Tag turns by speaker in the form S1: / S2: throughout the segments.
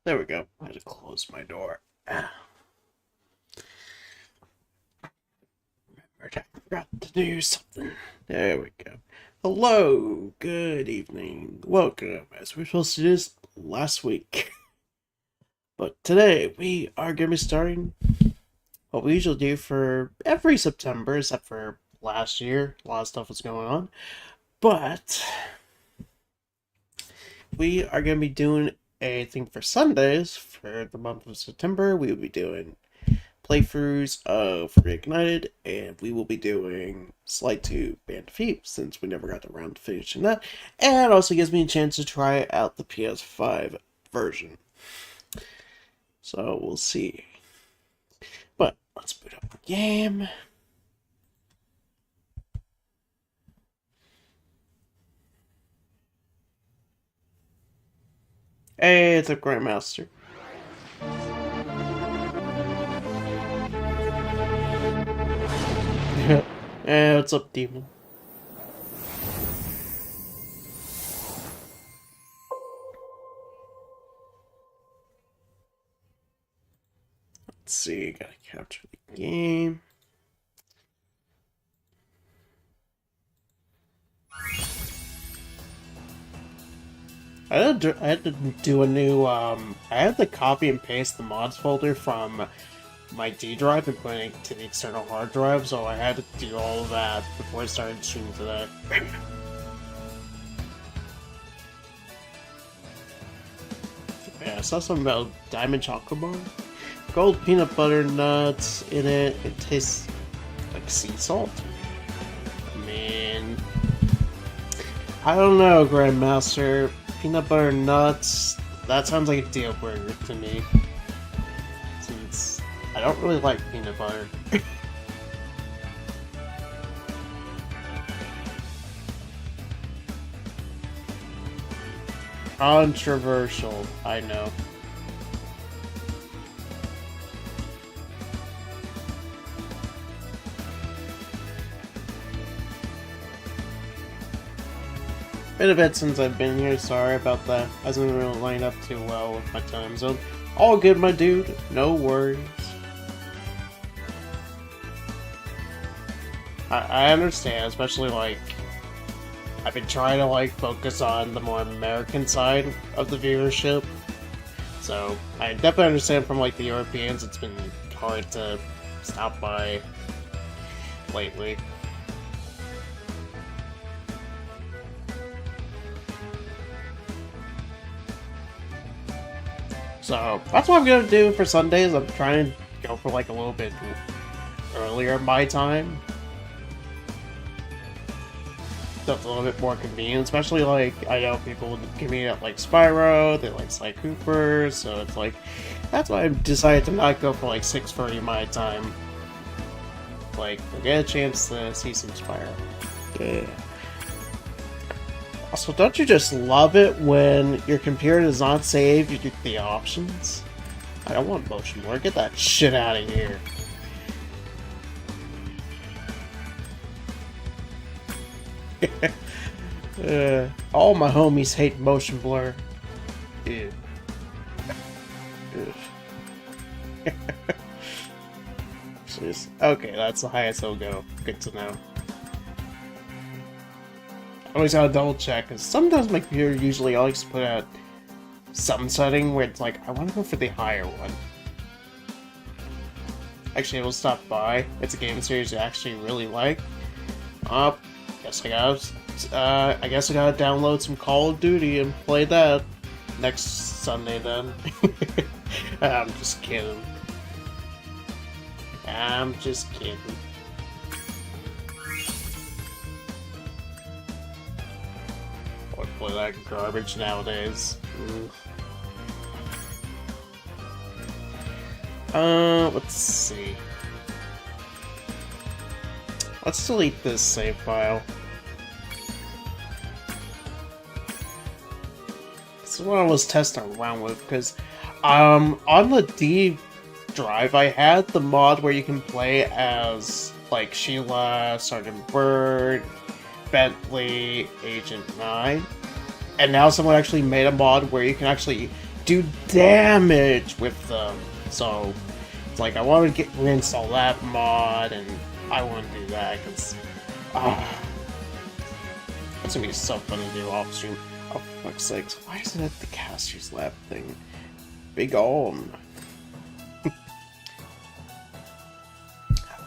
S1: There we go. I had to close my door. I forgot to do something. There we go. Hello, good evening. Welcome, as we were supposed to do this last week. But today, we are going to be starting what we usually do for every September, except for last year. A lot of stuff was going on. But we are going to be doing a thing for Sundays for the month of September. We will be doing playthroughs of Reignited, and we will be doing Sly Cooper and Thieves, since we never got around to finishing that. And it also gives me a chance to try out the PS5 version. So we'll see. But let's boot up the game. Hey, it's a Grandmaster. Hey, what's up, Demon? Let's see, gotta capture the game. I had to do a new, I had to copy and paste the mods folder from my D drive and put it to the external hard drive, so I had to do all of that before I started streaming today. Yeah, I saw something about diamond chocolate bar. Gold peanut butter nuts in it. It tastes like sea salt. Man. I don't know, Grandmaster. Peanut butter nuts. That sounds like a deal breaker to me. Since I don't really like peanut butter. Controversial, I know. Been a bit since I've been here, sorry about that. Hasn't really lined up too well with my time zone. All good, my dude. No worries. I understand, especially like I've been trying to like focus on the more American side of the viewership. So I definitely understand from like the Europeans it's been hard to stop by lately. So that's what I'm gonna do for Sundays. I'm trying to go for like a little bit earlier my time. That's a little bit more convenient, especially like I know people give me like Spyro, they like Sly Cooper, so it's like that's why I decided to not go for like 6:30 my time. Like I get a chance to see some Spyro. Yeah. Also, don't you just love it when your computer does not save you get the options? I don't want motion blur. Get that shit out of here. All my homies hate motion blur. Ew. Jeez. Okay, that's the highest it'll go. Good to know. I always gotta double check, because sometimes my computer usually always put out some setting where it's like, I want to go for the higher one. Actually, I will stop by. It's a game series I actually really like. Guess I guess I gotta download some Call of Duty and play that next Sunday then. I'm just kidding. I'm just kidding. Play that garbage nowadays. Let's see. Let's delete this save file. This is what I was testing around with, because on the D drive I had the mod where you can play as like Sheila, Sergeant Bird, Bentley, Agent 9. And now someone actually made a mod where you can actually do damage with them. So it's like I want to reinstall that mod, and I want to do that because that's gonna be so fun to do off stream. Oh, for fuck's sakes, why is it at the caster's lab thing? Big on.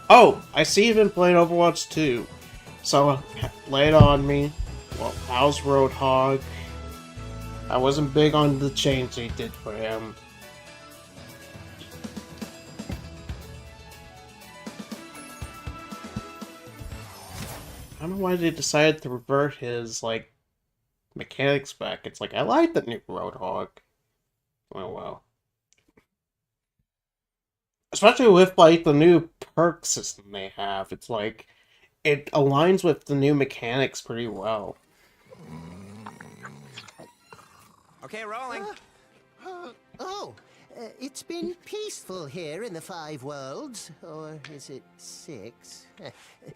S1: Oh, I see you've been playing Overwatch 2. So, lay it on me. Well, how's Roadhog? I wasn't big on the change they did for him. I don't know why they decided to revert his, like, mechanics back. It's like, I like the new Roadhog. Oh, well. Especially with, like, the new perk system they have. It's like, it aligns with the new mechanics pretty well.
S2: Okay, rolling.
S3: It's been peaceful here in the 5 worlds, or is it 6?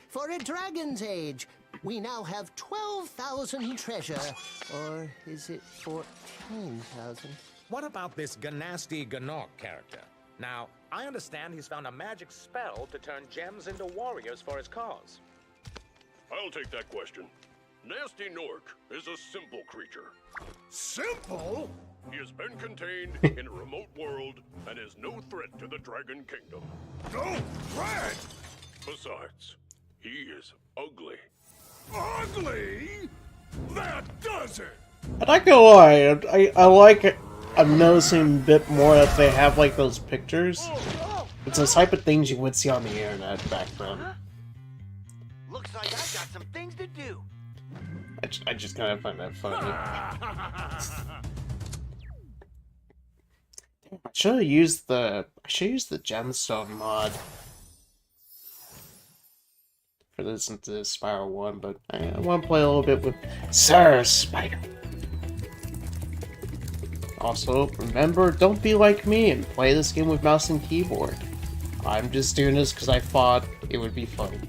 S3: For a dragon's age, we now have 12,000 treasure, or is it 14,000?
S2: What about this Ganasty Gnorc character? Now, I understand he's found a magic spell to turn gems into warriors for his cause.
S4: I'll take that question. Nasty Gnorc is a simple creature.
S5: Simple?
S4: He has been contained in a remote world and is no threat to the Dragon Kingdom.
S5: No threat?
S4: Besides, he is ugly.
S5: Ugly? That does it!
S1: I'm not gonna lie, I like it. I'm noticing a bit more that they have like those pictures. It's the type of things you would see on the internet back then.
S6: Looks like I've got some things to do.
S1: I just kind of find that funny. I should have used the gemstone mod for this into Spyro 1, but I want to play a little bit with Sir Spider. Also, remember, don't be like me and play this game with mouse and keyboard. I'm just doing this because I thought it would be funny.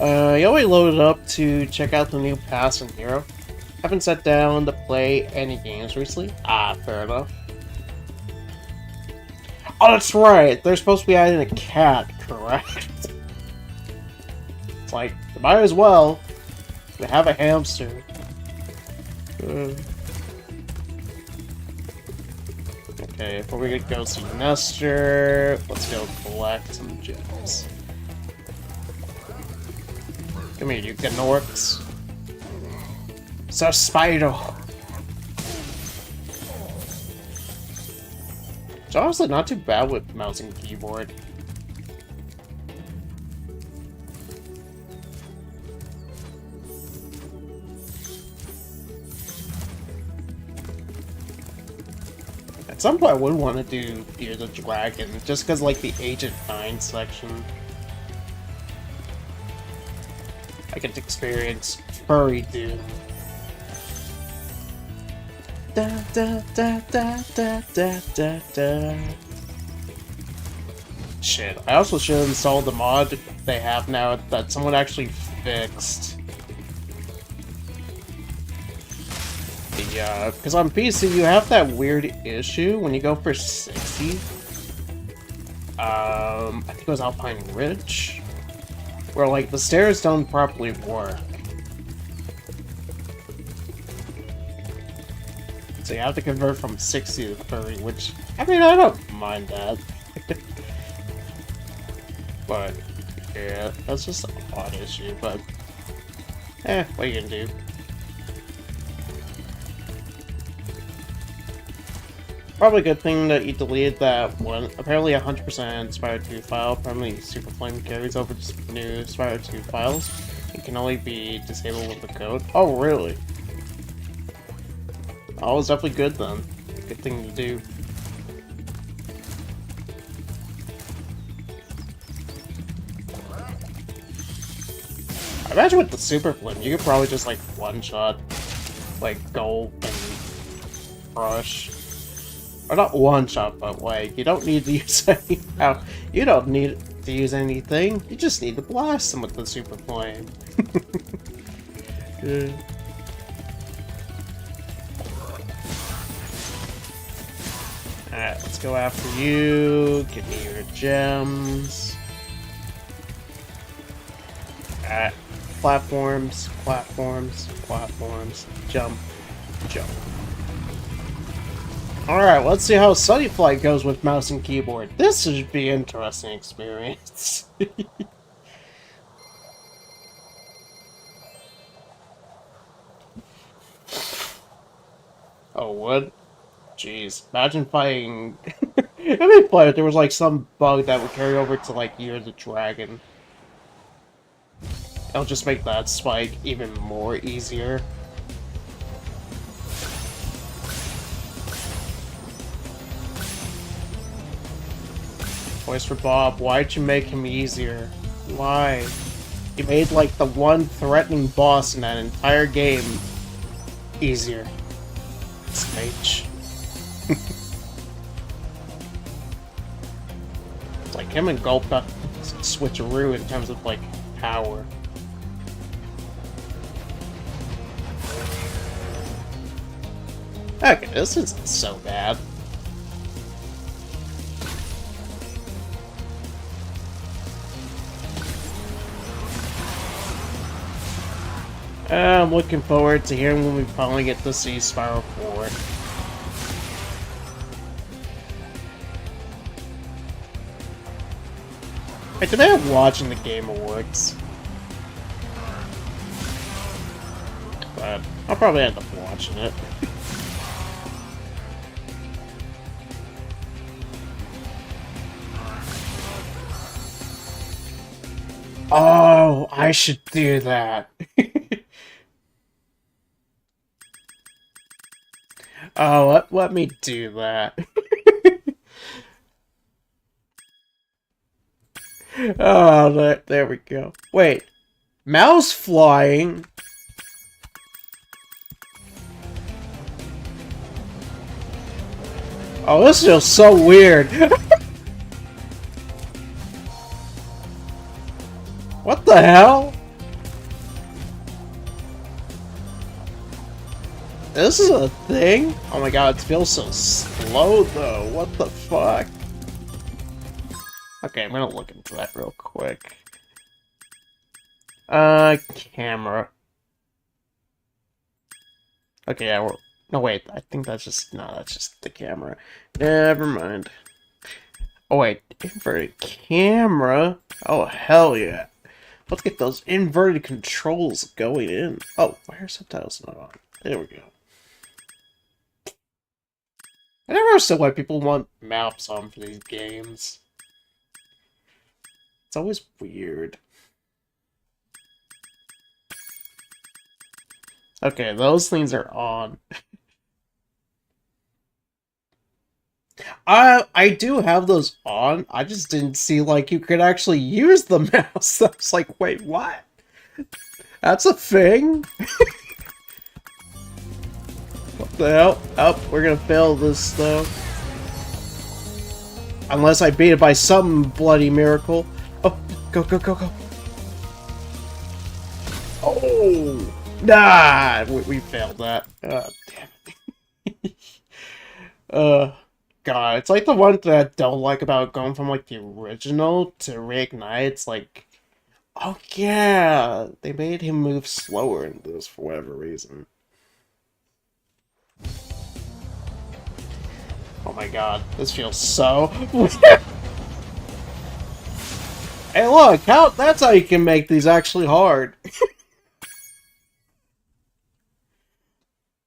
S1: I already loaded up to check out the new pass in Hero. Haven't sat down to play any games recently. Ah, fair enough. Oh, that's right! They're supposed to be adding a cat, correct? It's like, they might as well. They have a hamster. Okay, before we go see Nestor, let's go collect some gems. Come here, you Gnorcs. So Spyro. It's honestly not too bad with mouse and keyboard. At some point I would want to do Fear the Dragon, just because like the Agent 9 section. I get to experience furry doom. Da da da da da da da da. Shit, I also should have installed the mod they have now that someone actually fixed. The, because on PC you have that weird issue when you go for 60. I think it was Alpine Ridge, where like the stairs don't properly work. So you have to convert from 60 to 30, which, I mean, I don't mind that. But, yeah, that's just an odd issue, but, what are you gonna do? Probably a good thing that you deleted that one. Apparently 100% Spyro 2 file, apparently Super Flame carries over to new Spyro 2 files. It can only be disabled with the code. Oh, really? Oh, it's definitely good then. Good thing to do. I imagine with the Super Flame, you could probably just like one-shot, like go and brush. Or not one-shot, but like, you don't need to use any. You don't need to use anything. You just need to blast them with the Super Flame. Alright, let's go after you. Give me your gems. Alright. Platforms, platforms, platforms. Jump, jump. Alright, let's see how Sunny Flight goes with mouse and keyboard. This should be an interesting experience. Oh, what? Jeez. Imagine fighting... It'd be fun if there was like some bug that would carry over to like Year of the Dragon. It'll just make that spike even more easier. Voice for Bob, why'd you make him easier? Why? You made like the one threatening boss in that entire game easier. Smage. Like him and Gulp got switcheroo in terms of like power. Okay, this isn't so bad. I'm looking forward to hearing when we finally get to see Spyro 4. Wait, did I have watching the Game Awards? But I'll probably end up watching it. Oh, I should do that. Oh, let me do that. Oh, there we go. Wait, mouse flying? Oh, this feels so weird. What the hell? This is a thing? Oh my god, it feels so slow though. What the fuck? Okay, I'm gonna look into that real quick. Camera. Okay, yeah, no, wait, I think that's just... No, that's just the camera. Never mind. Oh, wait, inverted camera? Oh, hell yeah. Let's get those inverted controls going in. Oh, why are subtitles not on? There we go. I never understood why people want maps on for these games. It's always weird. Okay, those things are on. I do have those on. I just didn't see like you could actually use the mouse. I was like, wait, what? That's a thing? What the hell? Oh, we're gonna fail this though. Unless I beat it by some bloody miracle. Oh, go, go, go, go. Oh! Nah! We failed that. Damn it. God, it's like the one that I don't like about going from like the original to Reignite. It's like, oh yeah, they made him move slower in this for whatever reason. Oh my god, this feels so... Hey look, that's how you can make these actually hard.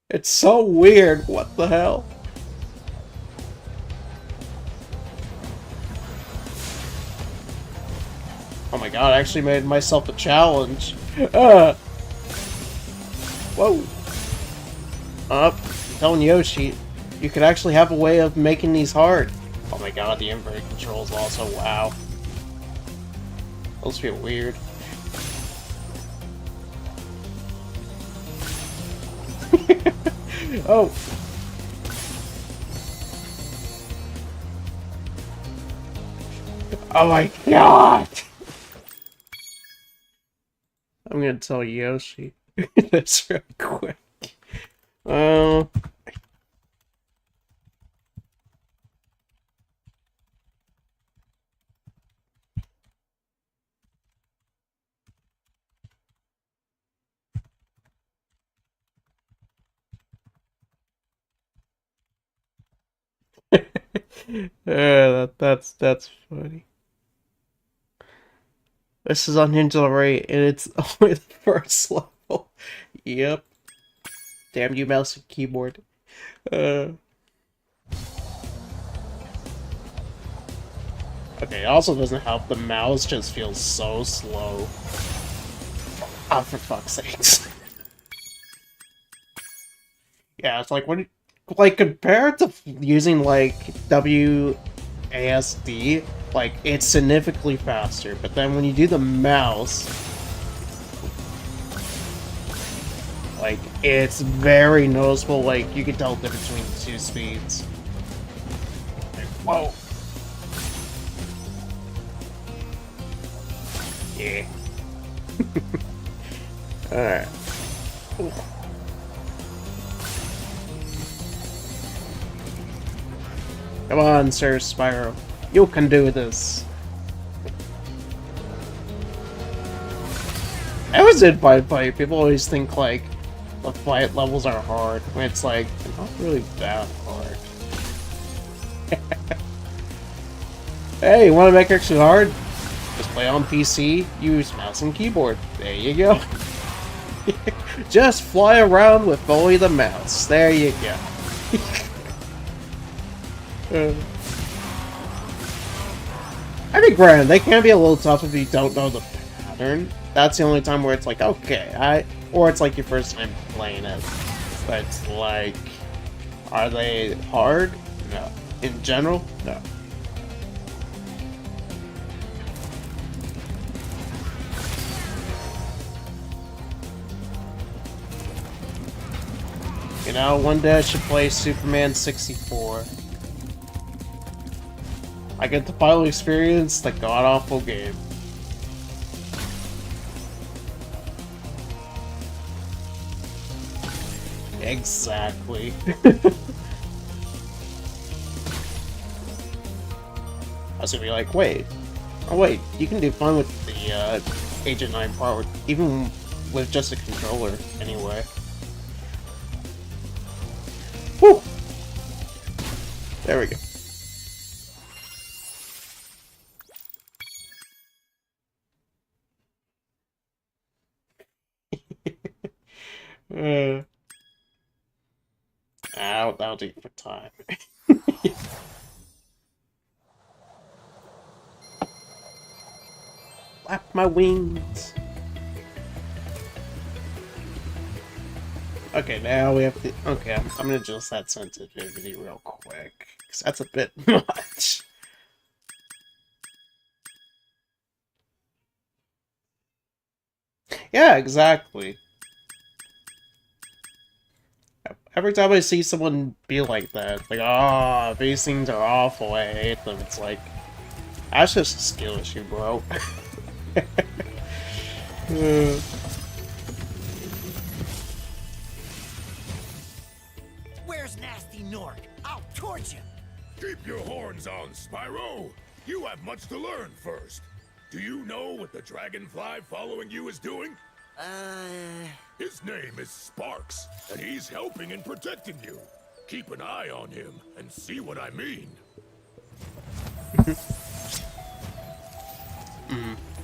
S1: It's so weird, what the hell? Oh my god, I actually made myself a challenge. Whoa. I'm telling Yoshi, you could actually have a way of making these hard. Oh my god, the inverted controls also, wow. Those feel weird. Oh. Oh my god! I'm gonna tell Yoshi this real quick. Yeah, that's funny. This is unhinged already, and it's only the first level. Yep. Damn you, mouse and keyboard. Okay, it also doesn't help. The mouse just feels so slow. Ah, for fuck's sakes. Yeah, it's like when, like, compared to using like WASD, like it's significantly faster. But then when you do the mouse, like it's very noticeable. Like you can tell the difference between the two speeds. Like, whoa. Yeah. Alright. Come on, Sir Spyro. You can do this. I was in fight. People always think like the fight levels are hard, when it's like they're not really that hard. Hey, you want to make it extra hard? Just play on PC, use mouse and keyboard. There you go. Just fly around with only the mouse. There you go. I think granted, they can be a little tough if you don't know the pattern. That's the only time where it's like, okay, or it's like your first time playing it. But it's like, are they hard? No. In general, no. You know, one day I should play Superman 64. I get to finally experience the god-awful game. Exactly. I was gonna be like, wait. Oh wait, you can do fun with the Agent 9 part, even with just a controller, anyway. Whew! There we go. That'll do for time. Flap my wings. Okay, now we have to. Okay, I'm gonna adjust that sensitivity real quick, because that's a bit much. Yeah, exactly. Every time I see someone be like that, like, oh, these things are awful, I hate them, it's like, that's just a skill issue, bro.
S6: Where's Nasty Nork? I'll torch him.
S5: Keep your horns on, Spyro. You have much to learn first. Do you know what the dragonfly following you is doing? His name is Sparks, and he's helping and protecting you. Keep an eye on him and see what I mean.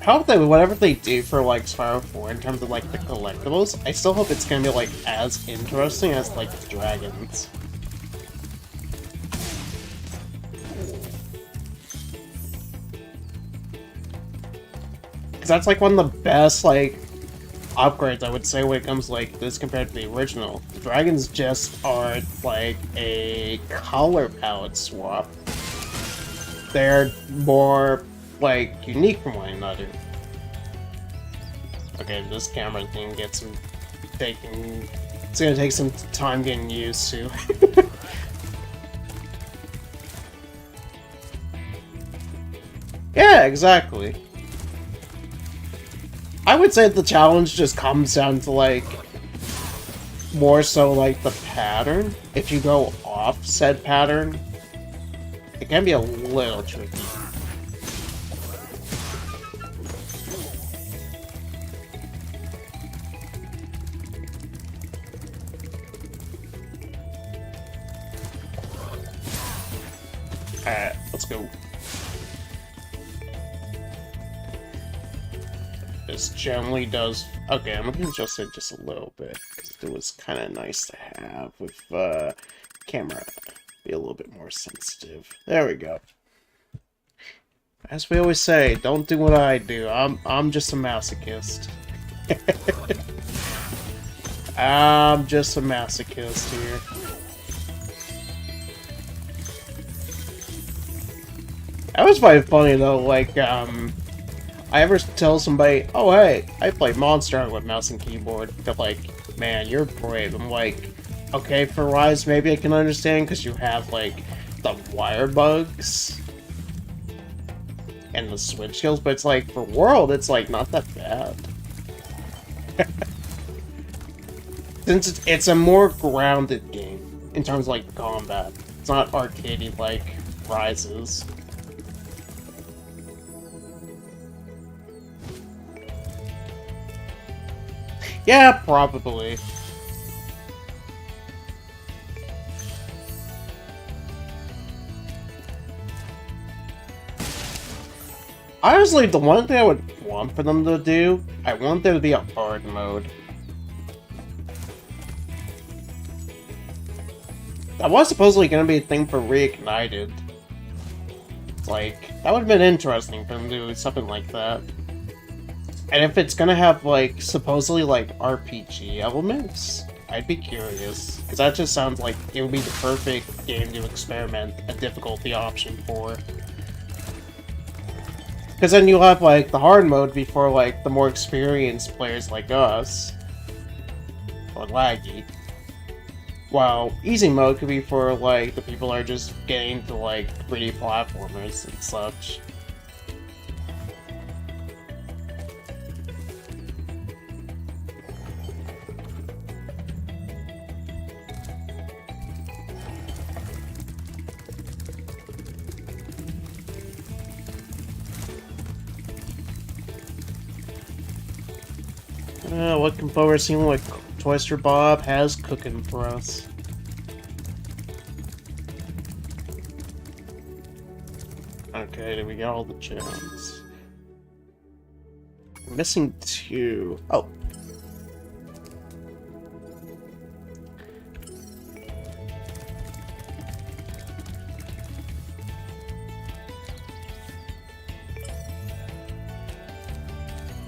S1: I hope that whatever they do for like Spyro 4 in terms of like the collectibles, I still hope it's gonna be like as interesting as like the dragons. Because that's like one of the best like upgrades I would say when it comes to like this compared to the original. The dragons just are like a color palette swap. They're more like unique from one another. Okay, this camera thing gets some taking. It's gonna take some time getting used to. Yeah, exactly. I would say the challenge just comes down to like more so like the pattern. If you go off said pattern, it can be a little tricky. Alright, let's go. This generally does... Okay, I'm gonna adjust it just a little bit, because it was kind of nice to have with camera be a little bit more sensitive. There we go. As we always say, don't do what I do. I'm just a masochist. I'm just a masochist here. That was quite funny though, like, I ever tell somebody, oh hey, I play Monster Hunter with mouse and keyboard, they're like, man, you're brave. I'm like, okay, for Rise, maybe I can understand, because you have, like, the wire bugs and the switch skills, but it's like, for World, it's like, not that bad. Since it's a more grounded game, in terms of, like, the combat. It's not arcadey like Rises. Yeah, probably. Honestly, the one thing I would want for them to do, I want there to be a hard mode. That was supposedly going to be a thing for Reignited. Like, that would have been interesting for them to do something like that. And if it's gonna have, like, supposedly, like, RPG elements, I'd be curious. Because that just sounds like it would be the perfect game to experiment a difficulty option for. Because then you'll have, like, the hard mode before, like, the more experienced players like us. Or laggy. While easy mode could be for, like, the people who are just getting to, like, 3D platformers and such. Looking forward to seeing what Toyster Bob has cooking for us. Okay, did we get all the gems? We're missing 2. Oh.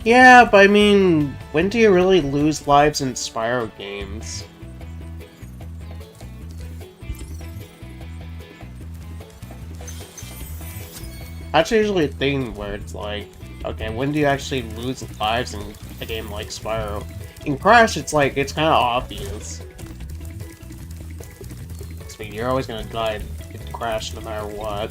S1: Yeah, but I mean, when do you really lose lives in Spyro games? That's usually a thing where it's like, okay, when do you actually lose lives in a game like Spyro? In Crash, it's like, it's kind of obvious. I mean, you're always gonna die in Crash no matter what.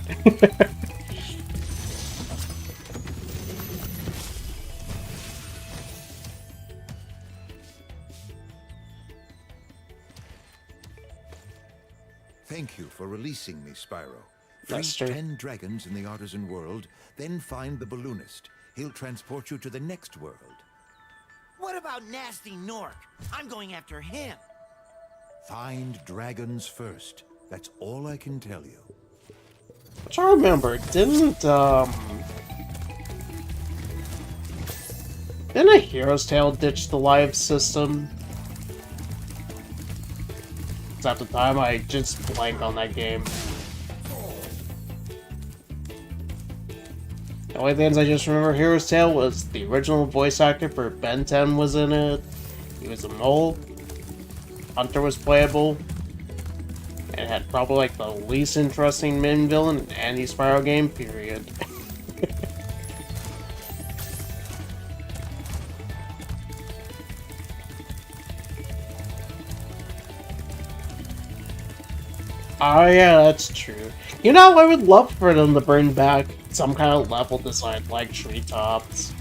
S7: Thank you for releasing me, Spyro.
S1: That's
S7: Free
S1: true.
S7: 10 dragons in the Artisan world, then find the balloonist. He'll transport you to the next world.
S6: What about Nasty Nork? I'm going after him.
S7: Find dragons first. That's all I can tell you.
S1: Which I remember, didn't a Hero's Tale ditch the live system? 'Cause at the time, I just blanked on that game. The only things I just remember Hero's Tale was the original voice actor for Ben 10 was in it. He was a mole. Hunter was playable. And it had probably like the least interesting main villain in any Spyro game, period. Oh yeah, that's true. You know, I would love for them to bring back some kind of level design like treetops.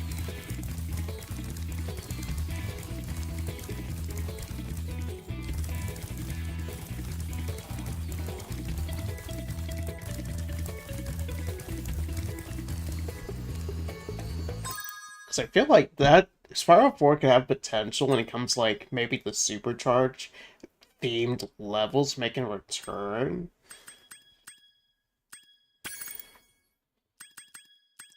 S1: Because I feel like that Spyro 4 could have potential when it comes like maybe the supercharge themed levels making a return.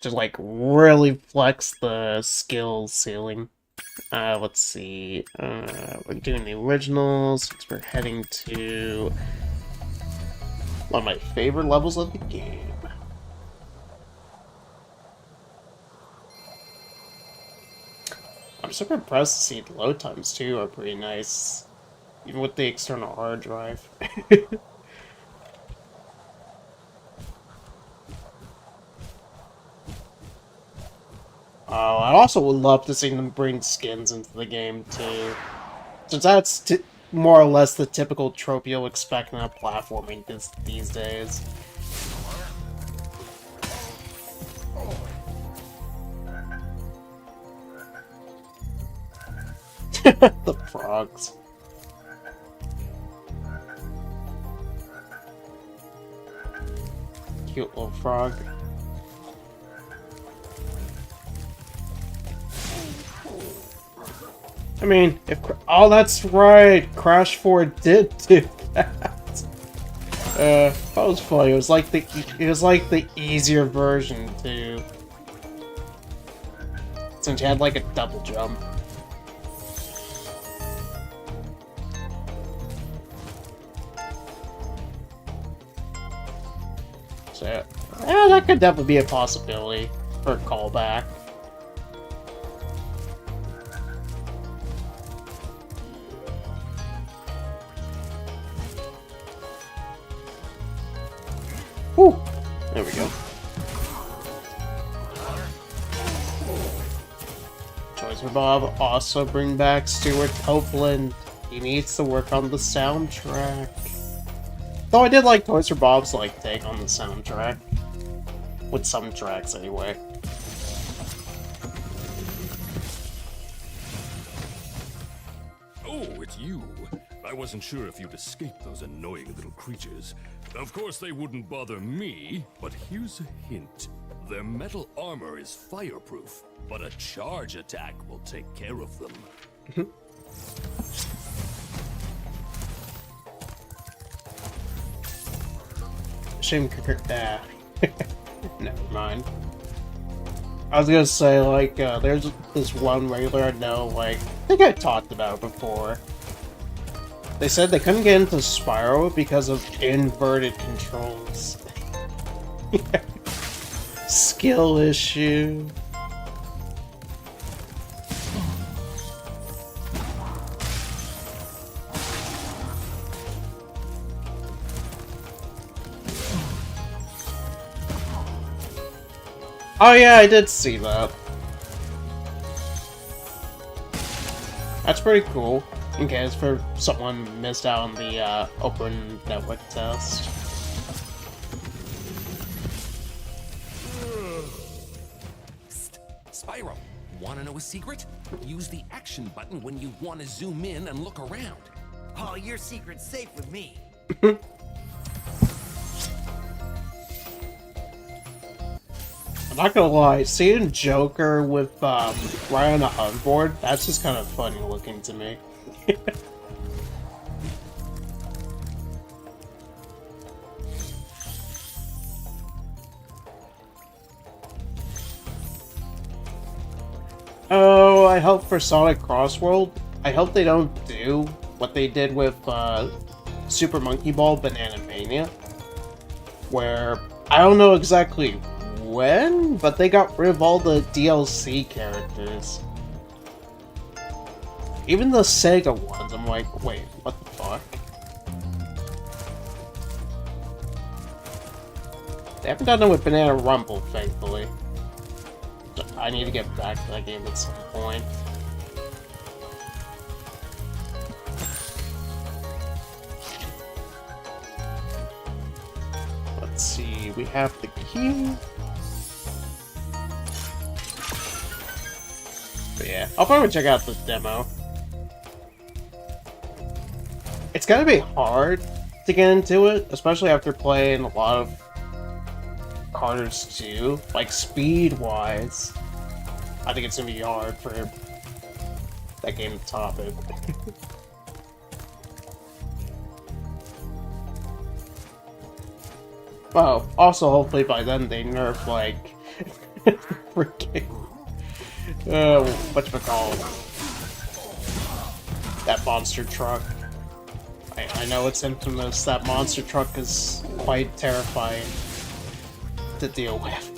S1: to like really flex the skill ceiling. Let's see. We're doing the originals since we're heading to one of my favorite levels of the game. I'm super impressed to see the load times too are pretty nice, even with the external hard drive. Oh, I also would love to see them bring skins into the game too, since that's more or less the typical trope you'll expect in a platforming these days. The frogs. Cute little frog. I mean, if... Oh, that's right! Crash 4 did do that! That was funny. It was like the easier version, too. Since you had, like, a double jump. So, yeah, that could definitely be a possibility for a callback. Whew. There we go. Toys for Bob also bring back Stuart Copeland. He needs to work on the soundtrack. Though I did like Toys for Bob's like take on the soundtrack. With some tracks anyway.
S5: Oh, it's you. I wasn't sure if you'd escaped those annoying little creatures. Of course they wouldn't bother me, but here's a hint. Their metal armor is fireproof, but a charge attack will take care of them.
S1: Shame never mind. I was gonna say, like, there's this one regular I know, like, I think I talked about before. They said they couldn't get into Spyro because of inverted controls. Skill issue. Oh yeah, I did see that. That's pretty cool, in case for someone missed out on the open network test.
S8: Psst. Spyro, wanna know a secret? Use the action button when you want to zoom in and look around.
S6: Oh, your secret's safe with me.
S1: I'm not gonna lie, seeing Joker with right on the hoverboard, that's just kind of funny looking to me. Oh, I hope for Sonic Crossworld, I hope they don't do what they did with Super Monkey Ball Banana Mania, where I don't know exactly when, but they got rid of all the DLC characters. Even the Sega ones, I'm like, wait, what the fuck? They haven't done it with Banana Rumble, thankfully. I need to get back to that game at some point. Let's see, we have the key. But yeah, I'll probably check out the demo. It's gonna be hard to get into it, especially after playing a lot of Carters 2. Like, speed-wise, I think it's gonna be hard for that game to top it. Well, also hopefully by then they nerf, like, Freaking. Whatchamacallit? That monster truck. I know it's infamous. That monster truck is quite terrifying to deal with.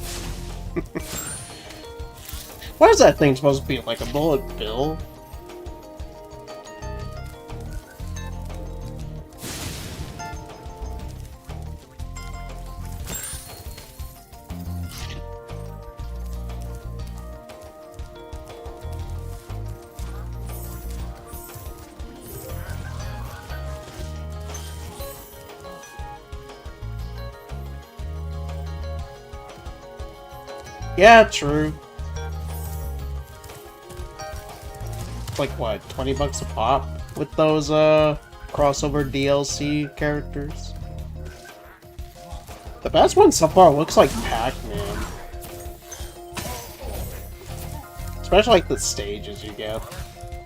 S1: What is that thing supposed to be? Like a bullet bill? Yeah, true. Like what, 20 bucks a pop with those crossover DLC characters? The best one so far looks like Pac-Man. Especially like the stages you get.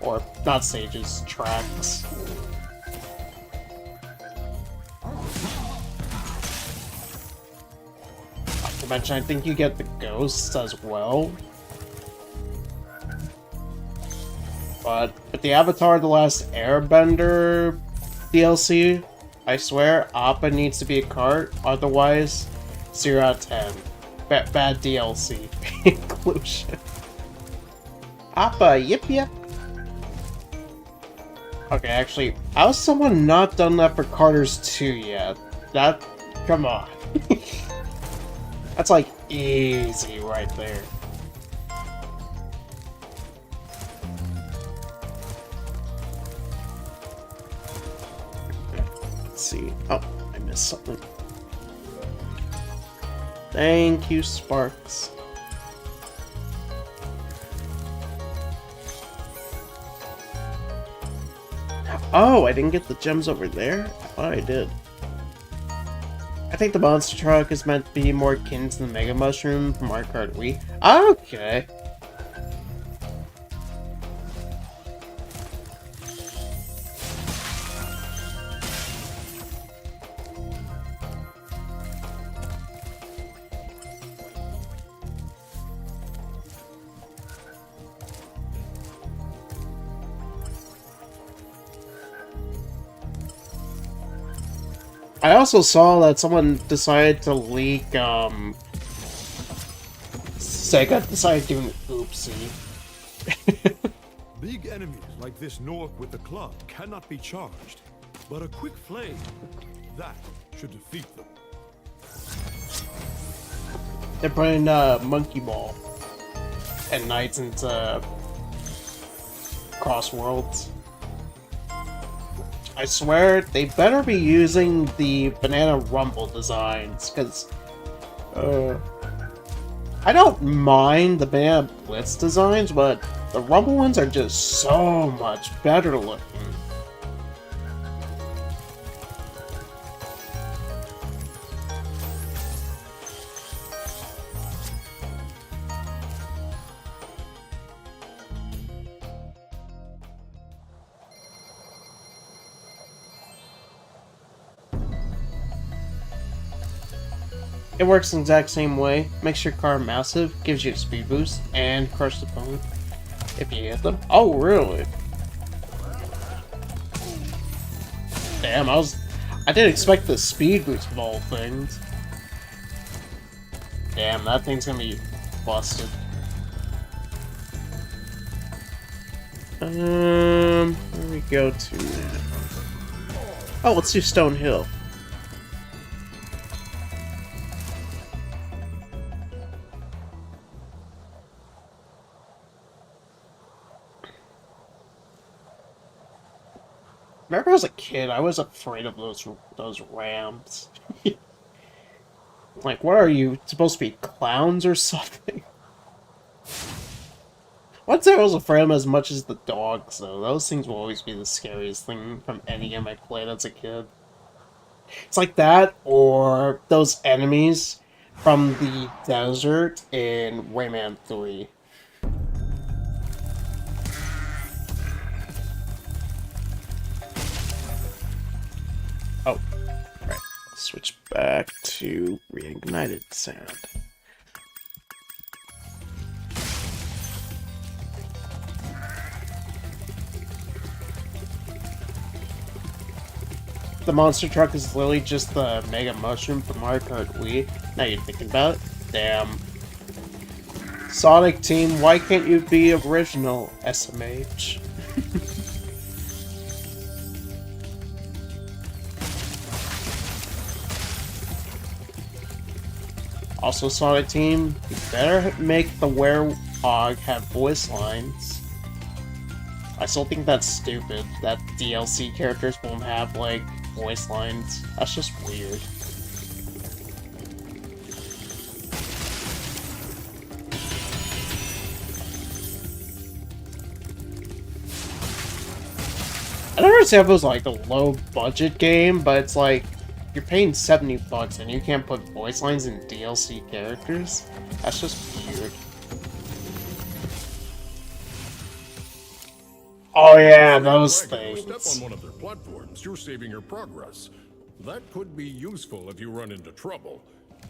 S1: Or not stages, tracks. Not to mention, I think you get the ghosts as well. But with the Avatar The Last Airbender DLC, I swear, Appa needs to be a cart, otherwise 0 out of 10. Bad DLC inclusion. Appa, yip yip. Okay, actually, how's someone not done that for Carter's 2 yet? That, come on. That's like easy right there. Let's see. Oh, I missed something. Thank you, Sparks. Oh, I didn't get the gems over there? I thought I did. I think the monster truck is meant to be more akin to the Mega Mushroom from Mario Kart Wii. Okay. I also saw that someone decided to leak, Sega decided to do an oopsie.
S5: Big enemies like this Nork with the club cannot be charged, but a quick flame, that should defeat them.
S1: They're putting, Monkey Ball and Knights into Cross Worlds. I swear, they better be using the Banana Rumble designs, because, I don't mind the Banana Blitz designs, but the Rumble ones are just so much better looking. It works the exact same way. Makes your car massive, gives you a speed boost, and crush the opponent if you hit them. Oh, really? Damn, I didn't expect the speed boost of all things. Damn, that thing's gonna be busted. Where do we go to now? Oh, let's do Stone Hill. Remember as a kid, I was afraid of those ramps. Like, what are you, supposed to be clowns or something? I'd say I was afraid of them as much as the dogs, though. Those things will always be the scariest thing from any game I played as a kid. It's like that, or those enemies from the desert in Rayman 3. Oh, right. Switch back to Reignited sound. the monster truck is literally just the Mega Mushroom from Mario Kart Wii. Now you're thinking about it? Damn. Sonic Team, why can't you be original, SMH? Also, Sonic Team, you better make the Werehog have voice lines. I still think that's stupid, that DLC characters won't have, like, voice lines. That's just weird. I don't understand if it was, like, a low-budget game, but it's like, you're paying $70 and you can't put voice lines in DLC characters? That's just weird. Oh yeah, those
S4: Dragon,
S1: things.
S4: Step on one of their platforms, you're saving your progress. That could be useful if you run into trouble.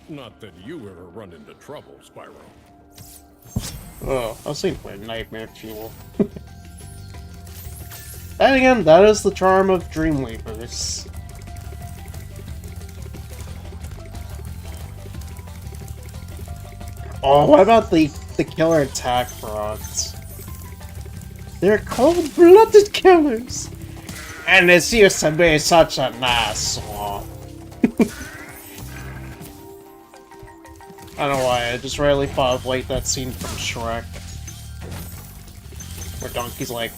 S4: Not that you ever run into trouble, Spyro.
S1: Oh, I was thinking for nightmare fuel. And again, that is the charm of Dreamweavers. Oh, what about the killer attack frogs? They're cold-blooded killers! And it used to be such a nice song. I don't know why, I just really thought of like that scene from Shrek. Where Donkey's like,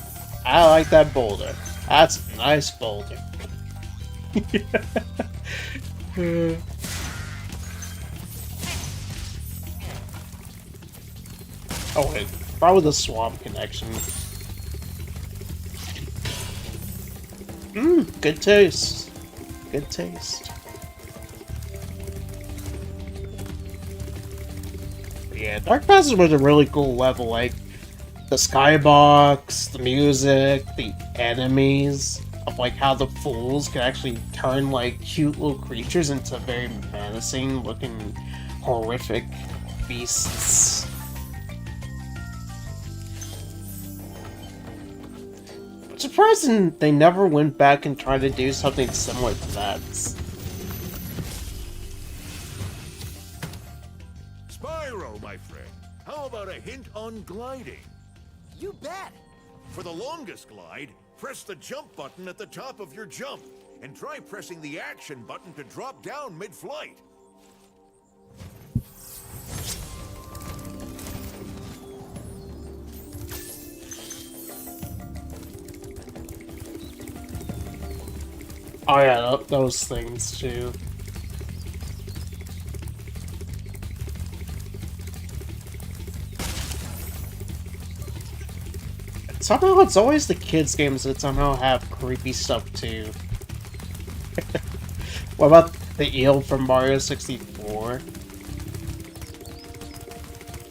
S1: I like that boulder. That's a nice boulder. Oh wait, probably the swamp connection. Mmm, good taste. Good taste. But yeah, Dark Passage was a really cool level, like the skybox, the music, the enemies, of like how the fools can actually turn like cute little creatures into very menacing looking horrific beasts. Surprising they never went back and tried to do something similar to that.
S7: Spyro, my friend, how about a hint on gliding?
S6: You bet.
S7: For the longest glide, press the jump button at the top of your jump, and try pressing the action button to drop down mid-flight.
S1: Oh yeah, those things too. Somehow it's always the kids' games that somehow have creepy stuff too. What about the eel from Mario 64?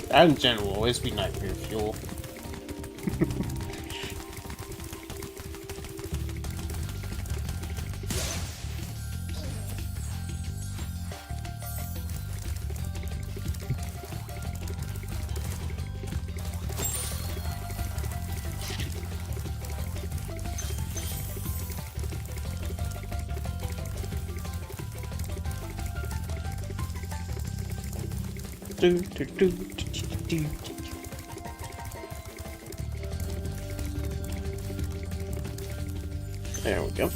S1: That in general will always be nightmare fuel. Do, do, do, do, do, do. There we go.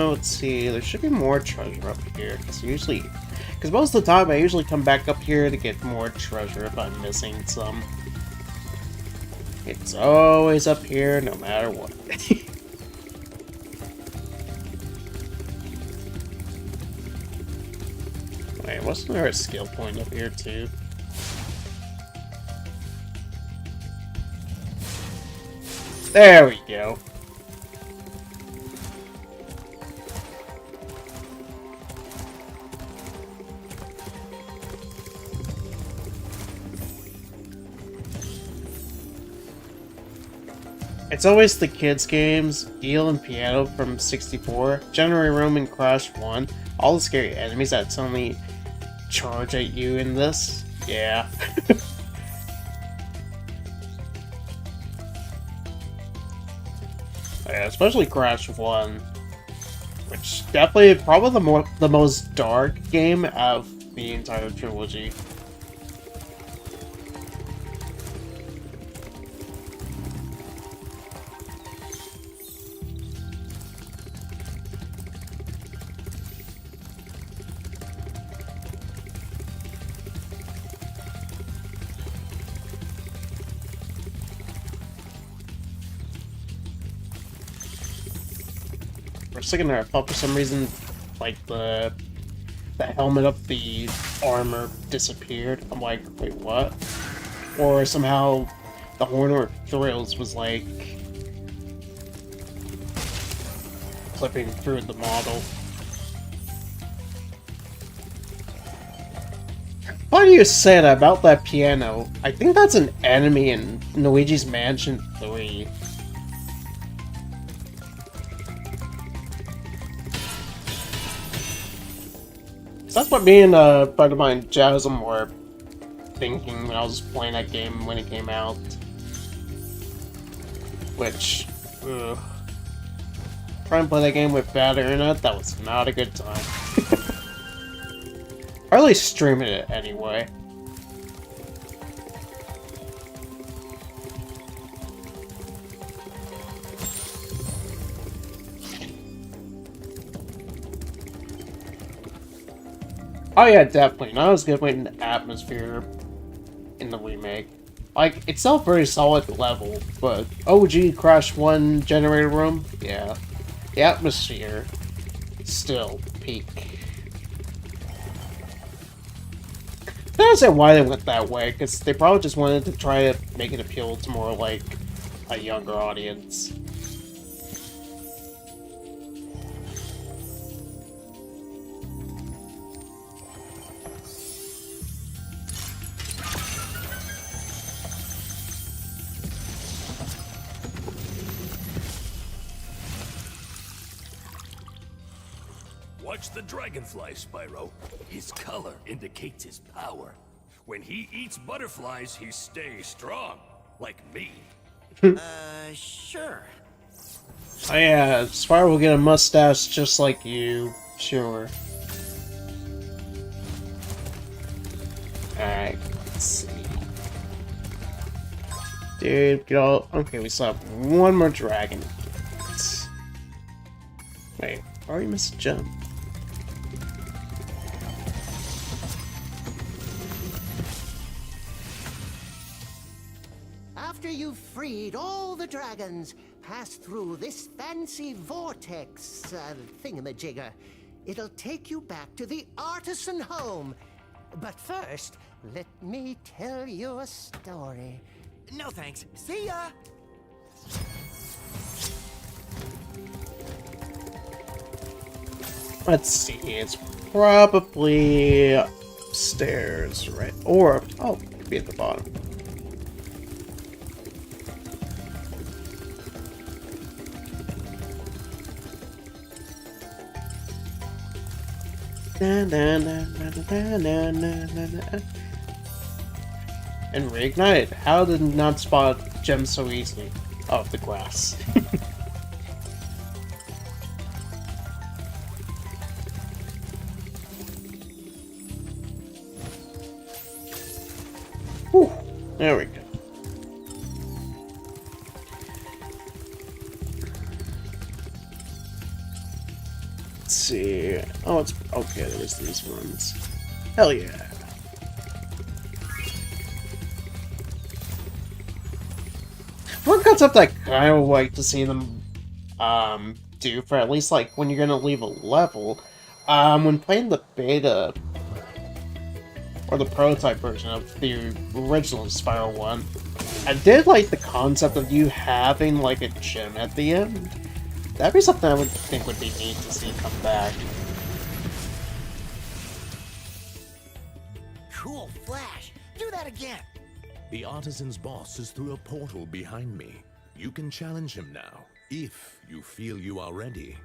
S1: Let's see. There should be more treasure up here. Because most of the time I usually come back up here to get more treasure if I'm missing some. It's always up here, no matter what. Wait, wasn't there a skill point up here too? There we go. It's always the kids' games, Eel and Piano from 64, General Room and Crash 1, all the scary enemies that suddenly charge at you in this. Yeah. Yeah, especially Crash 1. Which definitely probably the most dark game of the entire trilogy. For a second there, I thought for some reason, like, the helmet of the armor disappeared. I'm like, wait, what? Or somehow the Horn or Thrills was, like, clipping through the model. Funny you say that about that piano. I think that's an enemy in Luigi's Mansion 3. So that's what me and a friend of mine, Jasm, were thinking when I was playing that game when it came out. Which, ugh. Trying to play that game with bad internet, that was not a good time. Or at least streaming it anyway. Oh yeah, definitely. Not as good with the atmosphere in the remake. Like, it's still a very solid level, but OG Crash 1 generator room, yeah. The atmosphere, still peak. I understand why they went that way, because they probably just wanted to try to make it appeal to more, like, a younger audience.
S5: Watch the dragonfly, Spyro. His color indicates his power. When he eats butterflies, he stays strong. Like me.
S6: Sure.
S1: Oh yeah, Spyro will get a mustache just like you. Sure. Alright, let's see. Dude, get all... Okay, we still have one more dragon. Wait, I already missed a jump.
S3: After you've freed all the dragons, pass through this fancy vortex thingamajigger. It'll take you back to the artisan home. But first, let me tell you a story.
S6: No thanks. See ya!
S1: Let's see, it's probably upstairs, right? Or, oh, it could be at the bottom. Na, na, na, na, na, na, na, na, na. And Reignited. How did not spot gems so easily? Oh, the grass. Whew. There we go. Let's see. Oh, it's okay. There's these ones. Hell yeah. One concept I kind of like to see them do for at least like when you're gonna leave a level, when playing the beta or the prototype version of the original Spyro 1, I did like the concept of you having like a gem at the end. That'd be something I would think would be neat to see come back.
S6: Cool flash. Do that again.
S2: The artisan's boss is through a portal behind me. You can challenge him now, if you feel you are ready.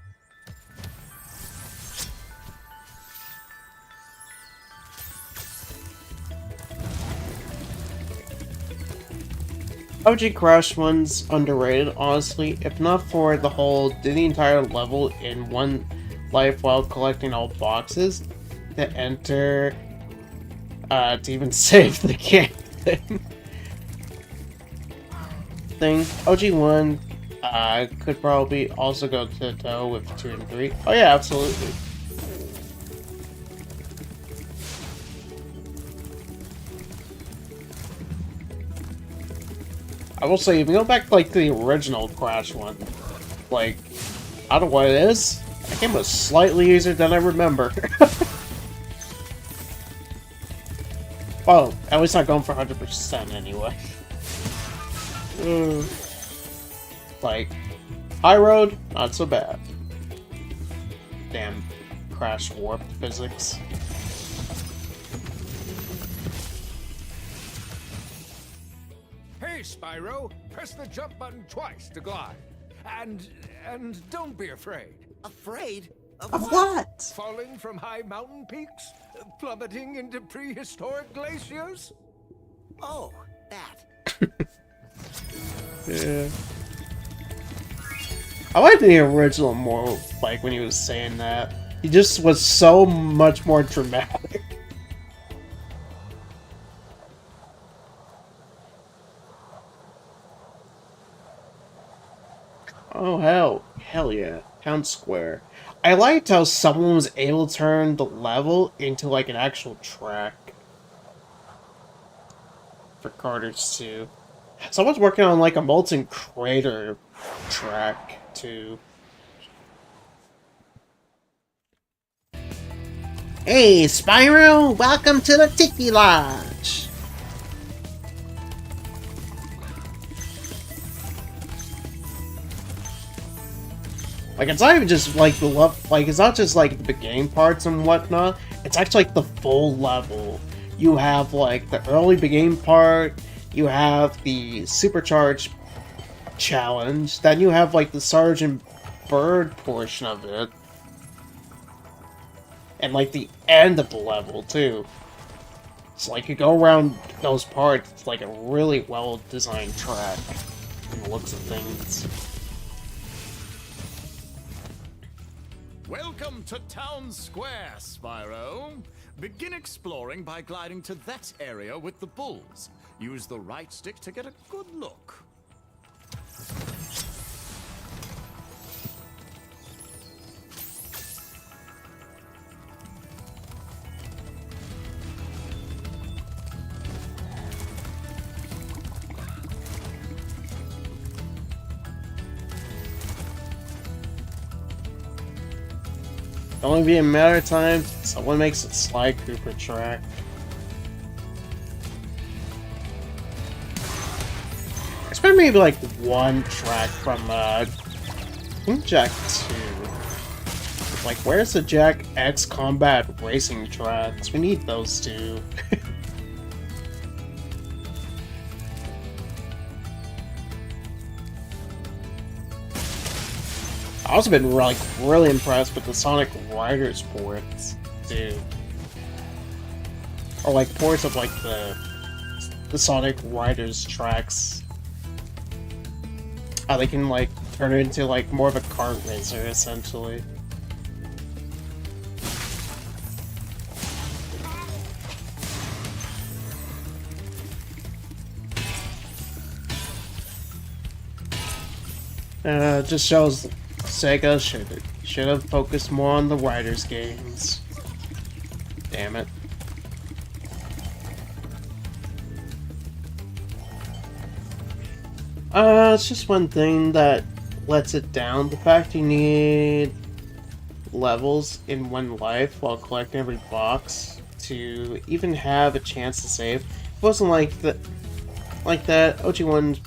S1: OG Crash one's underrated, honestly. If not for the whole do the entire level in one life while collecting all boxes to enter, to even save the game thing. OG 1 could probably also go to toe with 2 and 3. Oh yeah, absolutely. I will say, if you go back like to the original Crash one, like, I don't know what it is. That game was slightly easier than I remember. Well, at least not going for 100% anyway. Like, high road, not so bad. Damn, Crash warped physics.
S2: Hey, Spyro, press the jump button twice to glide. And don't be afraid.
S6: Afraid?
S9: Of what?
S2: Falling from high mountain peaks? Plummeting into prehistoric glaciers?
S6: Oh, that.
S1: Yeah. I liked the original more, like, when he was saying that. He just was so much more dramatic. Oh, hell yeah. Town Square. I liked how someone was able to turn the level into, like, an actual track. For Carter's 2. Someone's working on, like, a Molten Crater track, too.
S3: Hey, Spyro! Welcome to the Tiki Lodge!
S1: Like, it's not even just, like, the like, it's not just, like, the beginning parts and whatnot. It's actually, like, the full level. You have, like, the early beginning part, you have the supercharged challenge, then you have, like, the Sergeant Bird portion of it. And, like, the end of the level, too. So, like, you go around those parts, it's, like, a really well-designed track from the looks of things.
S10: Welcome to Town Square, Spyro. Begin exploring by gliding to that area with the bulls. Use the right stick to get a good look.
S1: It'll only be a matter of time someone makes a Sly Cooper track. Expect maybe like one track from I think Jak 2. Like, where's the Jak X Combat Racing tracks? We need those two. I've also been like really impressed with the Sonic Riders ports, too. Or like ports of like the Sonic Riders tracks. How they can like turn it into like more of a kart racer essentially. Just shows Sega should have focused more on the Riders games. Damn it. It's just one thing that lets it down. The fact you need levels in one life while collecting every box to even have a chance to save. It wasn't like that. OG1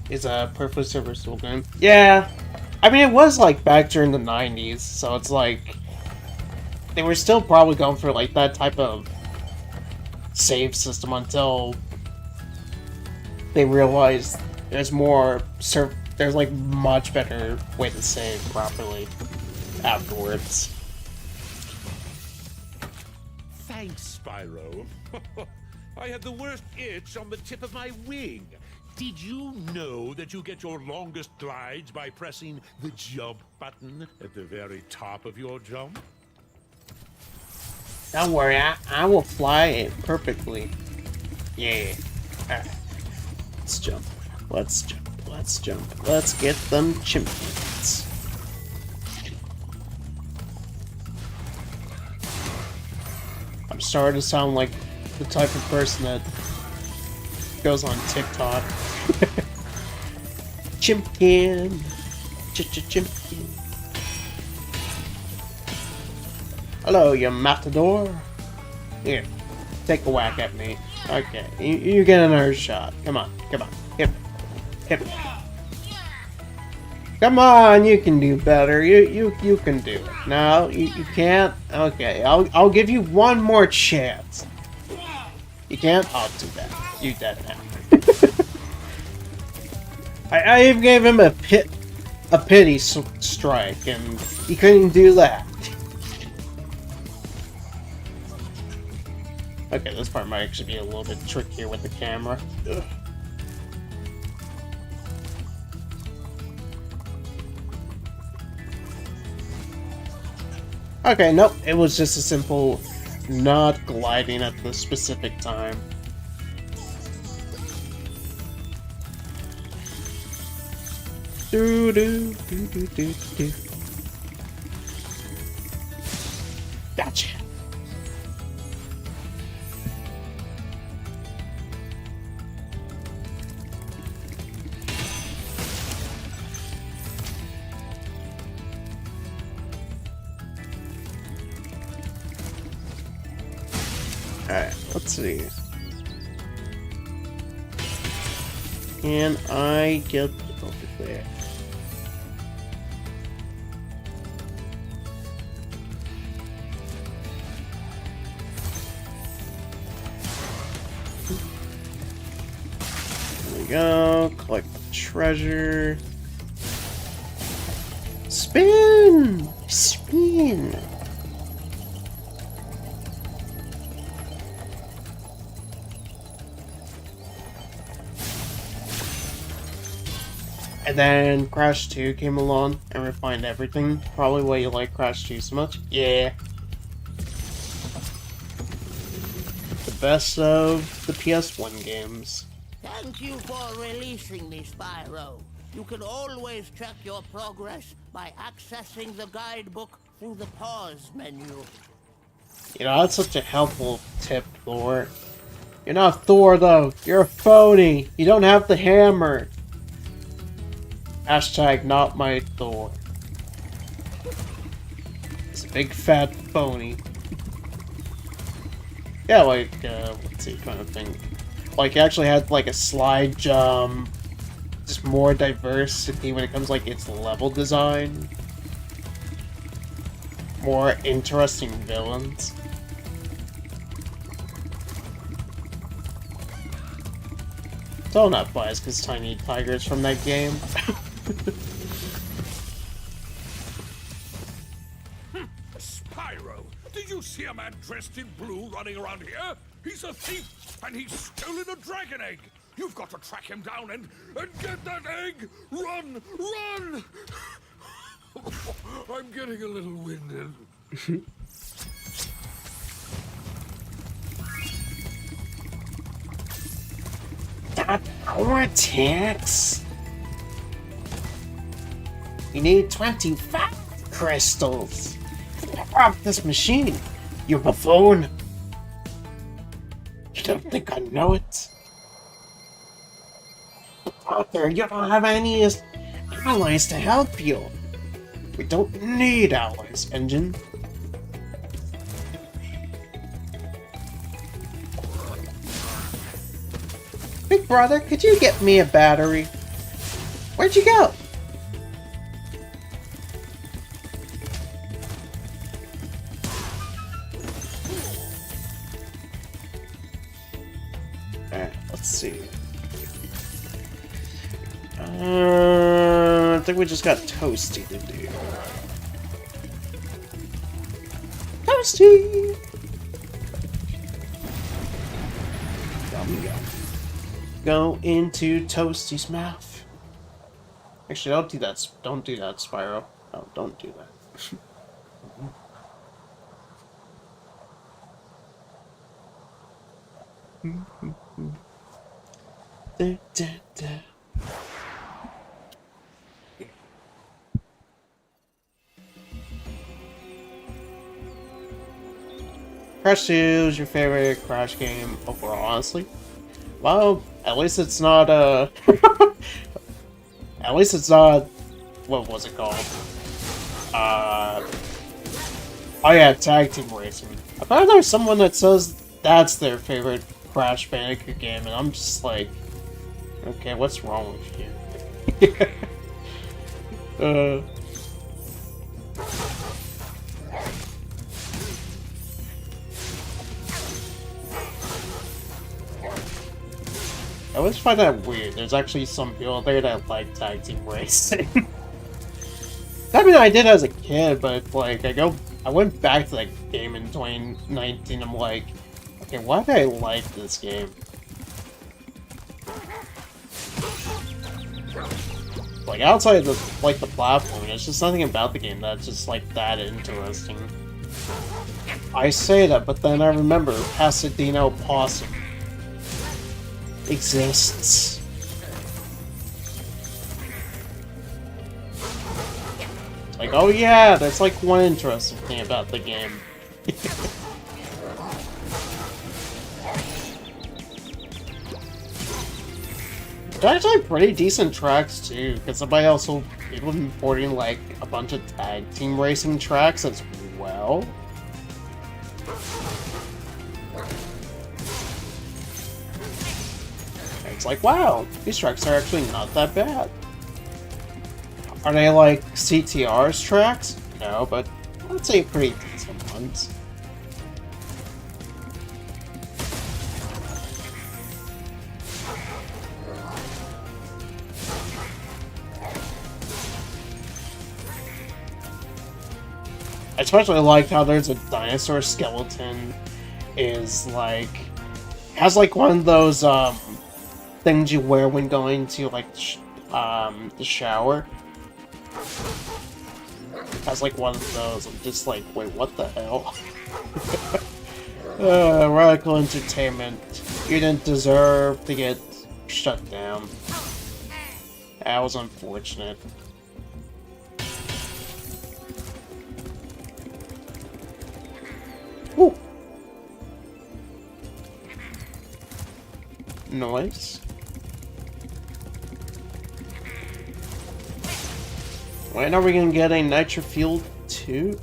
S1: is a perfectly serviceable game. Yeah, I mean it was like back during the 90s, so it's like they were still probably going for like that type of save system until they realized there's like much better way to save properly afterwards.
S5: Thanks, Spyro. I had the worst itch on the tip of my wing. Did you know that you get your longest glides by pressing the jump button at the very top of your jump?
S1: Don't worry, I will fly it perfectly. Yeah. Alright. Let's jump. Let's jump. Let's jump. Let's get them chimpanzees. I'm starting to sound like the type of person that goes on TikTok. Chimpkin. Chimpkin. Hello, you matador. Here, take a whack at me. Okay, you get another shot. Come on, come on. Hit me. Hit me. Come on, you can do better. You can do it. No, you can't. Okay, I'll give you one more chance. You can't? I'll do that. You dead now. I even gave him a pity strike, and he couldn't do that. Okay, this part might actually be a little bit trickier with the camera. Ugh. Okay, nope, it was just a simple not gliding at the specific time. Do do do do do do. Gotcha. Alright, let's see. Can I get over there? There we go. Collect the treasure. Spin! Spin! And then Crash 2 came along and refined everything. Probably why you like Crash 2 so much. Yeah. The best of the PS1 games.
S3: Thank you for releasing me, Spyro. You can always check your progress by accessing the guidebook through the pause menu.
S1: You know, that's such a helpful tip, Thor. You're not Thor, though. You're a phony. You don't have the hammer. Hashtag not my Thor. It's a big fat phony. Yeah, like, let's see, trying to think. Like, it actually had, like, a slide jump. Just more diversity when it comes, like, its level design. More interesting villains. It's all not biased because Tiny Tiger's from that game.
S5: Spyro, did you see a man dressed in blue running around here? He's a thief, and he's stolen a dragon egg. You've got to track him down and get that egg. Run, run! I'm getting a little winded.
S1: That cortex. You need 25 crystals to power up this machine, you buffoon. You don't think I know it? Arthur, you don't have any allies to help you. We don't need allies, Engine. Big brother, could you get me a battery? Where'd you go? Alright, let's see. I think we just got Toasty to do. Toasty! Yum yum. go into Toasty's mouth. Actually, don't do that. Don't do that, Spyro. Oh, don't do that. Da, da, da. Crash 2 is your favorite Crash game overall, honestly? Well, at least it's not, at least it's not... What was it called? Oh yeah, Tag Team Racing. I found there's someone that says that's their favorite Crash Bandicoot game, and I'm just like... Okay, what's wrong with you? I always find that weird. There's actually some people there that like Tag Team Racing. I mean, I did as a kid, but like, I went back to that game in 2019. I'm like, okay, why did I like this game? Like, outside of the platform, there's just nothing about the game that's just like that interesting. I say that, but then I remember Pasadena Possum exists. It's like, oh yeah, that's like one interesting thing about the game. They're actually pretty decent tracks too, because somebody else will be importing like a bunch of Tag Team Racing tracks as well. It's like, wow, these tracks are actually not that bad. Are they like CTR's tracks? No, but I'd say pretty decent ones. I especially like how there's a dinosaur skeleton is like has like one of those things you wear when going to like the shower. Has like one of those. I'm just like, wait, what the hell? Radical Entertainment. You didn't deserve to get shut down. That was unfortunate. Woo. Nice. When are we gonna get a Nitro Fuel 2?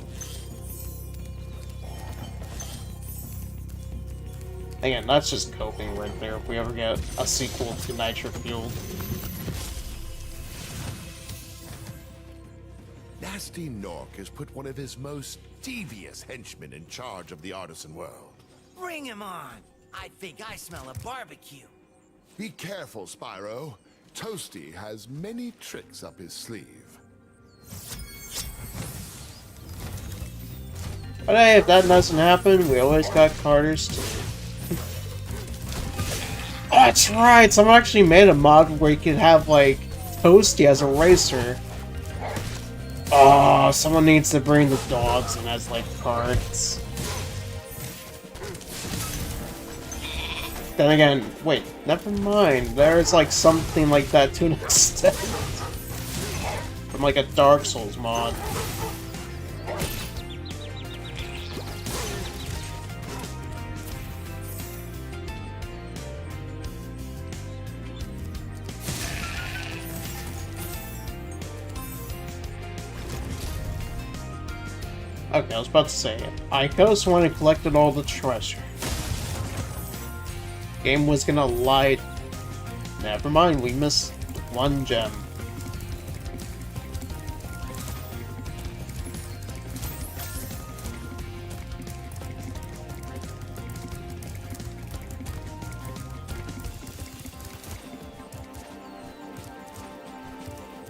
S1: Again, that's just coping right there if we ever get a sequel to Nitro Fuel.
S5: Nasty Nork has put one of his most devious henchmen in charge of the artisan world.
S6: Bring him on! I think I smell a barbecue.
S5: Be careful, Spyro. Toasty has many tricks up his sleeve.
S1: But hey, if that doesn't happen, we always got Carter's too. Oh, that's right! Someone actually made a mod where you could have, like, Toasty as a racer. Oh, someone needs to bring the dogs in as, like, carts. Then again, wait, never mind. There's, like, something like that to an extent. From, like, a Dark Souls mod. Okay, I was about to say it. I just went and collected all the treasure. Game was gonna lie. Never mind, we missed one gem.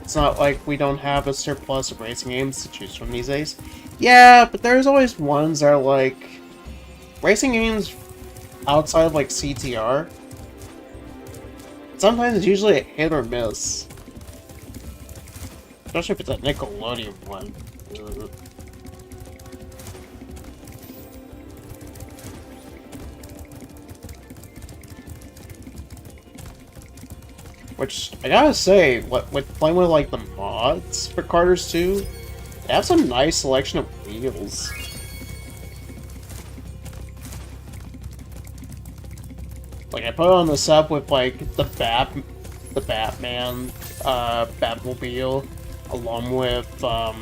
S1: It's not like we don't have a surplus of racing games to choose from these days. Yeah, but there's always ones that are like... Racing games outside of like CTR Sometimes it's usually a hit or miss. Especially if it's a Nickelodeon one. Which, I gotta say, with playing with like the mods for Carters 2, they have some nice selection of wheels. Like, I put on the sub with like the Batman, Batmobile, along with, I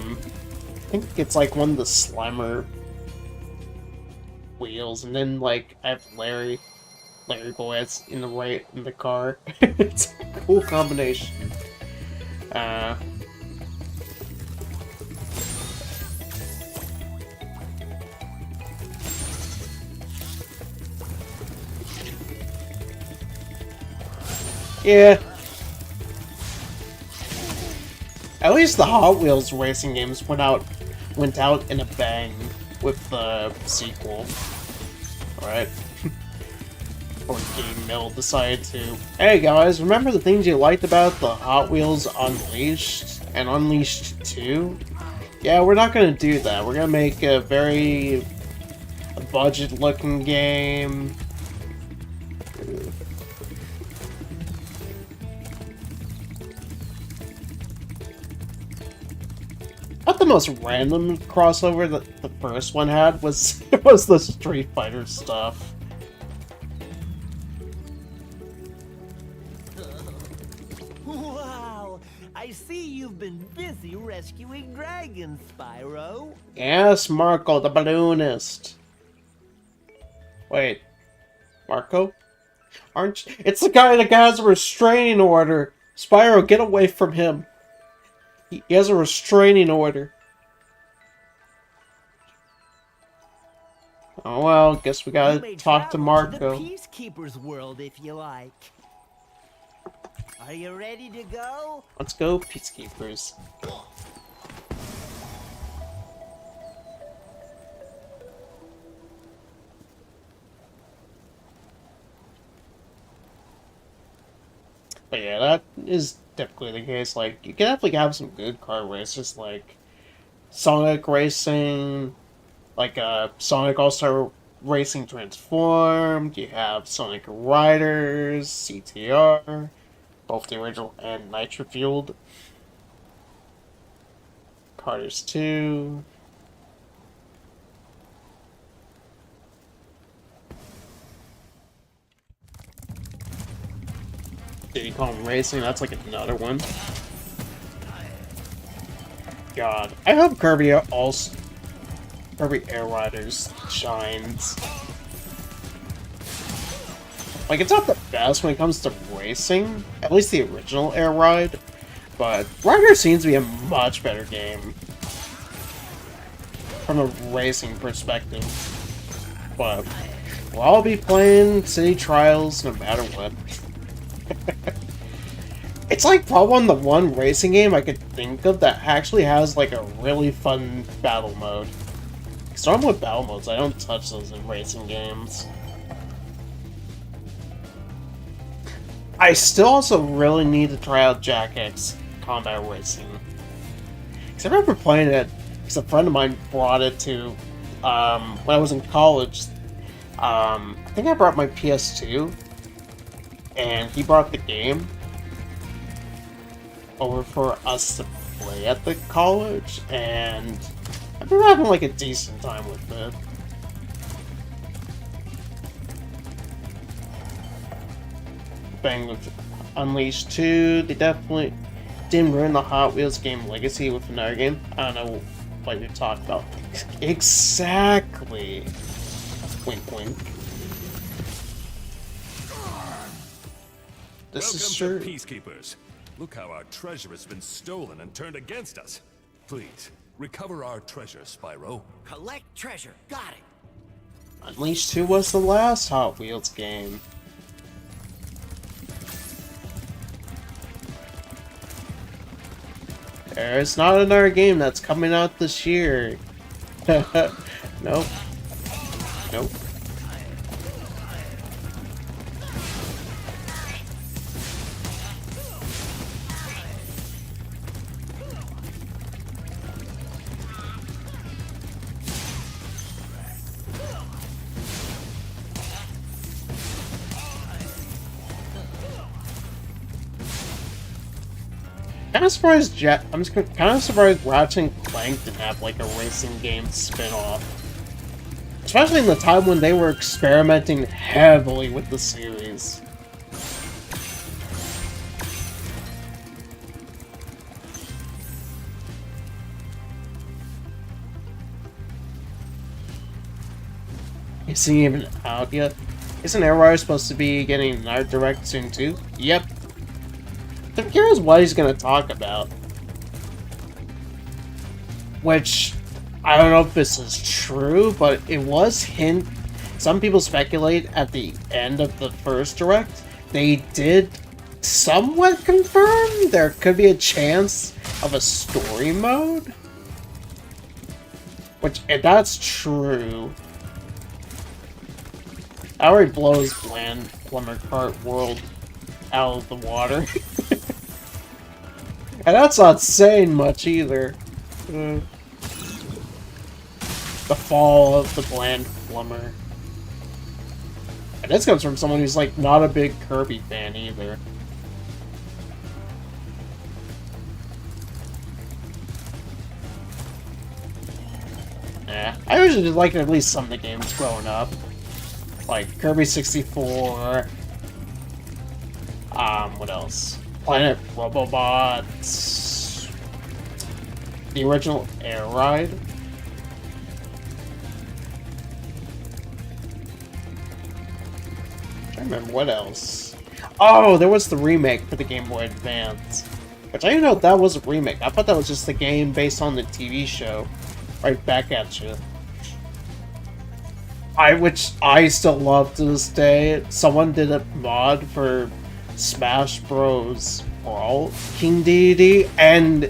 S1: think it's like one of the Slimer wheels, and then like I have Larry Boy in the car. It's a cool combination. Yeah. At least the Hot Wheels racing games went out in a bang with the sequel. Alright. Or Game Mill decided to, hey guys, remember the things you liked about the Hot Wheels Unleashed and Unleashed 2? Yeah, we're not gonna do that. We're gonna make a very budget-looking game. Not the most random crossover that the first one had was the Street Fighter stuff.
S6: Wow! I see you've been busy rescuing dragons, Spyro.
S1: Yes, Marco, the balloonist. Wait, Marco? Aren't you? It's the guy that has a restraining order. Spyro, get away from him. He has a restraining order. Oh well, guess we gotta talk to Marco.
S6: The Peacekeeper's world, if you like. Are you ready to go?
S1: Let's go, Peacekeepers. But yeah, that is typically the case. Like, you can definitely have some good car races, like Sonic Racing, like Sonic All-Star Racing Transformed. You have Sonic Riders, CTR, both the original and Nitro Fueled. Carters 2. Diddy Kong Racing, that's like another one. God, I hope Kirby Air Riders shines. Like, it's not the best when it comes to racing, at least the original Air Ride, but Rider seems to be a much better game from a racing perspective. But we'll all be playing City Trials no matter what. It's like probably the one racing game I could think of that actually has like a really fun battle mode. Because normally with battle modes, I don't touch those in racing games. I still also really need to try out Jack X Combat Racing. Because I remember playing it because a friend of mine brought it to, when I was in college. I think I brought my PS2, and he brought the game over for us to play at the college, and I've been having like a decent time with it. Bang with Unleashed 2, they definitely didn't ruin the Hot Wheels game legacy with another game. I don't know what you're talking about. Exactly. Wink wink. This is true.
S9: Welcome to Peacekeepers. Look how our treasure has been stolen and turned against us. Please, recover our treasure, Spyro.
S6: Collect treasure. Got it.
S1: Unleashed 2 was the last Hot Wheels game. There's not another game that's coming out this year. Nope. Nope. kind of surprised kind of surprised Ratchet and Clank didn't have like a racing game spin-off. Especially in the time when they were experimenting heavily with the series. Isn't even out yet? Isn't Arrow supposed to be getting an art direct soon too? Yep. I'm curious what he's gonna talk about. Which, I don't know if this is true, but it was hint. Some people speculate at the end of the first direct, they did somewhat confirm there could be a chance of a story mode. Which, if that's true, that already blows bland Plumber Cart World out of the water. And that's not saying much either. The fall of the bland plumber. And this comes from someone who's like not a big Kirby fan either. Yeah, I usually like at least some of the games growing up. Like Kirby 64. What else? Planet Robobots. The original Air Ride. I remember what else. Oh, there was the remake for the Game Boy Advance. Which I didn't know that was a remake. I thought that was just the game based on the TV show. Right back at you. Which I still love to this day. Someone did a mod for Smash Bros. Brawl King Deity, and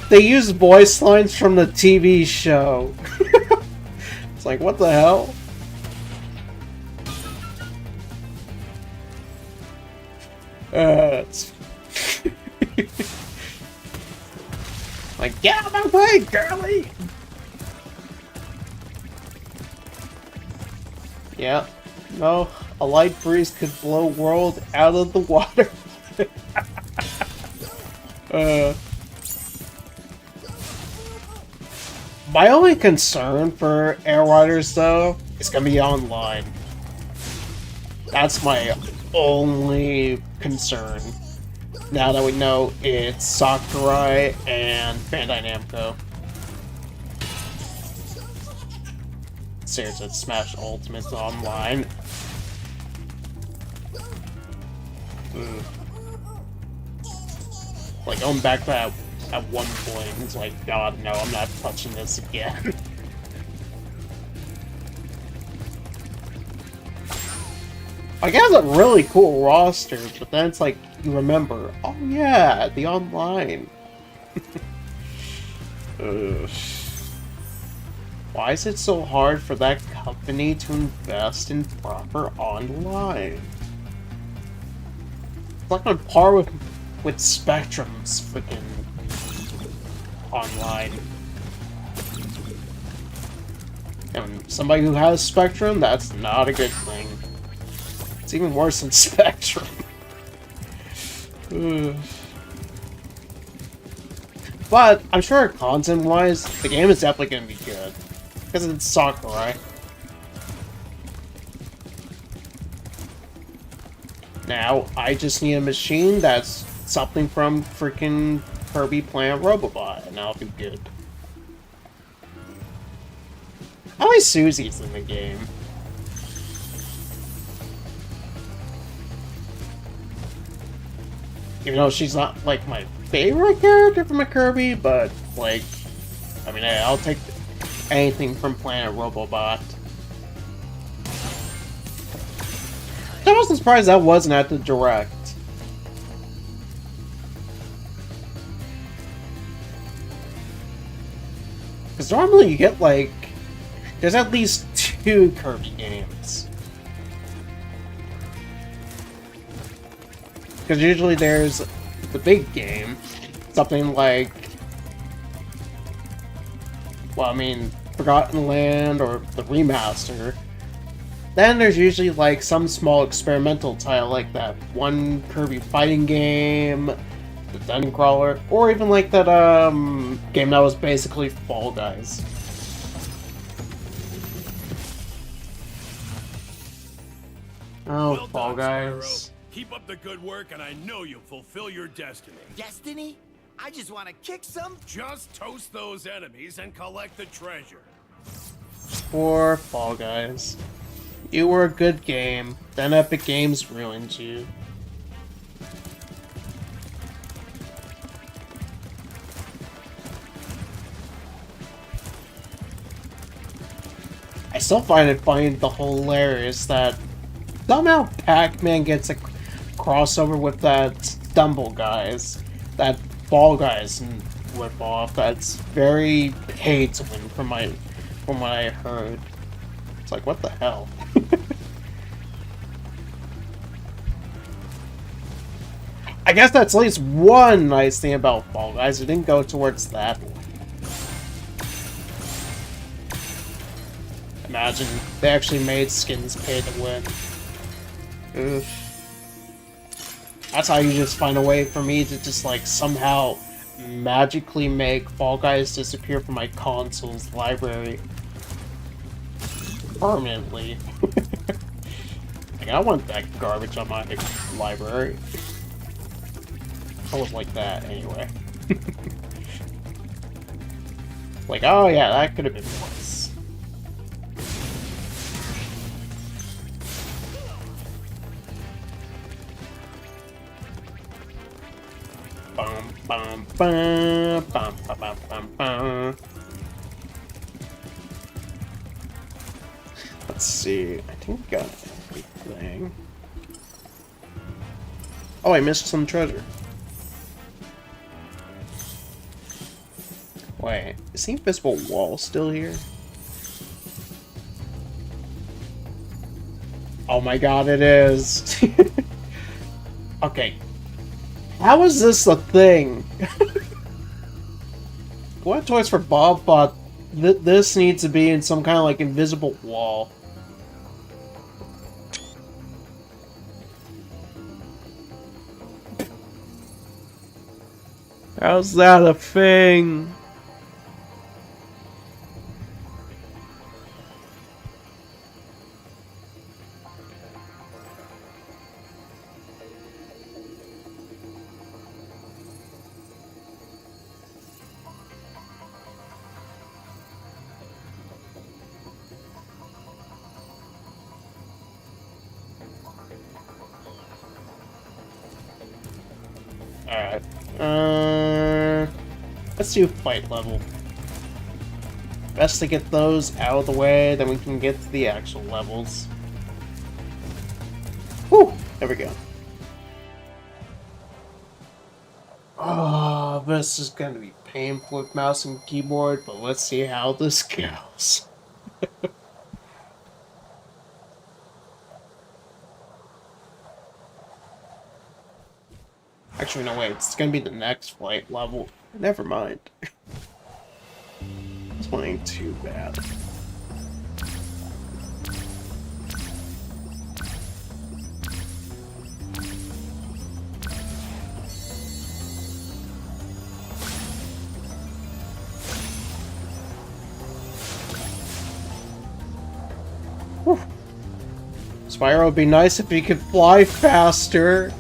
S1: they used voice lines from the TV show. It's like, what the hell? It's like, get out of my way, girly! Yeah, no, a light breeze could blow world out of the water. My only concern for Air Riders, though, is gonna be online. That's my only concern. Now that we know it's Sakurai and Bandai Namco. Seriously, Smash Ultimate's online. Like, going back to that at one point, it's like, God, no, I'm not touching this again. Like, it has a really cool roster, but then it's like, you remember, oh yeah, the online. Why is it so hard for that company to invest in proper online? It's like on par with Spectrum's freaking online. And somebody who has Spectrum, that's not a good thing. It's even worse than Spectrum. But I'm sure content-wise, the game is definitely going to be good. Because it's Sakurai. Now, I just need a machine that's something from freaking Kirby Planet Robobot, and I'll be good. How is Susie's in the game? Even though she's not, like, my favorite character from a Kirby, but, like, I mean, hey, I'll take anything from Planet Robobot. I wasn't surprised that wasn't at the Direct. Because normally you get, like, there's at least 2 Kirby games. Because usually there's the big game, something like, well, I mean, Forgotten Land or the remaster. Then there's usually like some small experimental title like that one Kirby fighting game, the dungeon crawler, or even like that game that was basically Fall Guys. Oh,
S9: Well
S1: Fall
S9: done,
S1: Guys.
S9: Spyro. Keep up the good work, and I know you'll fulfill your destiny.
S6: Destiny? I just want to kick some.
S9: Just toast those enemies and collect the treasure.
S1: Poor Fall Guys. You were a good game, then Epic Games ruined you. I still find it funny, the hilarious that somehow Pac-Man gets a crossover with that Stumble Guys, that Fall Guys rip off. That's very pay to win from what I heard. It's like, what the hell? I guess that's at least one nice thing about Fall Guys. It didn't go towards that one. Imagine they actually made skins pay to win. Oof. That's how you just find a way for me to just like somehow magically make Fall Guys disappear from my console's library. Permanently. Like, I want that garbage on my library. I was like that anyway. Like, oh yeah, that could have been worse. Bum, bum, bum, bum, bum, bum, bum, bum. Let's see. I think we got everything. Oh, I missed some treasure. Wait, is the invisible wall still here? Oh my god, it is. Okay. How is this a thing? What Toys for Bob thought this needs to be in some kind of like invisible wall. How's that a thing? Alright. Let's do fight level. Best to get those out of the way, then we can get to the actual levels. Whew! There we go. Oh, this is gonna be painful with mouse and keyboard, but let's see how this goes. Actually, no, wait, it's gonna be the next flight level. Never mind. This one ain't too bad. Whew. Spyro would be nice if he could fly faster.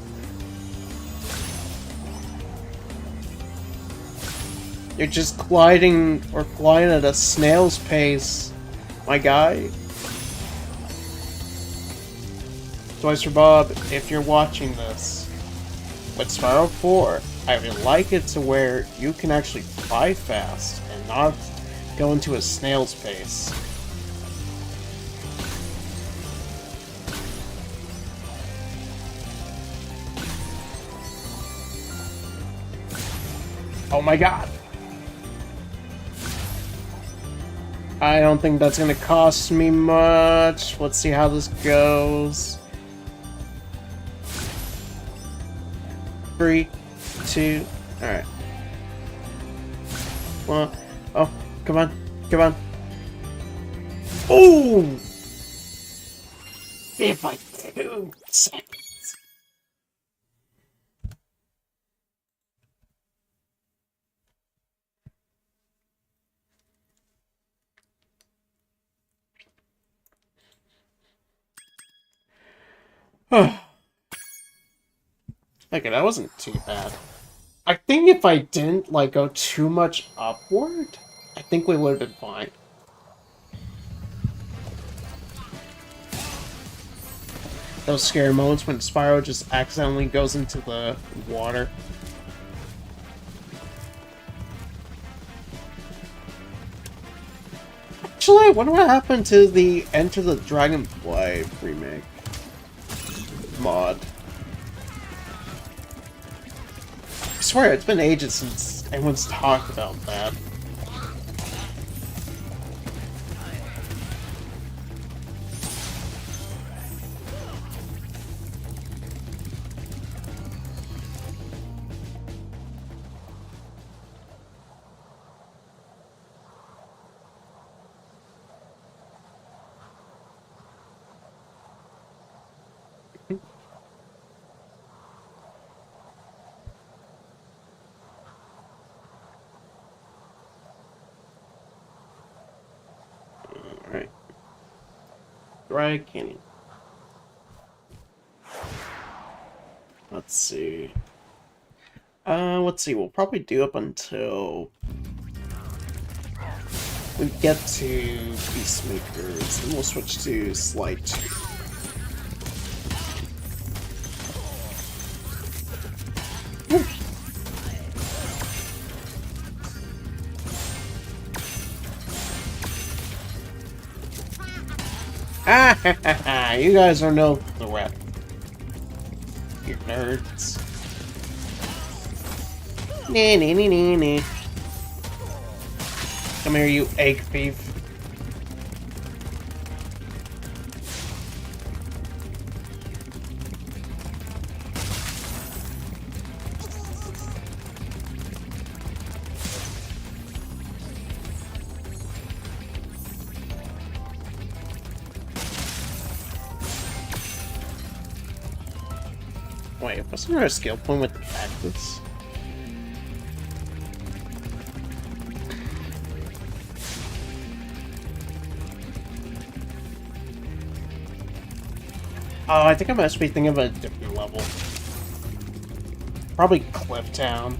S1: You're just gliding or flying at a snail's pace, my guy. Toys for Bob, if you're watching this, with Spyro 4, I would like it to where you can actually fly fast and not go into a snail's pace. Oh my god! I don't think that's gonna cost me much. Let's see how this goes. 3, 2, alright. Well, oh, come on, come on. Ooh! If I 2 seconds. Okay, that wasn't too bad. I think if I didn't, like, go too much upward, I think we would have been fine. Those scary moments when Spyro just accidentally goes into the water. Actually, I wonder what happened to the Enter the Dragonfly remake mod. I swear, it's been ages since anyone's talked about that. Alright. Dry Canyon. Let's see. We'll probably do up until we get to Peacemakers, and we'll switch to Sly Cooper. Ah ha ha ha! You guys are no threat. You nerds. Nee nee nee nee nee. Come here, you egg thief. Wait, wasn't there a skill point with the cactus? Oh, I think I must be thinking of a different level. Probably Cliff Town.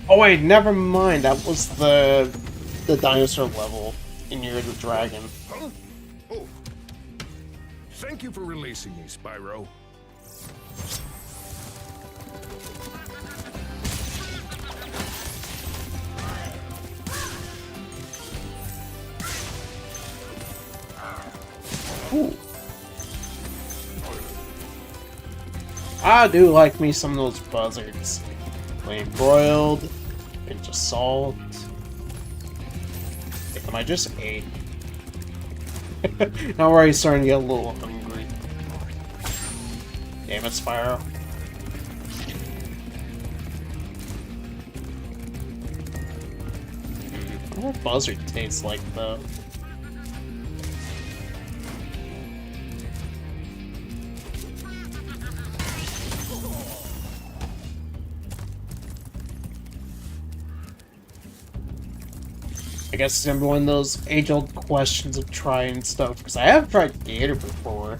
S1: Oh wait, never mind. That was the dinosaur level in Year of the Dragon.
S4: Huh? Oh. Thank you for releasing me, Spyro.
S1: Ooh. I do like me some of those buzzards. Plain broiled, pinch of salt. Am I just ate? Now we're already starting to get a little hungry. Damn it, Spyro. What buzzard tastes like, though? I guess it's gonna be one of those age-old questions of trying stuff, because I have tried gator before.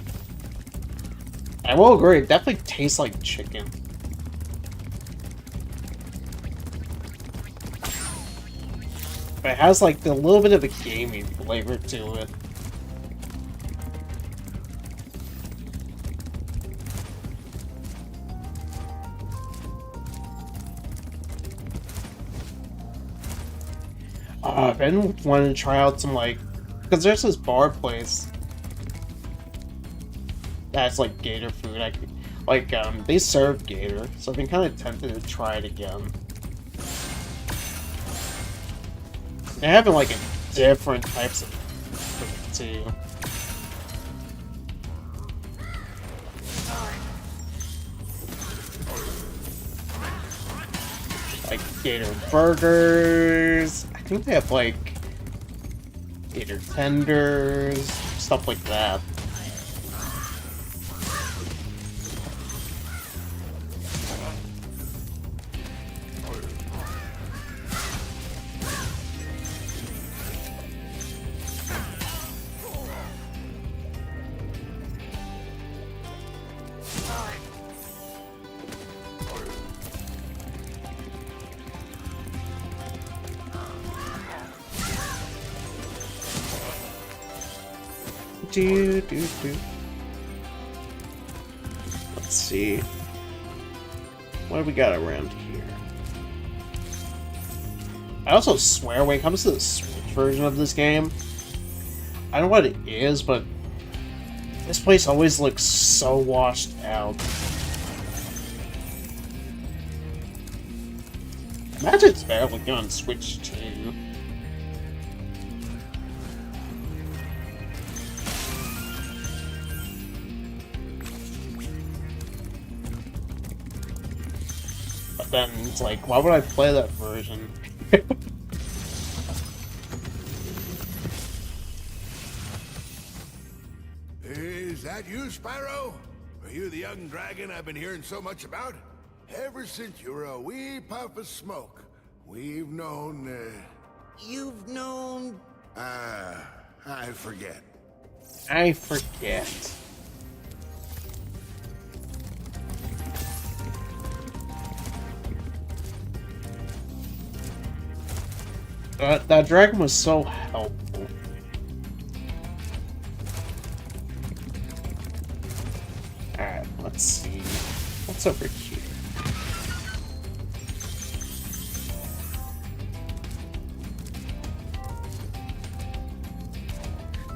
S1: I will agree, it definitely tastes like chicken. But it has like a little bit of a gamey flavor to it. I've been wanting to try out some, like, because there's this bar place that's like gator food. They serve gator, so I've been kind of tempted to try it again. They have like different types of food too. Like gator burgers. I think they have like gator tenders, stuff like that. Let's see. What do we got around here? I also swear when it comes to the Switch version of this game, I don't know what it is, but this place always looks so washed out. Imagine it's better looking on Switch 2. But then it's like, why would I play that version?
S5: Is that you, Spyro? Are you the young dragon I've been hearing so much about? Ever since you were a wee puff of smoke, we've known,
S6: You've known...
S5: I forget.
S1: I forget. That dragon was so helpful. Alright, let's see. What's over here?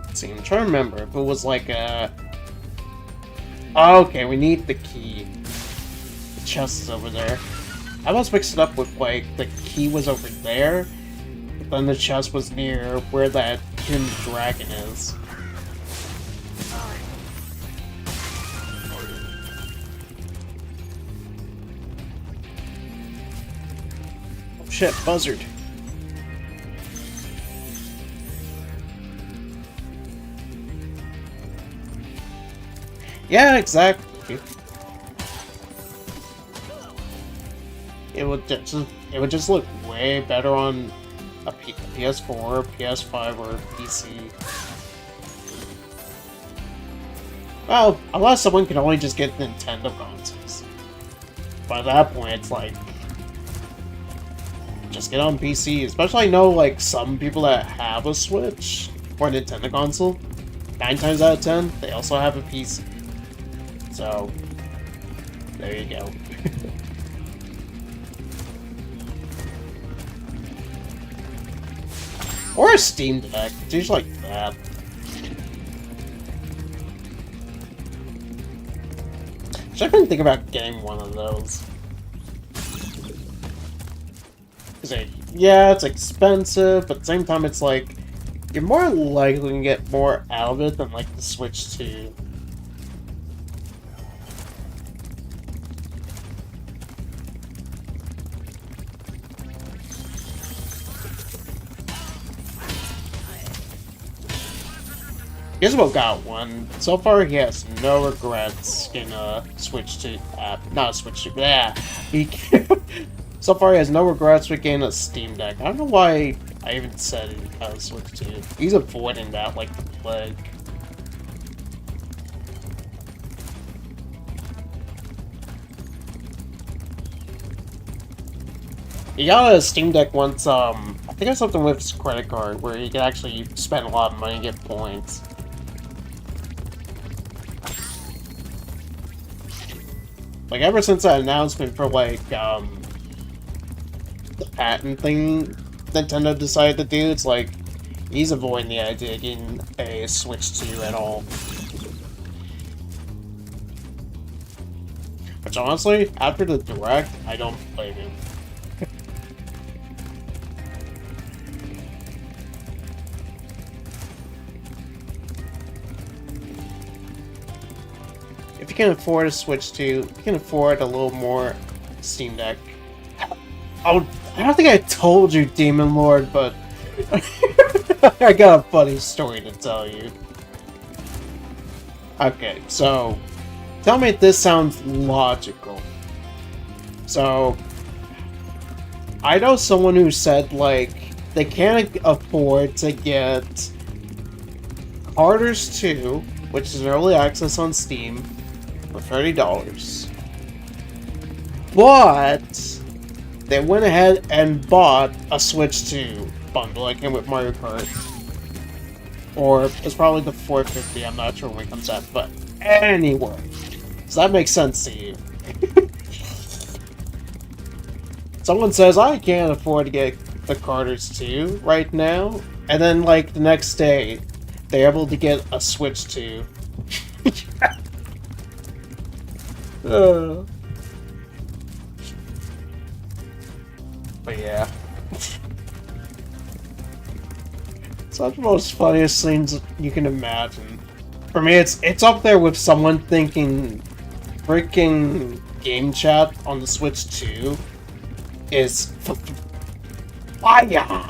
S1: Let's see, I'm trying to remember if it was like a... Oh, okay, we need the key. The chest is over there. I almost mixed it up with, like, the key was over there, but then the chest was near where that hidden dragon is. Oh shit, buzzard. Yeah, exactly. It would just look way better on a PS4, PS5, or PC. Well, unless someone can only just get Nintendo consoles. By that point, it's like, just get on PC. Especially I know like some people that have a Switch or a Nintendo console. 9 times out of 10, they also have a PC. So, there you go. Or a Steam Deck, it's usually like that. Should I think about getting one of those? Yeah, it's expensive, but at the same time it's like, you're more likely to get more out of it than like the Switch 2. Gizmo got one. So far, he has no regrets in Switch 2. Not a Switch 2. Yeah. So far, he has no regrets with getting a Steam Deck. I don't know why I even said he has a Switch 2. He's avoiding that like the plague. He got a Steam Deck once, I think it was something with his credit card, where he could actually spend a lot of money and get points. Like, ever since that announcement for, like, the patent thing Nintendo decided to do, it's like, he's avoiding the idea of getting a Switch 2 at all. Which, honestly, after the Direct, I don't blame him. If you can afford a Switch 2, you can afford a little more Steam Deck. Oh, I don't think I told you, Demon Lord, but I got a funny story to tell you. Okay, so tell me if this sounds logical. So, I know someone who said, like, they can't afford to get Carter's 2, which is early access on Steam, for $30. But they went ahead and bought a Switch 2 bundle that came with Mario Kart. Or it's probably the 450, I'm not sure when it comes out, but anyway. So that makes sense to you. Someone says, I can't afford to get the Carters 2 right now, and then, like, the next day, they're able to get a Switch 2. But yeah. It's not the most funniest things you can imagine. For me, it's up there with someone thinking freaking game chat on the Switch 2 is fire!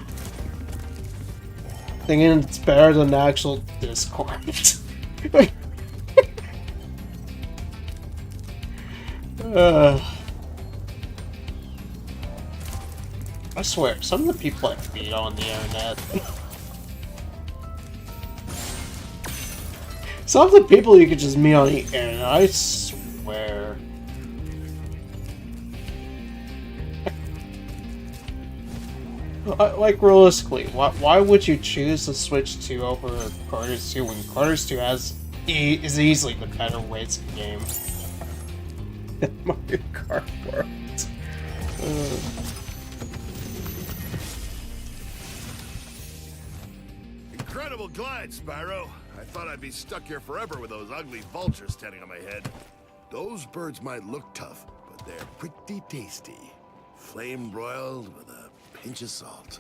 S1: Thinking it's better than actual Discord. I swear, some of the people I meet on the internet. Some of the people you could just meet on the internet, I swear. Like, realistically, why would you choose the Switch 2 over Carters 2 when Carters 2 is easily the better racing game? Mario Kart World.
S5: Incredible glide, Spyro. I thought I'd be stuck here forever with those ugly vultures standing on my head. Those birds might look tough, but they're pretty tasty. Flame broiled with a pinch of salt.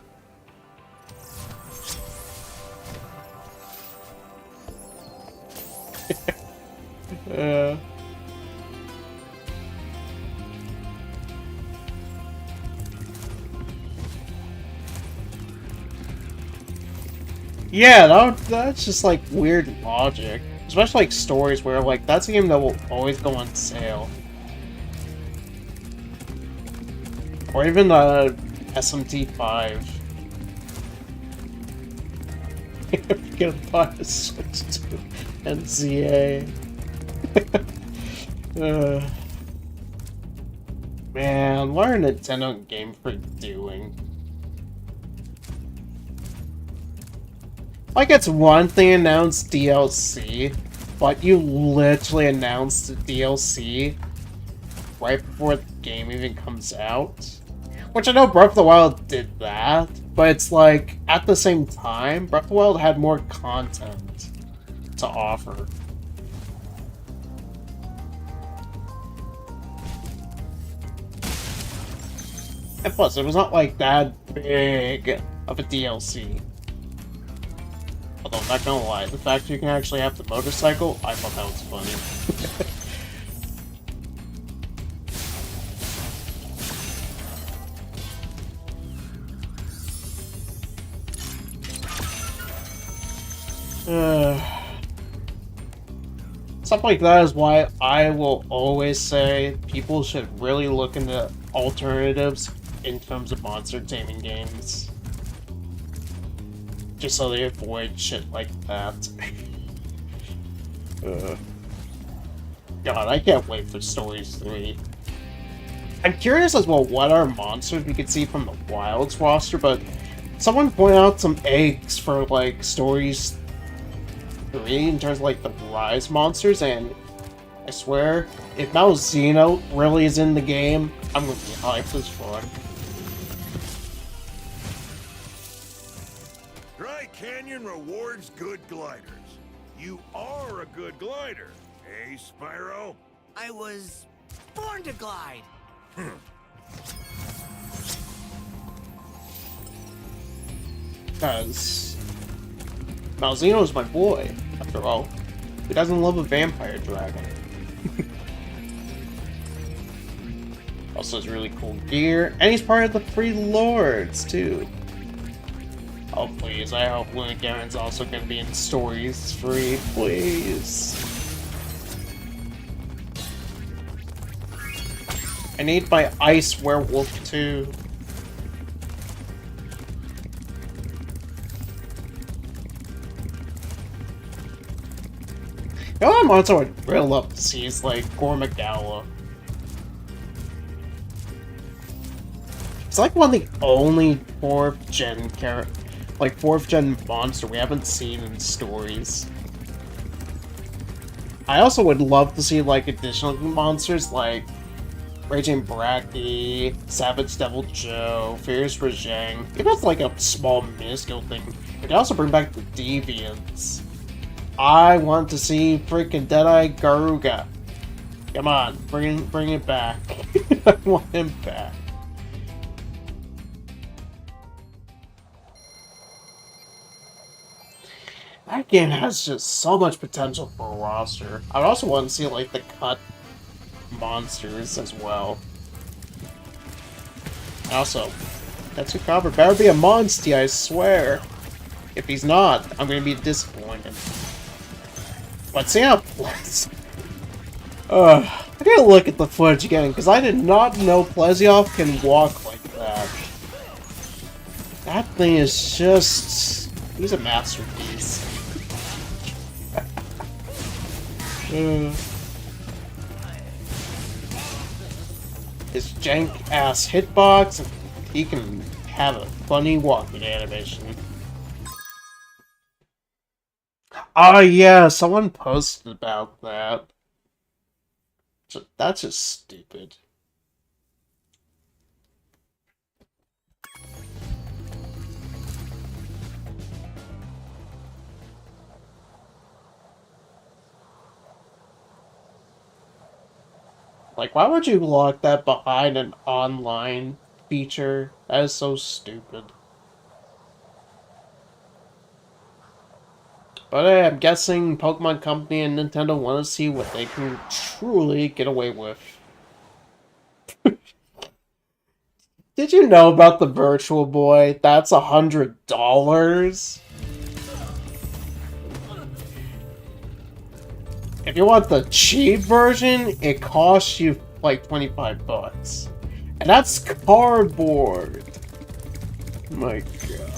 S1: Yeah, that's just like weird logic. Especially like stories where like that's a game that will always go on sale. Or even SMT5. If you're gonna buy a Switch 2 and ZA. Man, what are Nintendo Game Freak doing? Like, it's one thing to announce DLC, but you literally announced the DLC right before the game even comes out. Which I know Breath of the Wild did that, but it's like, at the same time, Breath of the Wild had more content to offer. And plus, it was not like that big of a DLC. Although, I'm not gonna lie, the fact that you can actually have the motorcycle, I thought that was funny. Stuff like that is why I will always say people should really look into alternatives in terms of monster taming games. Just so they avoid shit like that. God, I can't wait for Stories 3. I'm curious as well what are monsters we could see from the Wilds roster, but someone pointed out some eggs for, like, Stories 3 in terms of, like, the Rise monsters, and I swear, if Malzeno really is in the game, I'm gonna be hyped as fuck.
S5: Dry Canyon rewards good gliders. You are a good glider, eh, Spyro?
S6: I was born to glide.
S1: Because Malzeno is my boy, after all. Who doesn't love a vampire dragon? Also has really cool gear, and he's part of the Free Lords, too. Oh, please, I hope Luna Garen's also gonna be in Stories 3, please. I need my Ice Werewolf, too. The only monster I would really love to see is, like, Gormagala. It's like one of the only 4th gen like 4th gen monster we haven't seen in stories. I also would love to see like additional monsters like Raging Bracky, Savage Devil Joe, Fierce Rajang. If that's like a small minuscule thing, we could also bring back the Deviants. I want to see freaking Deadeye Garuga. Come on, bring it back. I want him back. That game has just so much potential for a roster. I would also want to see like the cut monsters as well. Also, that's your cover. Better be a monster, I swear. If he's not, I'm gonna be disappointed. Let's see how. I gotta look at the footage again because I did not know Plesioff can walk like that. That thing is just. He's a masterpiece. His jank-ass hitbox, he can have a funny walking animation. Oh yeah, someone posted about that. That's just stupid. Like, why would you lock that behind an online feature? That is so stupid. But hey, I'm guessing Pokemon Company and Nintendo want to see what they can truly get away with. Did you know about the Virtual Boy? That's $100. If you want the cheap version, it costs you like 25 bucks. And that's cardboard. My god.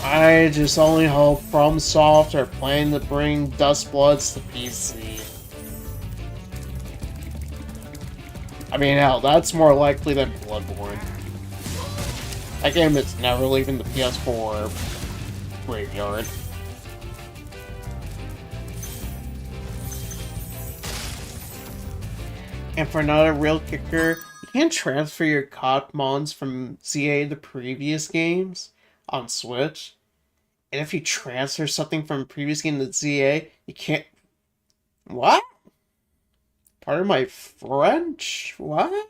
S1: I just only hope FromSoft are planning to bring Dustbloods to PC. I mean, hell, that's more likely than Bloodborne. That game is never leaving the PS4 graveyard. And for another real kicker, you can't transfer your COD mons from ZA to previous games on Switch. And if you transfer something from a previous game to ZA, you can't... What? Pardon my French? What?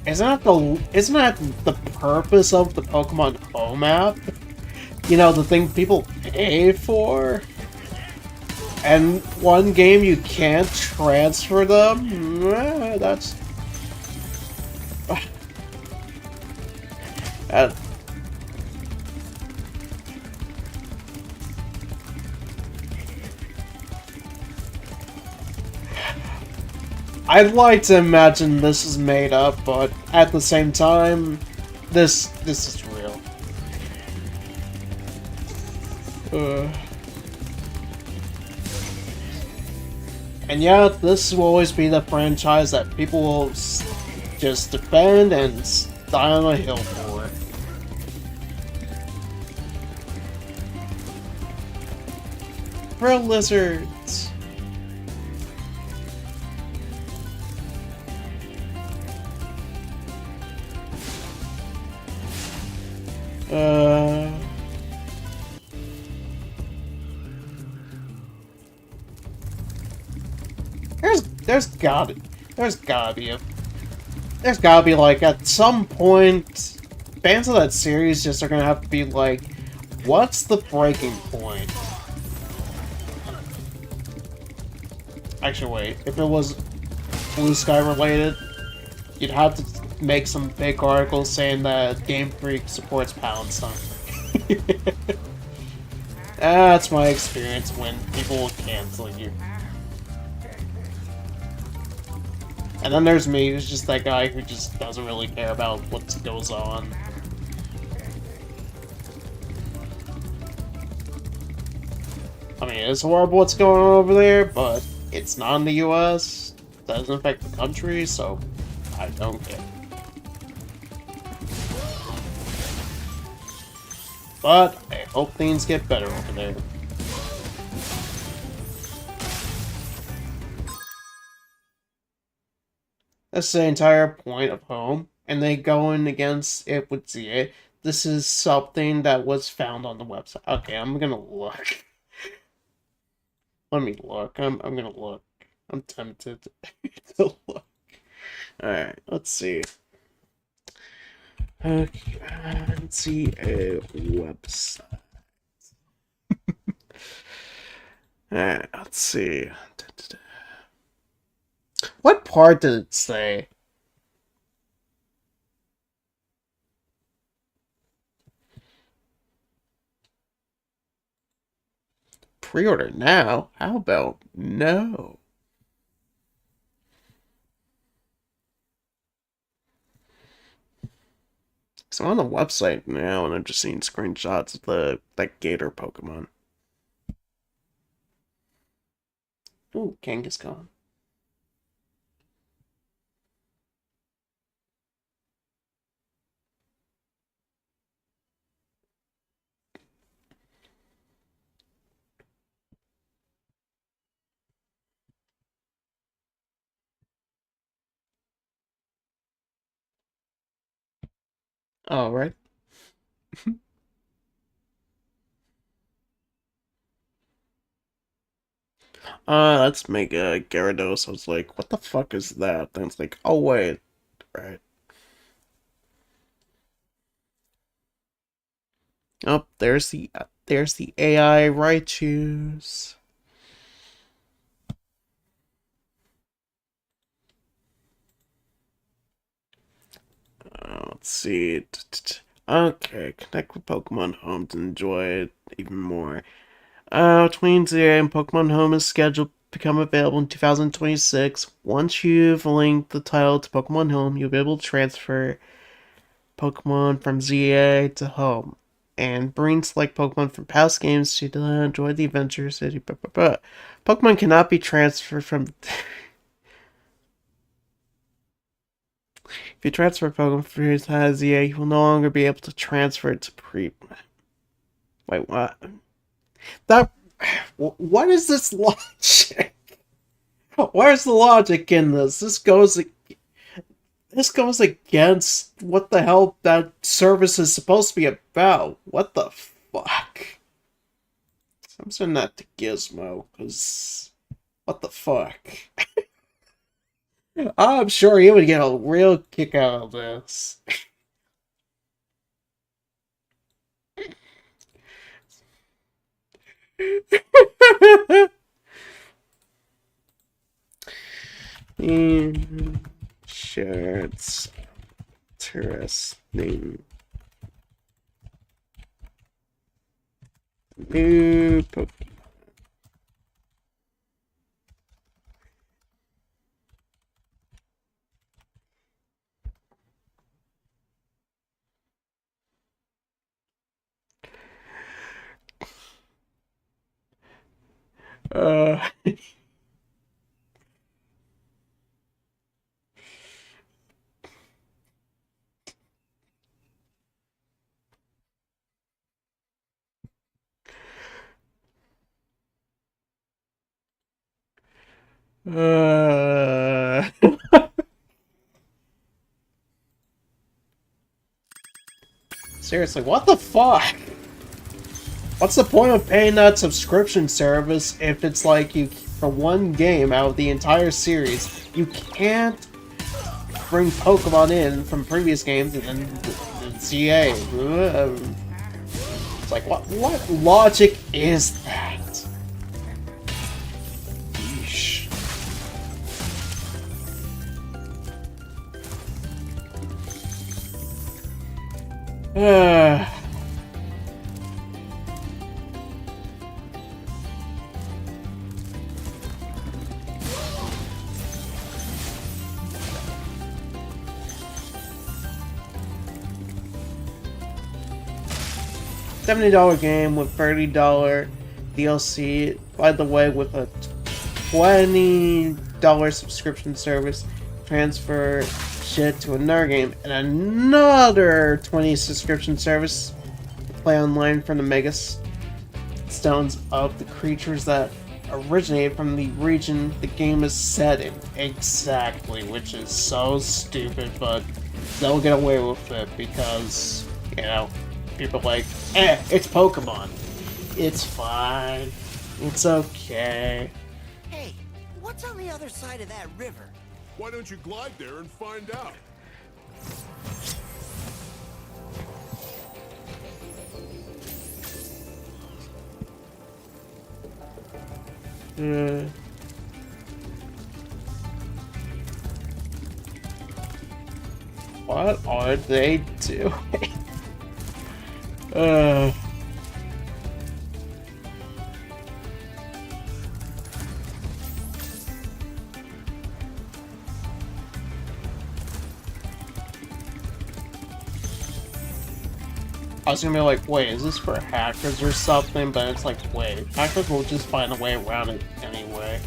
S1: Isn't that the purpose of the Pokemon Home app? You know, the thing people pay for? And one game you can't transfer them? That's... I'd like to imagine this is made up, but at the same time, this is real. And yeah, this will always be the franchise that people will just defend and die on a hill for. For lizards. There's gotta be like at some point fans of that series just are gonna have to be like, what's the breaking point? Actually wait, if it was Blue Sky related, you'd have to make some big articles saying that Game Freak supports Pound Sign. That's my experience when people will cancel you. And then there's me, who's just that guy who just doesn't really care about what goes on. I mean, it's horrible what's going on over there, but It's not in the US, doesn't affect the country, so I don't care. But I hope things get better over there. That's the entire point of home, and they going against it with ZA. This is something that was found on the website. Okay, I'm gonna look. Let me look. I'm gonna look. I'm tempted to look. Alright, let's see. Okay, let's see a website. Alright, let's see. What part did it say? Pre-order now? How about no? So I'm on the website now, and I'm just seeing screenshots of that gator Pokemon. Ooh, Kangaskhan. All right. Let's make a Gyarados. I was like, what the fuck is that? Then it's like, oh wait, right. Oh, there's the AI Raichus. Let's see. Okay, connect with Pokemon Home to enjoy it even more. Tween ZA and Pokemon Home is scheduled to become available in 2026. Once you've linked the title to Pokemon Home, you'll be able to transfer Pokemon from ZA to Home and bring select Pokemon from past games to enjoy the adventure city. Pokemon cannot be transferred from. If you transfer Pokemon from ZA, you will no longer be able to transfer it to Wait, what? What is this logic? Where's the logic in this? This goes against what the hell that service is supposed to be about. What the fuck? I'm sending that to Gizmo, because what the fuck? I'm sure he would get a real kick out of this. Sure, it's interesting. New Pokemon. Seriously, what the fuck? What's the point of paying that subscription service if it's like you, for one game out of the entire series, you can't bring Pokemon in from previous games and then the CA? It's like, what logic is that? Yeesh. $70 game with $30 DLC. By the way, with a $20 subscription service, transfer shit to another game, and another 20 subscription service to play online from the mega stones of the creatures that originated from the region the game is set in. Exactly, which is so stupid, but they'll get away with it because, you know, people are like, it's Pokemon. It's fine. It's okay.
S6: Hey, what's on the other side of that river?
S4: Why don't you glide there and find out?
S1: What are they doing? I was gonna be like, wait, is this for hackers or something? But it's like, wait, hackers will just find a way around it anyway.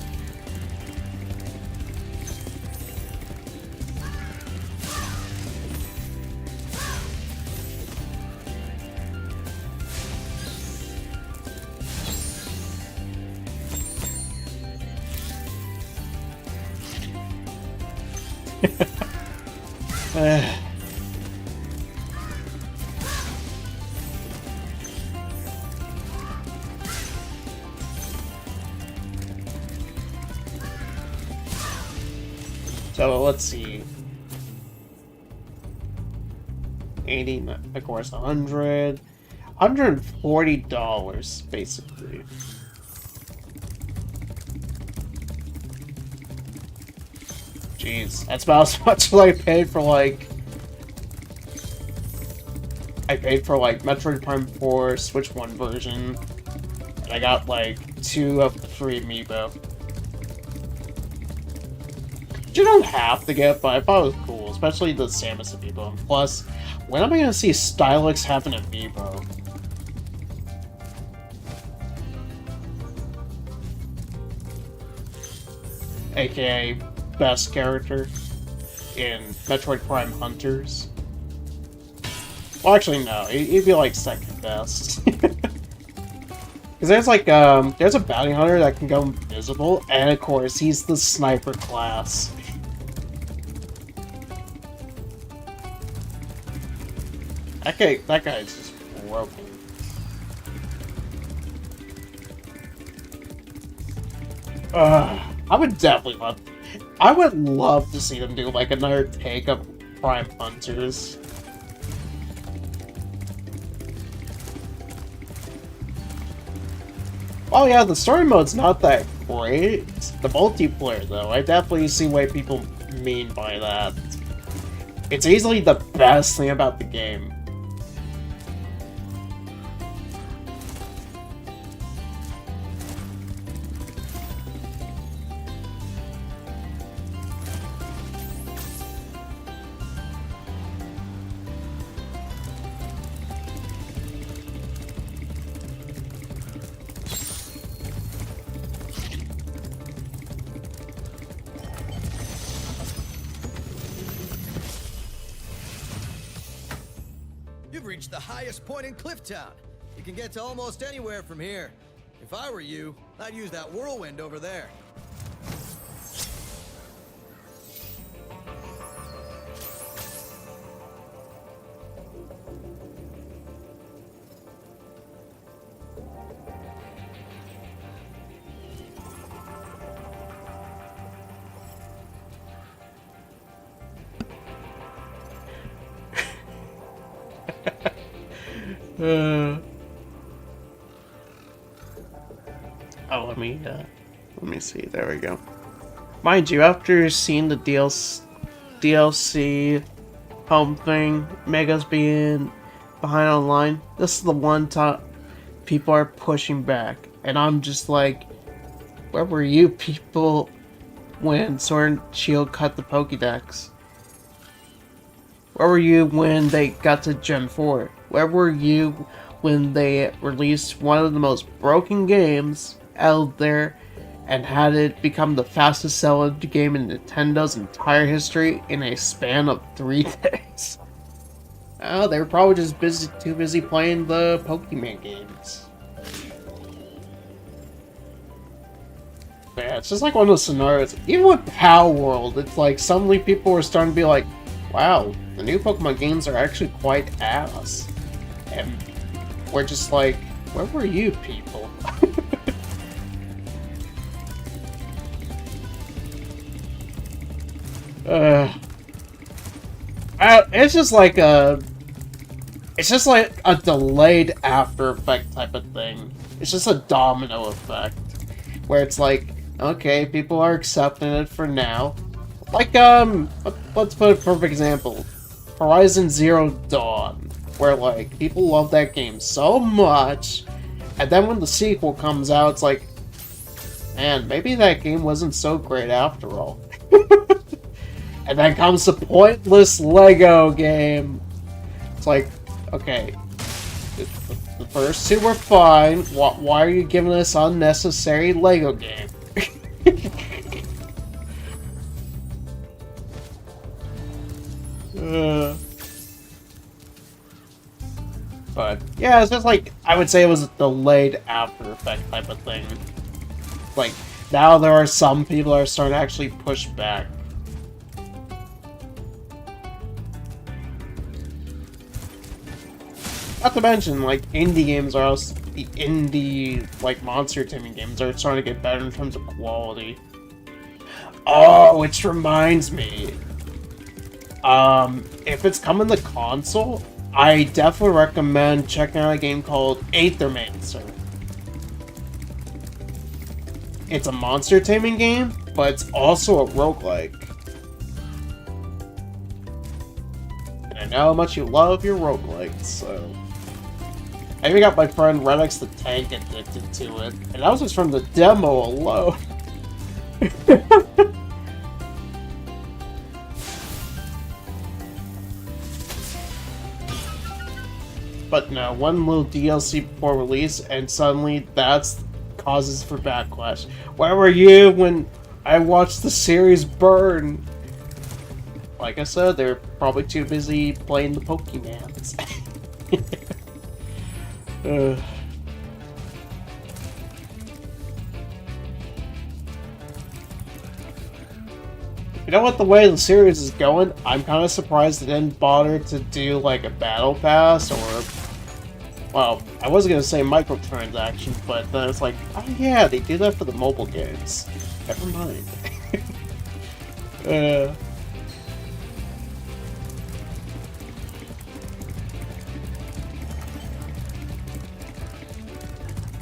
S1: So let's see. 80, of course, 100. $140, basically. Jeez, that's about as much as I paid for, like... I paid for, like, Metroid Prime 4 Switch 1 version. And I got, like, 2 of the 3 amiibo. You don't have to get, but I thought it was cool, especially the Samus amiibo. Plus, when am I gonna see Stylix have an amiibo? AKA best character in Metroid Prime Hunters. Well, actually, no, he'd be like second best. Because there's like, there's a bounty hunter that can go invisible, and of course, he's the sniper class. That guy's just broken. I would definitely love... I would love to see them do, like, another take of Prime Hunters. Oh yeah, the story mode's not that great. The multiplayer, though, I definitely see what people mean by that. It's easily the best thing about the game.
S11: You've reached the highest point in Clifftown. You can get to almost anywhere from here. If I were you, I'd use that whirlwind over there.
S1: Oh, let me see. There we go. Mind you, after seeing the DLC home thing, Mega's being behind online, this is the one time people are pushing back, and I'm just like, where were you people when Sword and Shield cut the Pokédex? Where were you when they got to Gen 4? Where were you when they released one of the most broken games out there and had it become the fastest selling game in Nintendo's entire history in a span of 3 days. Oh, they were probably just too busy playing the Pokemon games. But yeah, it's just like one of those scenarios. Even with Power World, it's like suddenly people were starting to be like, wow, the new Pokemon games are actually quite ass. And we're just like, where were you people? It's just like a... It's just like a delayed after effect type of thing. It's just a domino effect. Where it's like, okay, people are accepting it for now. Like, let's put a perfect example. Horizon Zero Dawn. Where, like, people love that game so much. And then when the sequel comes out, it's like, man, maybe that game wasn't so great after all. And then comes the pointless Lego game. It's like, okay, the first two were fine. Why are you giving us unnecessary Lego game? But yeah, it's just like, I would say it was a delayed after effect type of thing. Like, now there are some people that are starting to actually push back. Not to mention, like, indie games are also, the indie, like, monster taming games are starting to get better in terms of quality. Oh, which reminds me. If it's coming to console, I definitely recommend checking out a game called Aethermancer. It's a monster taming game, but it's also a roguelike. And I know how much you love your roguelikes, so... I even got my friend Redx the Tank addicted to it, and that was just from the demo alone. But no, one little DLC before release, and suddenly that's causes for backlash. Where were you when I watched the series burn? Like I said, they're probably too busy playing the Pokemons. You know what, the way the series is going, I'm kind of surprised they didn't bother to do like a battle pass or, well, I was gonna say microtransaction, but then it's like, oh yeah, they do that for the mobile games. Never mind.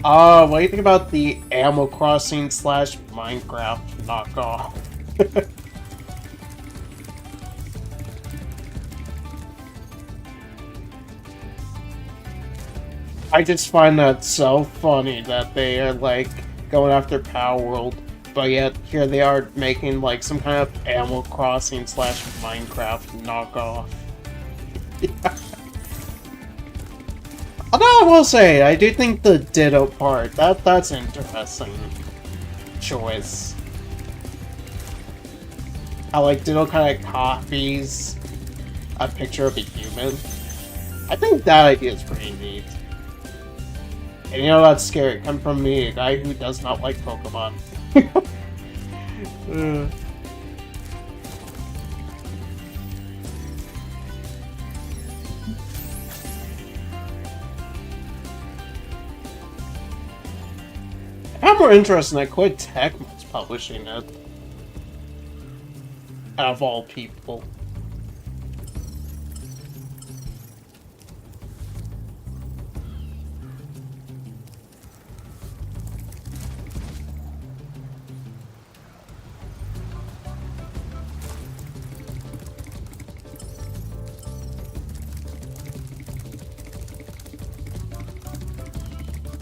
S1: What do you think about the Animal Crossing / Minecraft knockoff? I just find that so funny that they are like going after Power World, but yet here they are making like some kind of Animal Crossing / Minecraft knockoff. Although I will say, I do think the Ditto part, that's an interesting choice. How like Ditto kind of copies a picture of a human. I think that idea is pretty neat. And you know that's scary, coming from me, a guy who does not like Pokemon. I'm more interested in that Quid Tecmo's publishing it. Out of all people.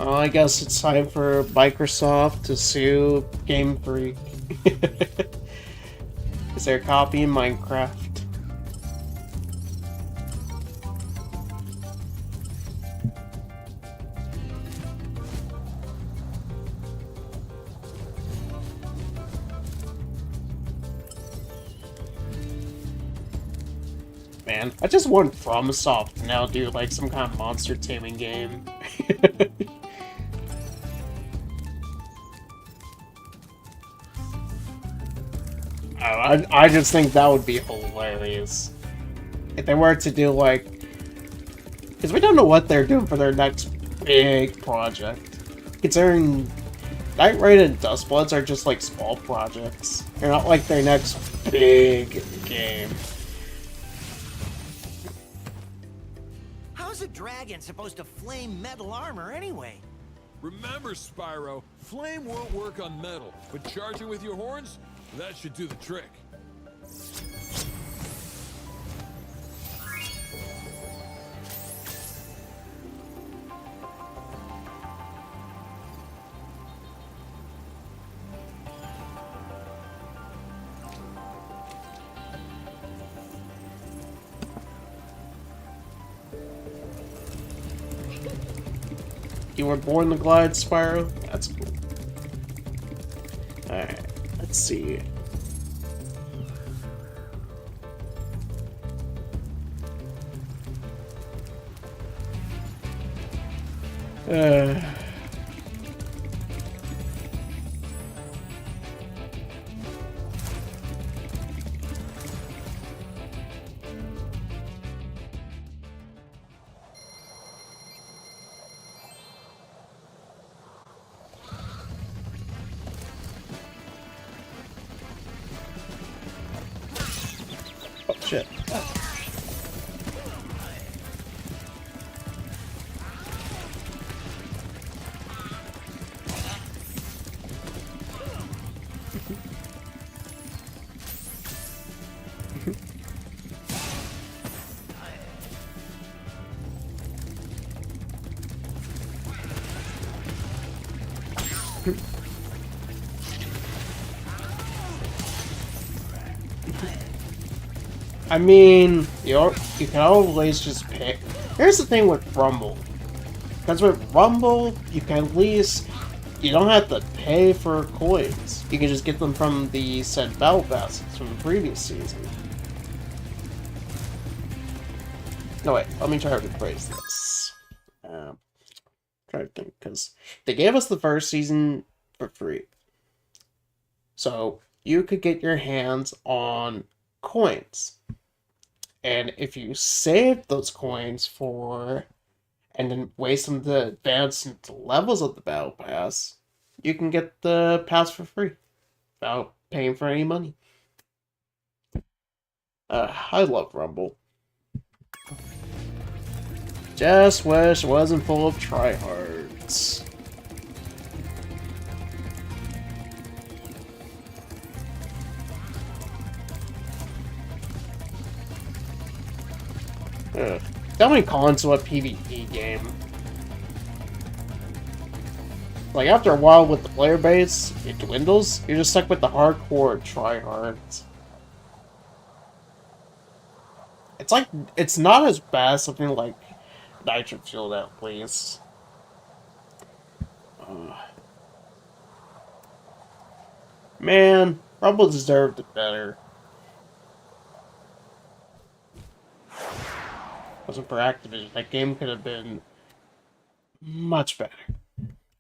S1: Oh, I guess it's time for Microsoft to sue Game Freak. Is there a copy in Minecraft? Man, I just want FromSoft to now do like some kind of monster taming game. I just think that would be hilarious. If they were to do like... Because we don't know what they're doing for their next big project. Considering Night Raid and Dustbloods are just like small projects. They're not like their next big game.
S6: How's a dragon supposed to flame metal armor anyway?
S9: Remember, Spyro, flame won't work on metal, but charging with your horns, that should do the trick.
S1: You were born to glide, Spyro? That's cool. Alright, let's see. Oh, shit. I mean, you can always just pick. Here's the thing with Rumble. Because with Rumble, you can at least... You don't have to pay for coins. You can just get them from the said battle passes from the previous season. No, wait. Let me try to rephrase this. Try to think, because they gave us the first season for free. So, you could get your hands on coins. And if you save those coins for, and then waste them to advance into levels of the battle pass, you can get the pass for free without paying for any money. I love Rumble. Just wish it wasn't full of tryhards. Tell me console a PvP game. Like, after a while with the player base, it dwindles. You're just stuck with the hardcore tryhards. It's like, it's not as bad as something like Nitro Fueled, at least. Man, Rumble deserved it better. Wasn't for Activision, that game could have been much better.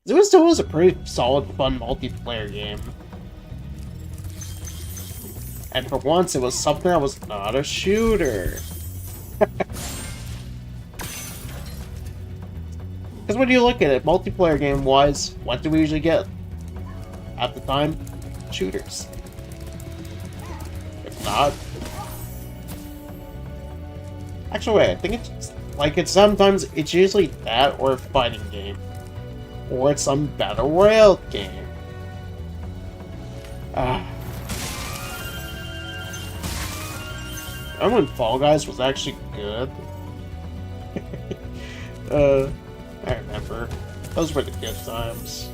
S1: It still was a pretty solid, fun multiplayer game. And for once, it was something that was not a shooter. Because when you look at it, multiplayer game-wise, what do we usually get? At the time, shooters. If not... Actually, wait, I think it's... Like, it's sometimes, it's usually that or a fighting game. Or it's some Battle Royale game. Remember when Fall Guys was actually good? I remember. Those were the good times.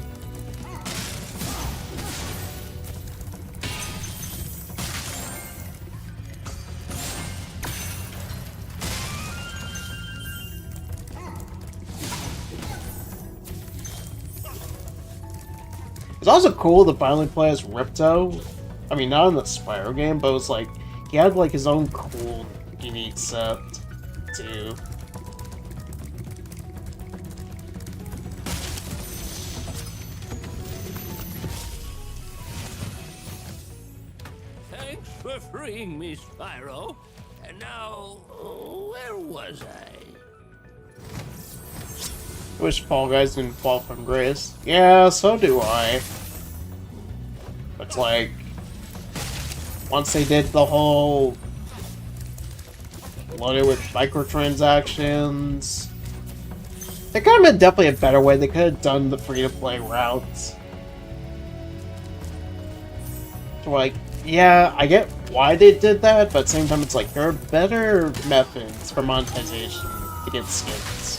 S1: It's also cool to finally play as Ripto. I mean, not in the Spyro game, but it was like, he had like his own cool you need sub to.
S12: Thanks for freeing me, Spyro. And now, where was I?
S1: Wish Fall Guys didn't fall from grace. Yeah, so do I. It's like, once they did the whole loaded with microtransactions, there could have been definitely a better way. They could have done the free-to-play routes. So like, yeah, I get why they did that, but at the same time it's like, there are better methods for monetization to get skins.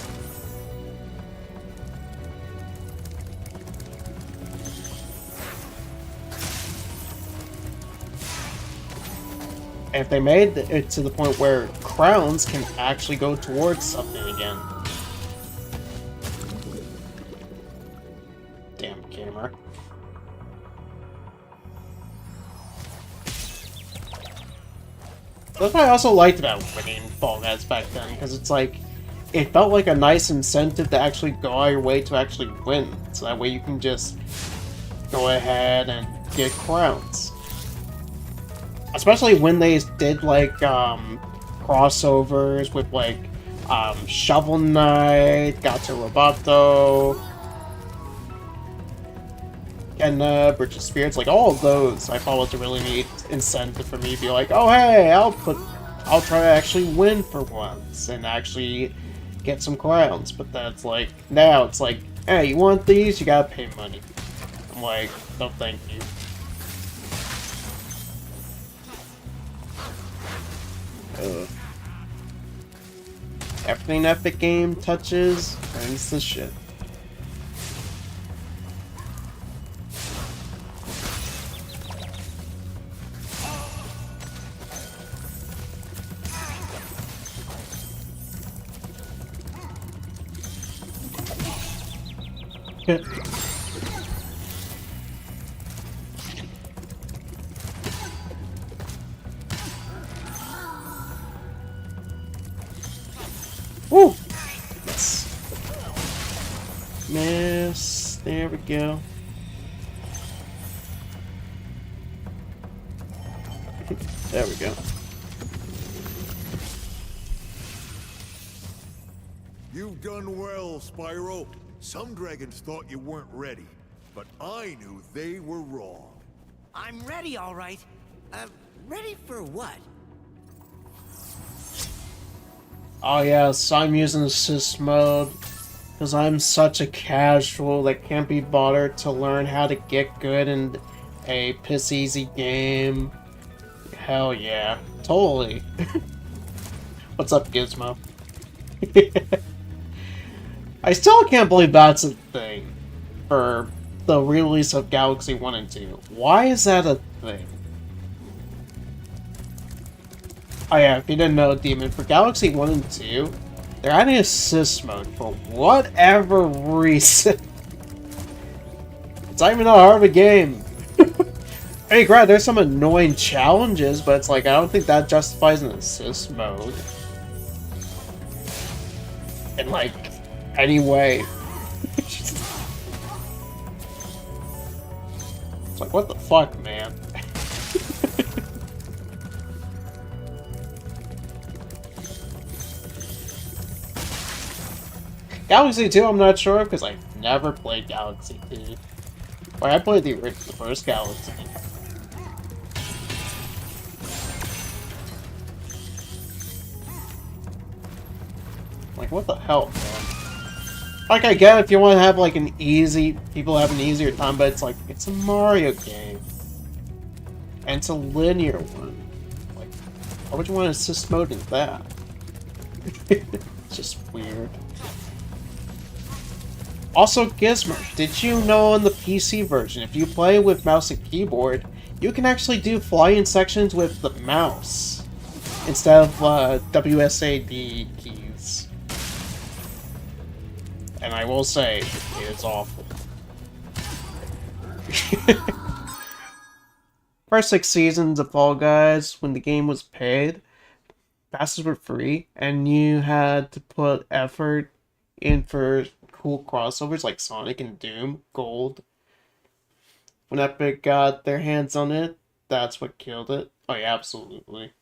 S1: If they made it to the point where crowns can actually go towards something again. Damn camera. That's what I also liked about winning Fall Guys back then, because it's like, it felt like a nice incentive to actually go out your way to actually win. So that way you can just go ahead and get crowns. Especially when they did, like, crossovers with, like, Shovel Knight, Gato Roboto, and Bridge of Spirits, like, all of those, I thought was a really neat incentive for me to be like, oh, hey, I'll try to actually win for once, and actually get some crowns, but that's like, now it's like, hey, you want these? You gotta pay money. I'm like, no thank you. Everything Epic Game touches turns to shit. Woo! Yes. Miss. There we go. There we go.
S7: You've done well, Spyro. Some dragons thought you weren't ready, but I knew they were wrong.
S6: I'm ready, all right. Ready for what?
S1: Oh yes, I'm using assist mode because I'm such a casual that can't be bothered to learn how to get good in a piss-easy game. Hell yeah, totally. What's up, Gizmo? I still can't believe that's a thing for the release of Galaxy 1 and 2. Why is that a thing? Oh yeah, if you didn't know, Demon, for Galaxy 1 and 2, they're adding assist mode for whatever reason. It's not even that hard of a game. Hey, Grad, there's some annoying challenges, but it's like, I don't think that justifies an assist mode. In, like, any way. It's like, what the fuck, man? Galaxy 2, I'm not sure, because I never played Galaxy 2. Or I played the first Galaxy. Like, what the hell, man? Like, I get if you want to have, like, an easy... People have an easier time, but it's like, it's a Mario game. And it's a linear one. Like, why would you want to assist mode in that? It's just weird. Also, Gizmo, did you know in the PC version, if you play with mouse and keyboard, you can actually do flying sections with the mouse instead of WSAD keys? And I will say, it is awful. First 6 seasons of Fall Guys, when the game was paid, passes were free, and you had to put effort in for cool crossovers like Sonic and Doom Gold. When Epic got their hands on it, that's what killed it. Oh yeah, absolutely.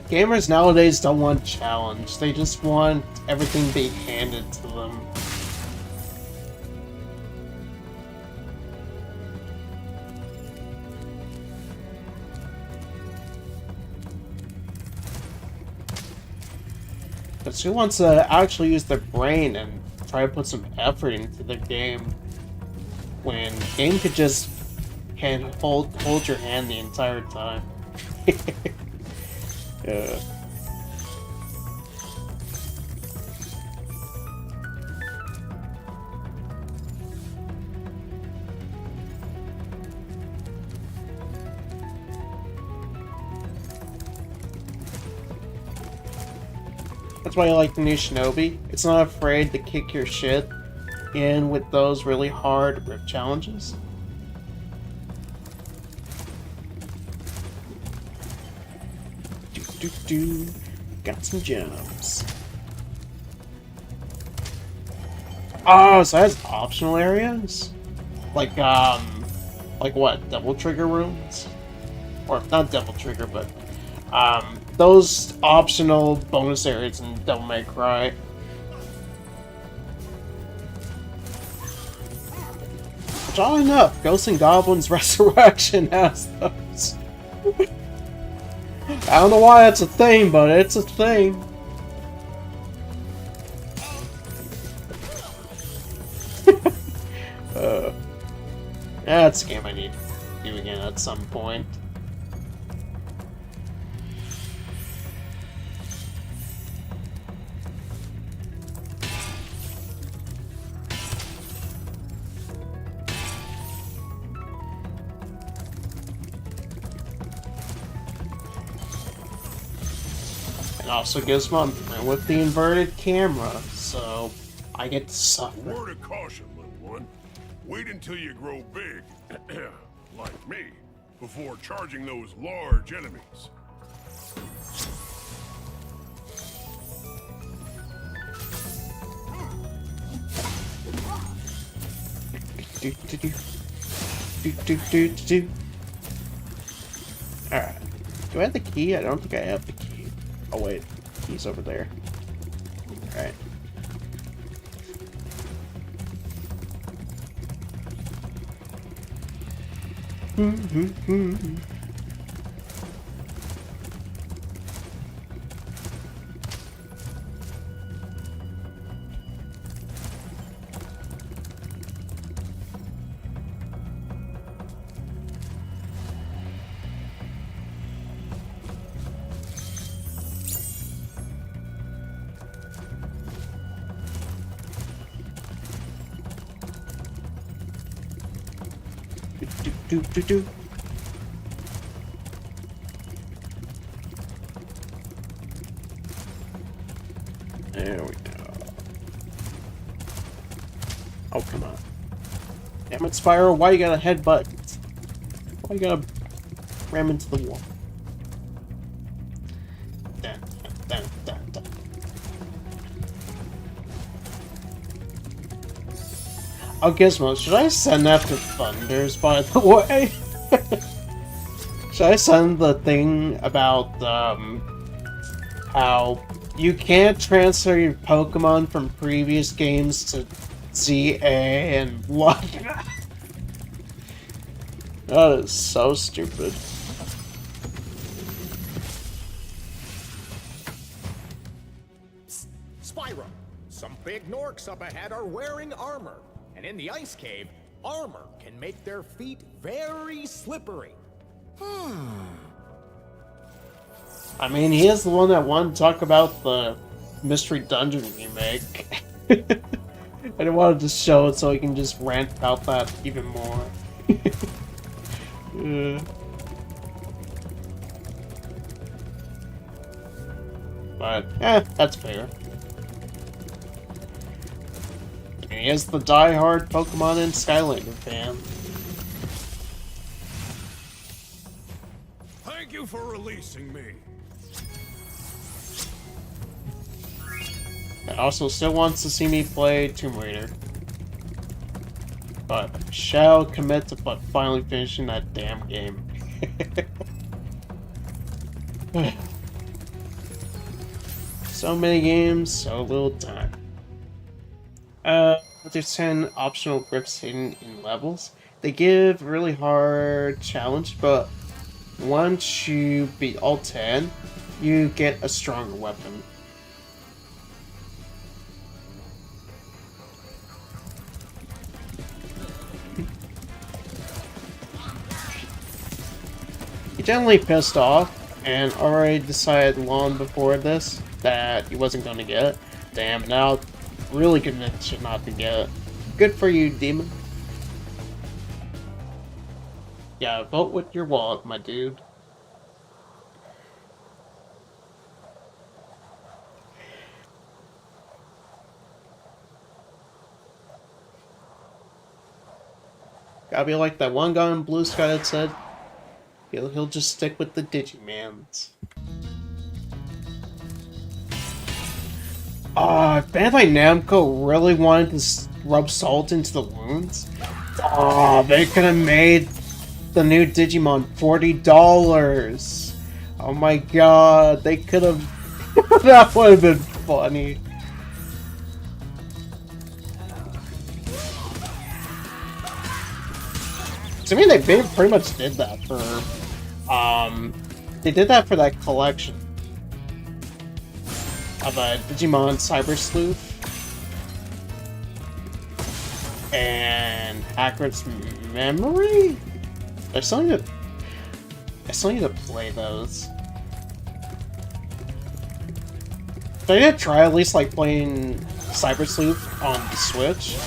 S1: Gamers nowadays don't want challenge. They just want everything being handed to them. Because who wants to actually use their brain and try to put some effort into the game when the game could just hold your hand the entire time? Yeah. That's why I like the new Shinobi. It's not afraid to kick your shit in with those really hard rip challenges. Got some gems. Oh, so it has optional areas? Like what? Devil Trigger rooms? Or not Devil Trigger, but those optional bonus areas in Devil May Cry. Which, oddly enough, Ghosts and Goblins Resurrection has those. I don't know why that's a thing, but it's a thing. That's a game I need to do again at some point. It also gives Monthman with the inverted camera, so I get to suffer.
S5: Word of caution, little one. Wait until you grow big, like me, before charging those large enemies.
S1: Alright. Do I have the key? I don't think I have the key. Oh wait, he's over there. Alright. Do. There we go. Oh, come on. Damn it, Spyro, why you gotta headbutt? Why you gotta ram into the wall? Dun. Oh, Gizmo, should I send after Thunders, by the way? Should I send the thing about, how you can't transfer your Pokemon from previous games to ZA and what? That is so stupid.
S2: Spyro, some big Norks up ahead are wearing armor. And in the ice cave, armor can make their feet very slippery.
S1: I mean, he is the one that wanted to talk about the Mystery Dungeon remake. I didn't want to just show it so he can just rant about that even more. But, that's fair. I mean, he is the die-hard Pokemon and Skylander fan.
S9: Thank you for releasing me.
S1: And also still wants to see me play Tomb Raider. But I shall commit to finally finishing that damn game. So many games, so little time. There's 10 optional grips hidden in levels. They give a really hard challenge, but once you beat all 10, you get a stronger weapon. He generally pissed off and already decided long before this that he wasn't going to get it. Damn, now really convinced you not to get it. Good for you, Demon. Yeah, vote with your wallet, my dude. Gotta be like that one guy in Blue Sky that said, he'll just stick with the Digimans. If Bandai Namco really wanted to rub salt into the wounds, they could have made the new Digimon $40. Oh my god, they could have. That would have been funny. To me, they pretty much did that for. They did that for that collection of Digimon Cyber Sleuth and Hagrid's Memory. I still need to play those. I did try at least like playing Cyber Sleuth on the Switch,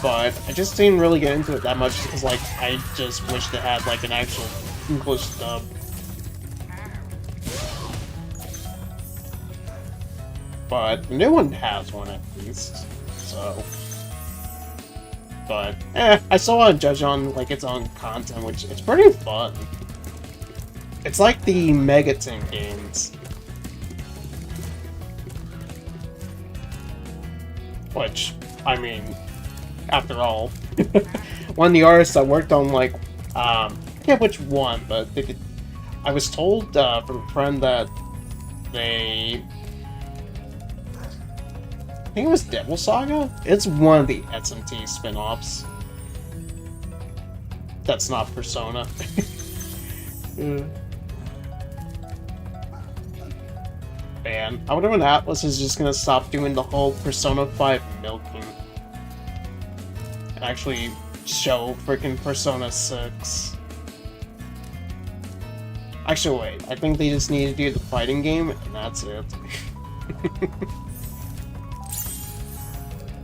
S1: but I just didn't really get into it that much because like I just wished it had like an actual English dub. But the new one has one at least, so. But, I still want to judge on, like, its own content, which it's pretty fun. It's like the Megaton games. Which, I mean, after all, one of the artists that worked on, like, I forget which one, but they could, I was told from a friend that they... I think it was Devil Saga? It's one of the SMT spin-offs. That's not Persona. Man, I wonder when Atlas is just gonna stop doing the whole Persona 5 milking. And actually show freaking Persona 6. Actually, wait, I think they just need to do the fighting game, and that's it.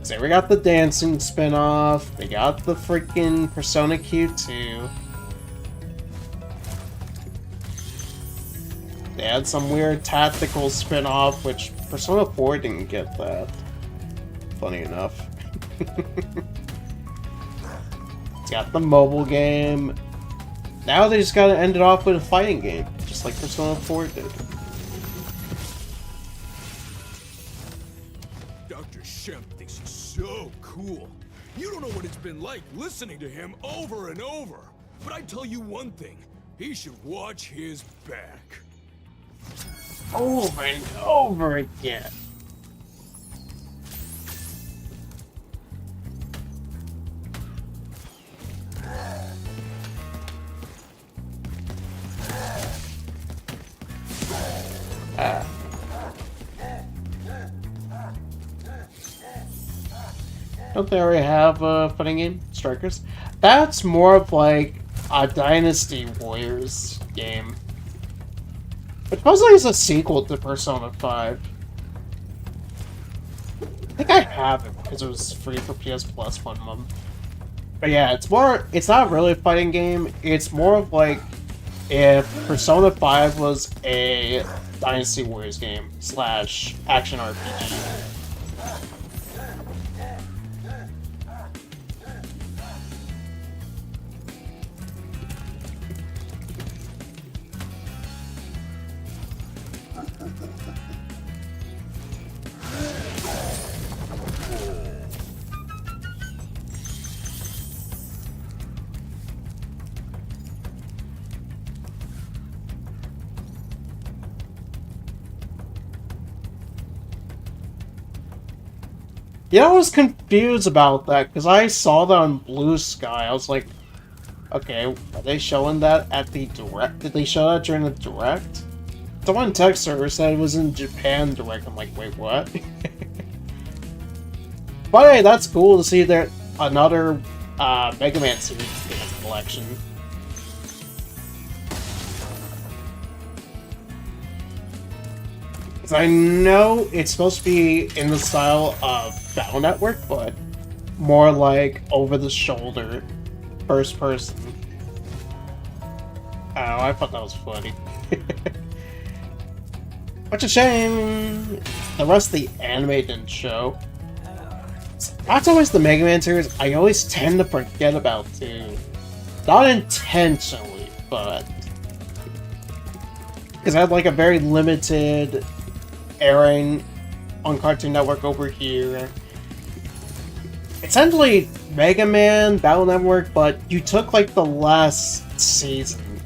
S1: So we got the dancing spin-off, they got the freaking Persona Q2. They had some weird tactical spin-off, which Persona 4 didn't get that. Funny enough. It's got the mobile game. Now they just gotta end it off with a fighting game, just like Persona 4 did.
S9: So cool. You don't know what it's been like listening to him over and over. But I tell you one thing, he should watch his back.
S1: Over and over again. Don't they already have a fighting game? Strikers? That's more of like a Dynasty Warriors game. Which supposedly is a sequel to Persona 5. I think I have it because it was free for PS Plus 1 month. But yeah, it's not really a fighting game. It's more of like if Persona 5 was a Dynasty Warriors game slash action RPG. Yeah, I was confused about that, because I saw that on Blue Sky. I was like, okay, are they showing that at the direct? Did they show that during the direct? Someone text server said it was in Japan direct. I'm like, wait, what? But hey, that's cool to see that another Mega Man series in the collection. I know it's supposed to be in the style of Battle Network, but more like over-the-shoulder, first person. Oh, I thought that was funny. Which a shame the rest of the anime didn't show. That's always the Mega Man series I always tend to forget about too. Not intentionally, but because I had like a very limited airing on Cartoon Network over here. Essentially Mega Man, Battle Network, but you took like the last season,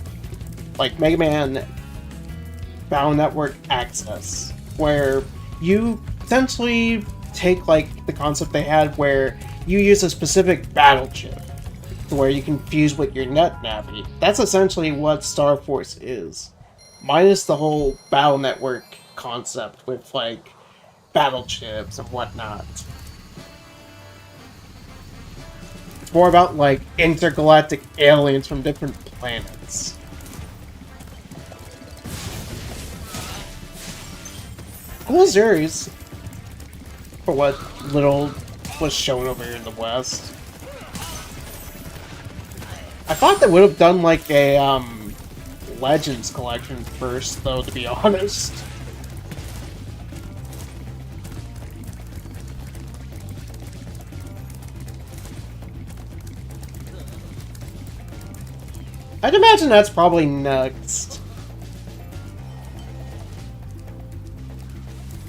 S1: like Mega Man Battle Network Access, where you essentially take like the concept they had where you use a specific battle chip to where you can fuse with your net navi. That's essentially what Star Force is, minus the whole Battle Network concept with like battle chips and whatnot. It's more about like intergalactic aliens from different planets. Cool series for what little was shown over here in the West. I thought they would have done like a Legends collection first, though, to be honest. I'd imagine that's probably next.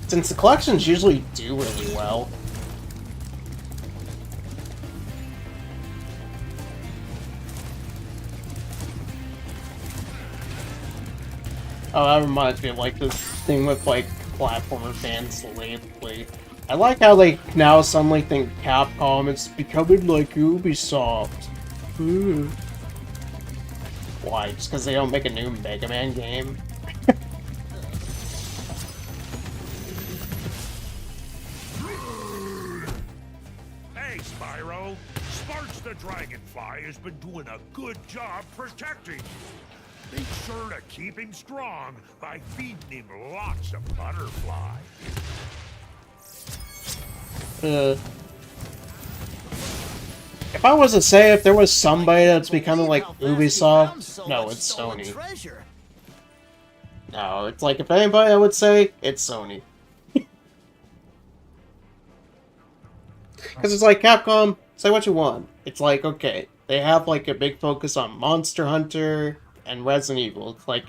S1: Since the collections usually do really well. Oh, that reminds me of like this thing with like platformer fans lately. I like how they now suddenly think Capcom is becoming like Ubisoft. Ooh. Why? Just because they don't make a new Mega Man game?
S5: Hey, Spyro. Sparks the Dragonfly has been doing a good job protecting you. Be sure to keep him strong by feeding him lots of butterfly.
S1: If I was to say if there was somebody that's becoming like Ubisoft, no, it's Sony. No, it's like if anybody I would say, it's Sony. Because it's like Capcom, say what you want. It's like, okay, they have like a big focus on Monster Hunter and Resident Evil. It's like,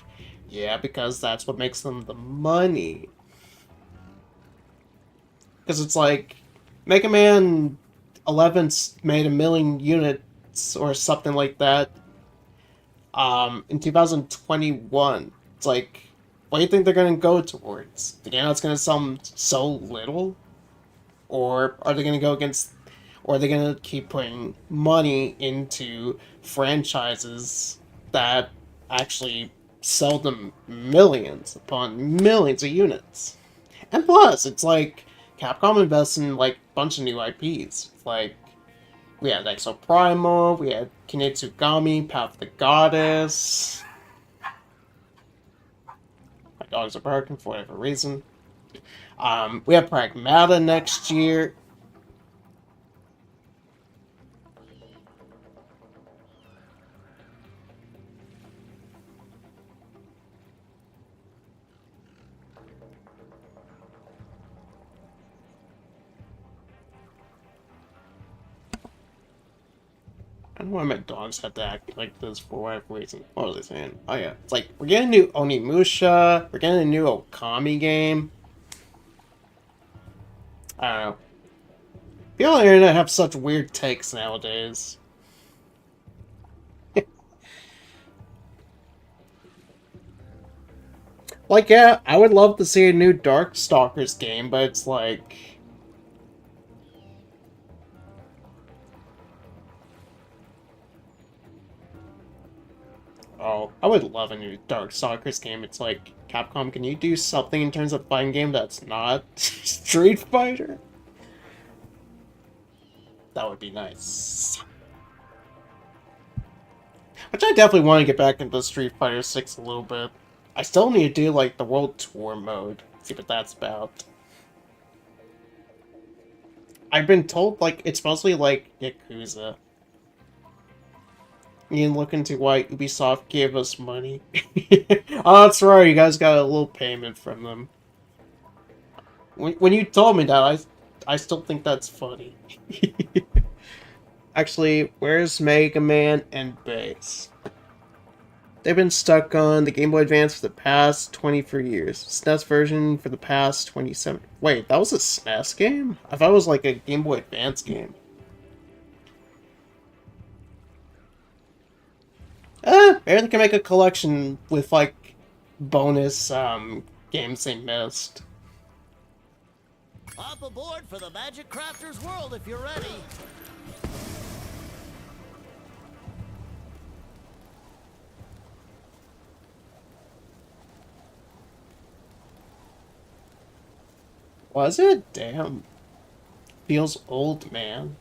S1: yeah, because that's what makes them the money. Because it's like, Mega Man 11 made 1 million units or something like that in 2021. It's like, what do you think they're going to go towards? The game that's going to sell so little? Or are they going to go against, or are they going to keep putting money into franchises that actually sell them millions upon millions of units? And plus, it's like, Capcom invests in like a bunch of new IPs. Like, we had Exo Primal, we had Kinetsugami, Path of the Goddess. My dogs are barking for whatever reason. We have Pragmata next year. I don't know why my dogs have to act like this for whatever reason. What was I saying? Oh yeah, it's like, we're getting a new Onimusha, we're getting a new Okami game. I don't know. People on the internet have such weird takes nowadays. Like, yeah, I would love to see a new Darkstalkers game, but it's like... Oh, I would love a new Darkstalkers game. It's like, Capcom, can you do something in terms of fighting game that's not Street Fighter? That would be nice. Which I definitely want to get back into Street Fighter 6 a little bit. I still need to do, like, the World Tour mode. See what that's about. I've been told, like, it's mostly like Yakuza. You can look into why Ubisoft gave us money. Oh, that's right, you guys got a little payment from them. When you told me that, I still think that's funny. Actually, where's Mega Man and Bass? They've been stuck on the Game Boy Advance for the past 23 years. SNES version for the past 27... Wait, that was a SNES game? I thought it was like a Game Boy Advance game. Maybe they can make a collection with, like, bonus, games they missed.
S6: Hop aboard for the Magic Crafter's world if you're ready.
S1: Was it? Damn. Feels old, man.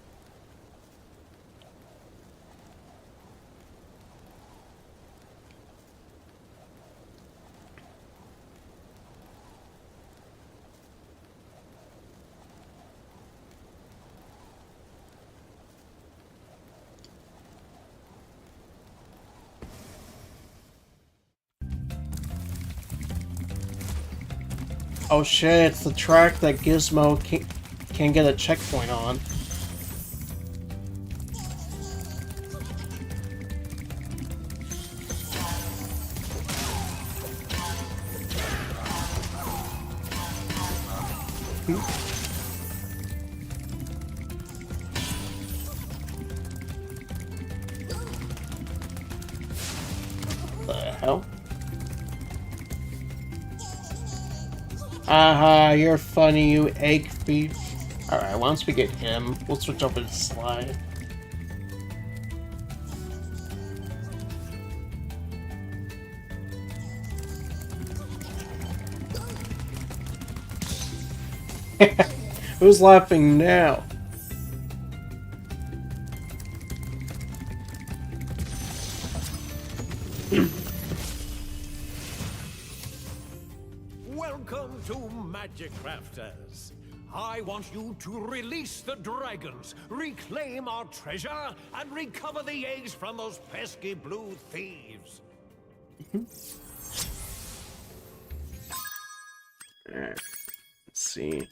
S1: Oh shit, it's the track that Gizmo can't get a checkpoint on. The hell? Aha, you're funny, you egg thief. Alright, once we get him, we'll switch over to Sly. Who's laughing now?
S5: Welcome to Magic Crafters. I want you to release the dragons, reclaim our treasure, and recover the eggs from those pesky blue thieves.
S1: Alright, let's see.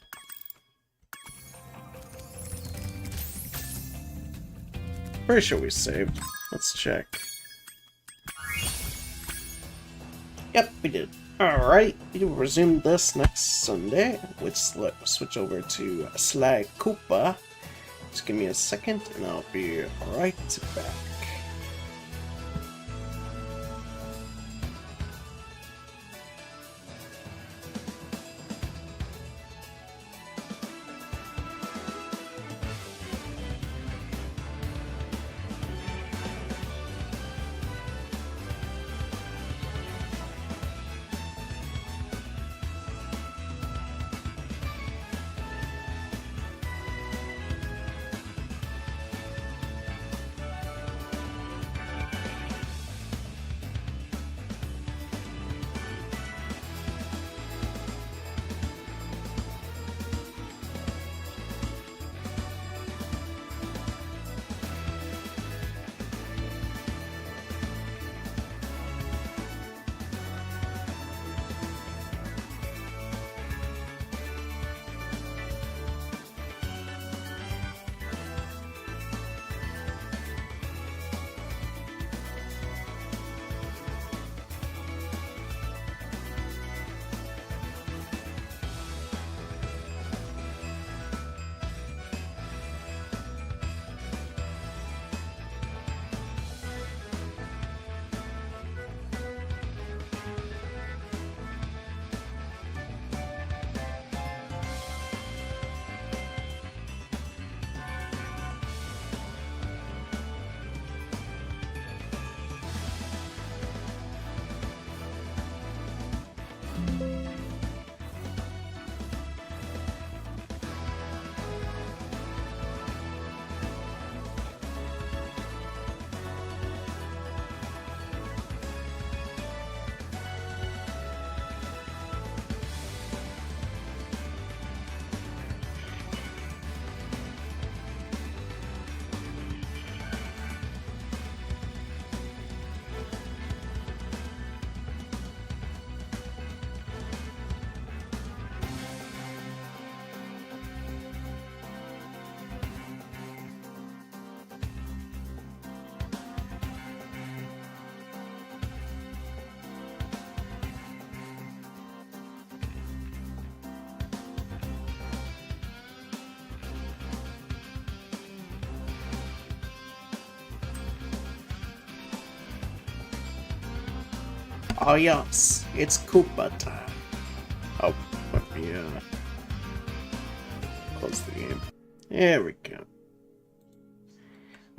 S1: Pretty sure we saved. Let's check. Yep, we did. Alright, we will resume this next Sunday. Let's switch over to Sly Cooper. Just give me a second and I'll be right back. Oh yes, it's Koopa time. Oh, let me close the game. There we go.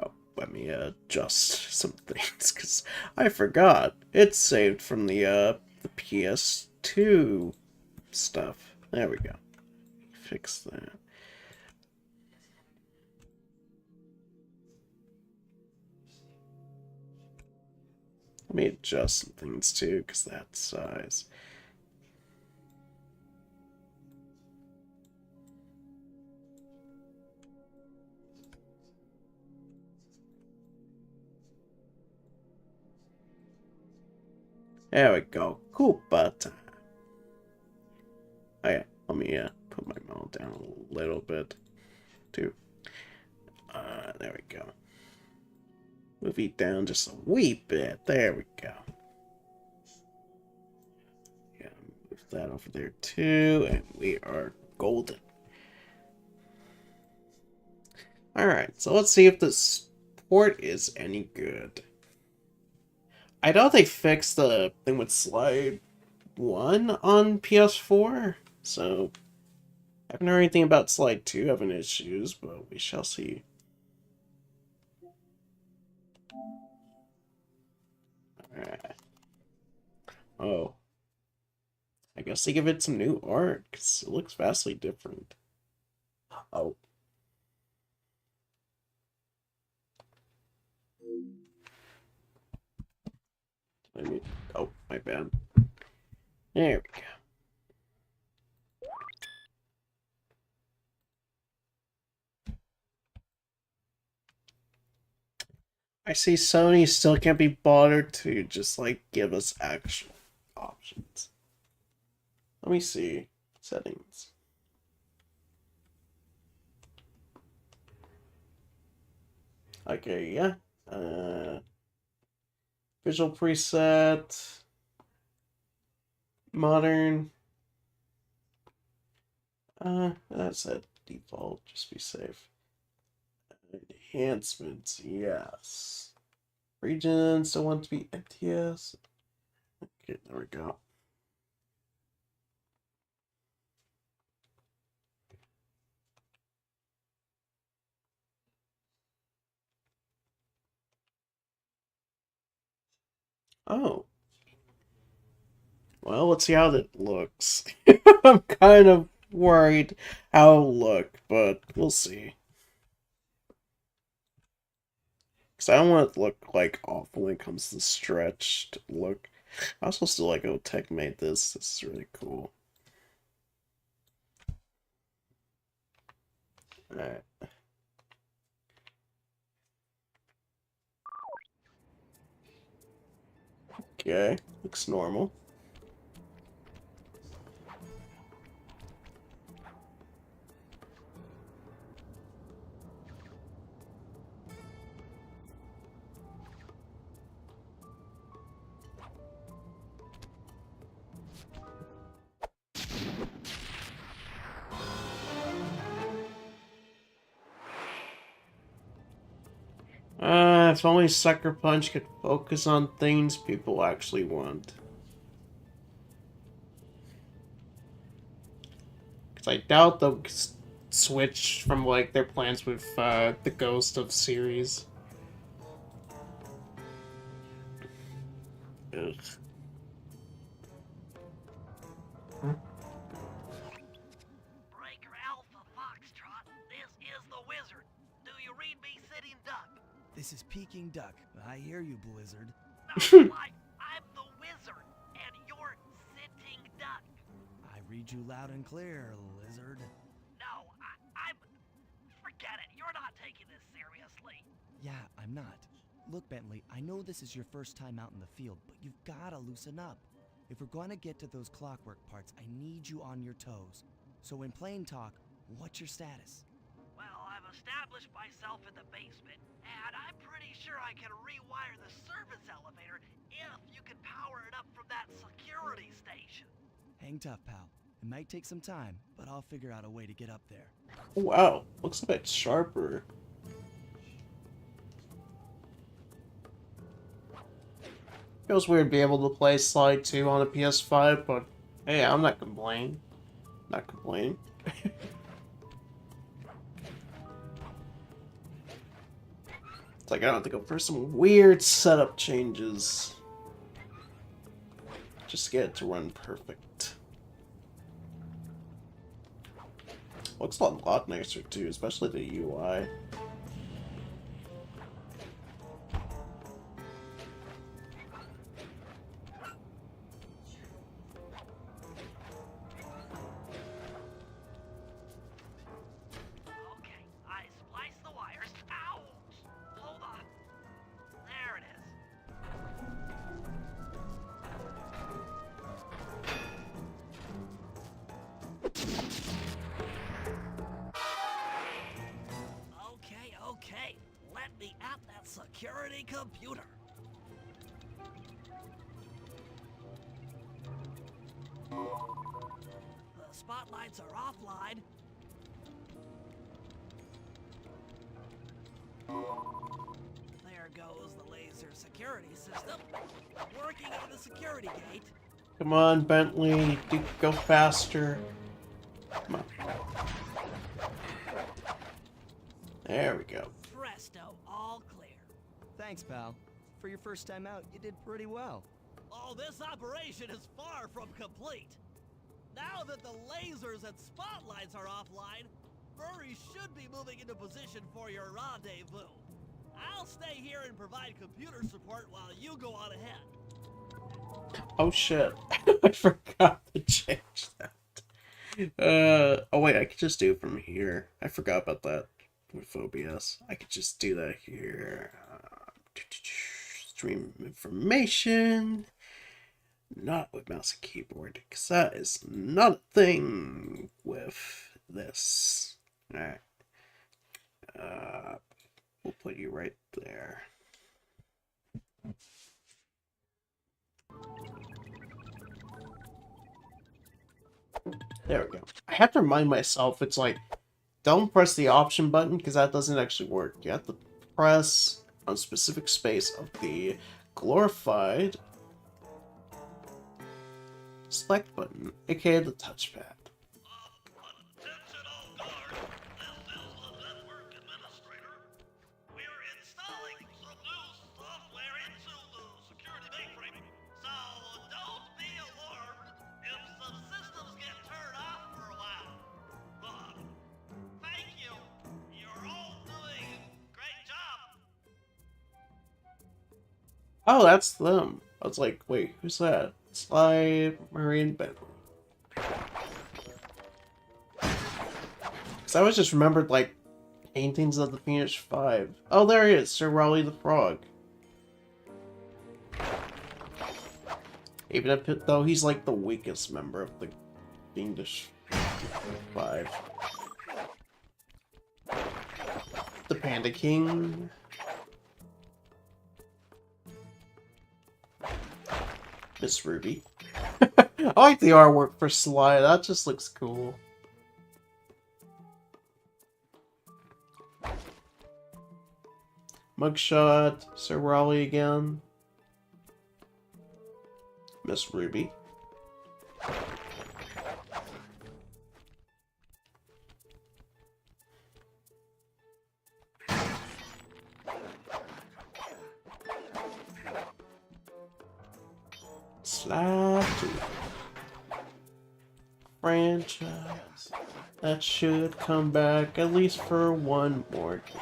S1: Oh, let me adjust some things because I forgot. It's saved from the PS2 stuff. There we go. Fix that. Let me adjust some things too, because that size. There we go. Koopa time. Oh yeah, let me put my mount down a little bit too. There we go. Move it down just a wee bit. There we go. Yeah, move that over there too, and we are golden. Alright, so let's see if this port is any good. I know they fixed the thing with Slide 1 on PS4, so I haven't heard anything about Slide 2 having issues, but we shall see. Alright. Oh. I guess they give it some new art, because it looks vastly different. Oh. Oh, my bad. There we go. I see Sony still can't be bothered to just, like, give us actual options. Let me see. Settings. Okay, yeah. Visual preset. Modern. That's at default, just be safe. Enhancements, yes. Regions don't want to be MTS. Okay, there we go. Oh. Well, let's see how that looks. I'm kind of worried how it'll look, but we'll see. Because I don't want it to look like awful when it comes to stretched look. I also still like how Tech made this. This is really cool. Alright. Okay, looks normal. If only Sucker Punch could focus on things people actually want. Because I doubt they'll switch from, like, their plans with the Ghost of series. Ugh.
S13: Breaker Alpha Foxtrot, this is the Wizard. Do you read me, sitting duck?
S11: This is Peking Duck. I hear you, Blizzard.
S13: No, I'm the Wizard, and you're sitting duck.
S11: I read you loud and clear, Lizard.
S13: No, I'm... Forget it, you're not taking this seriously.
S11: Yeah, I'm not. Look, Bentley, I know this is your first time out in the field, but you've gotta loosen up. If we're going to get to those clockwork parts, I need you on your toes. So in plain talk, what's your status?
S13: Well, I've established myself in the basement, and I'm pretty sure I can rewire the service elevator if you can power it up from that security station.
S11: Hang tough, pal. It might take some time, but I'll figure out a way to get up there.
S1: Wow, looks a bit sharper. Feels weird to be able to play Sly 2 on a PS5, but hey, I'm not complaining. Not complaining. It's like I don't have to go for some weird setup changes. Just get it to run perfect. Looks a lot nicer too, especially the UI.
S13: Okay, I spliced the wires. Ouch! Hold on. There it is. Okay. Let me at that security computer. The spotlights are offline. There goes the laser security system. Working on the security gate.
S1: Come on, Bentley, go faster. Come on. There we go.
S13: Presto, all clear.
S11: Thanks, pal. For your first time out, you did pretty well.
S13: Oh, this operation is far from complete. Now that the lasers and spotlights are offline, Murray should be moving into position for your rendezvous. I'll stay here and provide computer support while you go on ahead.
S1: Oh shit. I forgot to change that. Oh wait, I could just do it from here. I forgot about that with OBS. I could just do that here. Stream information. Not with mouse and keyboard, because that is not a thing with this. Alright. We'll put you right there. There we go. I have to remind myself, it's like, don't press the option button, because that doesn't actually work. You have to press on a specific space of the glorified select button, aka the touchpad. Oh, that's them. I was like, wait, who's that? Sly, Marine, Bentley. Because I always just remembered, like, paintings of the Phoenix 5. Oh, there he is, Sir Raleigh the Frog. Even if, though he's, like, the weakest member of the Fiendish 5. The Panda King. Miss Ruby. I like the artwork for Sly, that just looks cool. Mugshot, Sir Raleigh again. Miss Ruby. Sly Cooper. Franchise that should come back at least for one more game.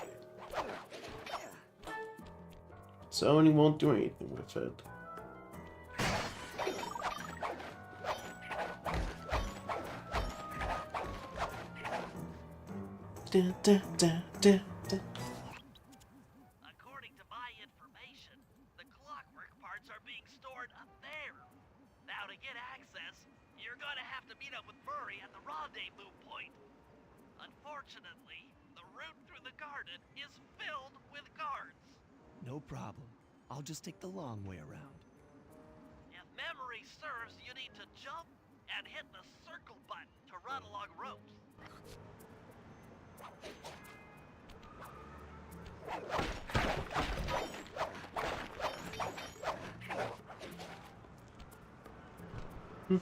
S1: Sony won't do anything with it. Dun, dun, dun, dun, dun.
S13: According to my information, the clockwork parts are being stored up there. Now to get access, you're gonna have to meet up with Murray at the rendezvous point. Unfortunately, the route through the garden is filled with guards.
S11: No problem. I'll just take the long way around.
S13: If memory serves, you need to jump and hit the circle button to run along ropes. Murray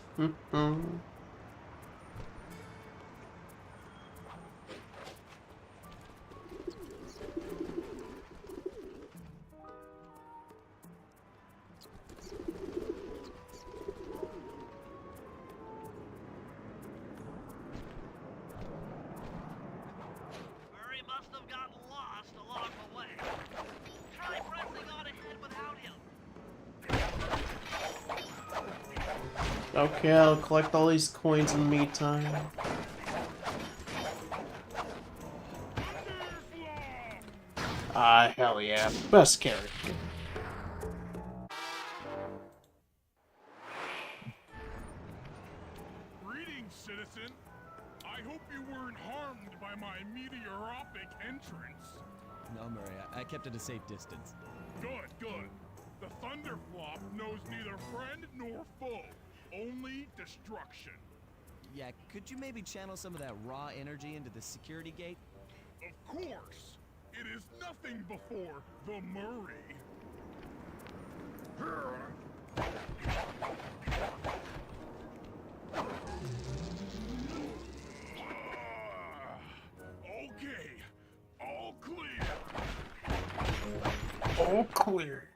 S13: must have gotten lost along the way. Try pressing on ahead without him.
S1: Okay, I'll collect all these coins in the meantime. Ah, hell yeah. Best character.
S9: Greetings, citizen. I hope you weren't harmed by my meteoropic entrance.
S11: No, Murray, I kept at a safe distance.
S9: Good, good. The Thunderflop knows neither friend nor foe, only destruction.
S11: Yeah, could you maybe channel some of that raw energy into the security gate?
S9: Of course. It is nothing before the Murray. Okay, all clear.
S1: All clear.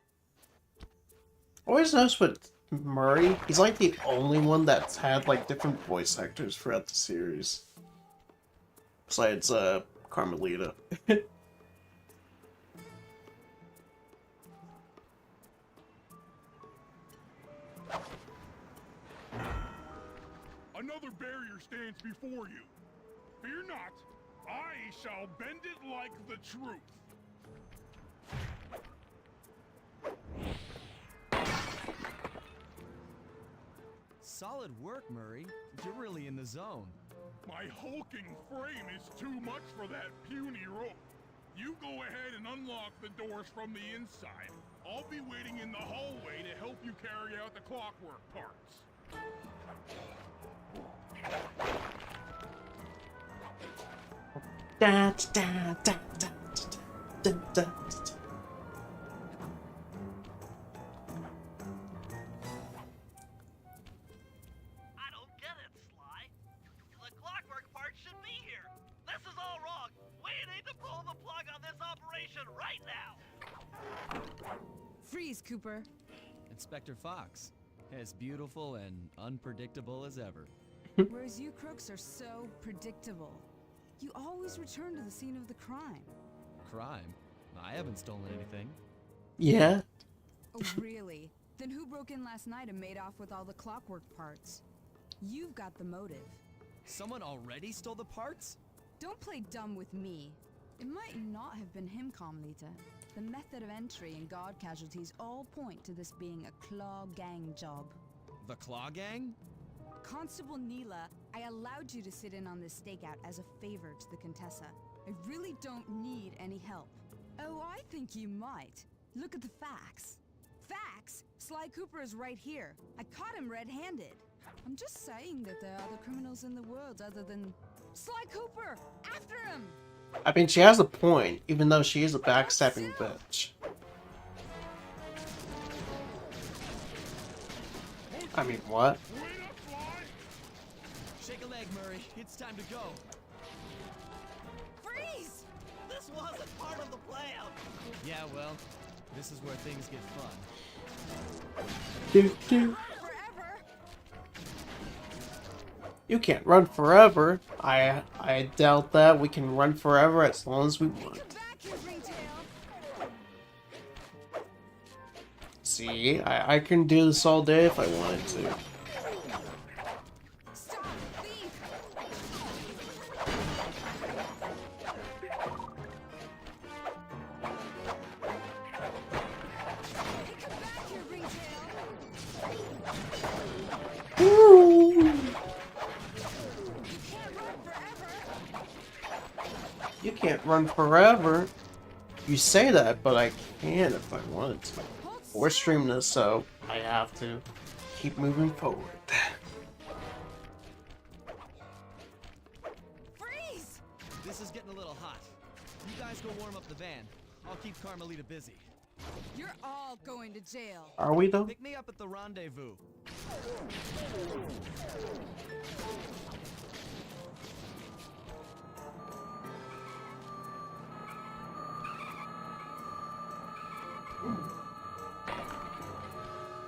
S1: Always notice with Murray, he's like the only one that's had like different voice actors throughout the series. Besides, Carmelita.
S9: Another barrier stands before you. Fear not, I shall bend it like the truth.
S11: Solid work, Murray. You're really in the zone.
S9: My hulking frame is too much for that puny rope. You go ahead and unlock the doors from the inside. I'll be waiting in the hallway to help you carry out the clockwork parts.
S1: Da, da, da, da, da, da, da.
S13: I don't get it, Sly. The clockwork part should be here. This is all wrong. We need to pull the plug on this operation right now.
S14: Freeze, Cooper.
S11: Inspector Fox. As beautiful and unpredictable as ever.
S14: Whereas you crooks are so predictable. You always return to the scene of the crime.
S11: Crime? I haven't stolen anything.
S1: Yeah.
S14: Oh, really? Then who broke in last night and made off with all the clockwork parts? You've got the motive.
S11: Someone already stole the parts?
S14: Don't play dumb with me. It might not have been him, Carmelita. The method of entry and guard casualties all point to this being a Claw Gang job.
S11: The Claw Gang?
S14: Constable Neela, I allowed you to sit in on this stakeout as a favor to the Contessa. I really don't need any help. Oh, I think you might. Look at the facts. Facts? Sly Cooper is right here. I caught him red-handed. I'm just saying that there are other criminals in the world other than... Sly Cooper! After him!
S1: I mean, she has a point, even though she is a backstabbing bitch. I mean, what?
S11: Shake a leg, Murray. It's time to go.
S13: Freeze! This wasn't part of the plan.
S11: Yeah, well, this is where things get fun.
S1: Do, do. You can't run forever. I doubt that. We can run forever as long as we want. See, I can do this all day if I wanted to. You can't run forever. You say that, but I can if I wanted to. We're streaming this, so I have to keep moving forward.
S11: Freeze! This is getting a little hot. You guys go warm up the van. I'll keep Carmelita busy.
S14: You're all going to jail.
S1: Are we though?
S11: Pick me up at the rendezvous.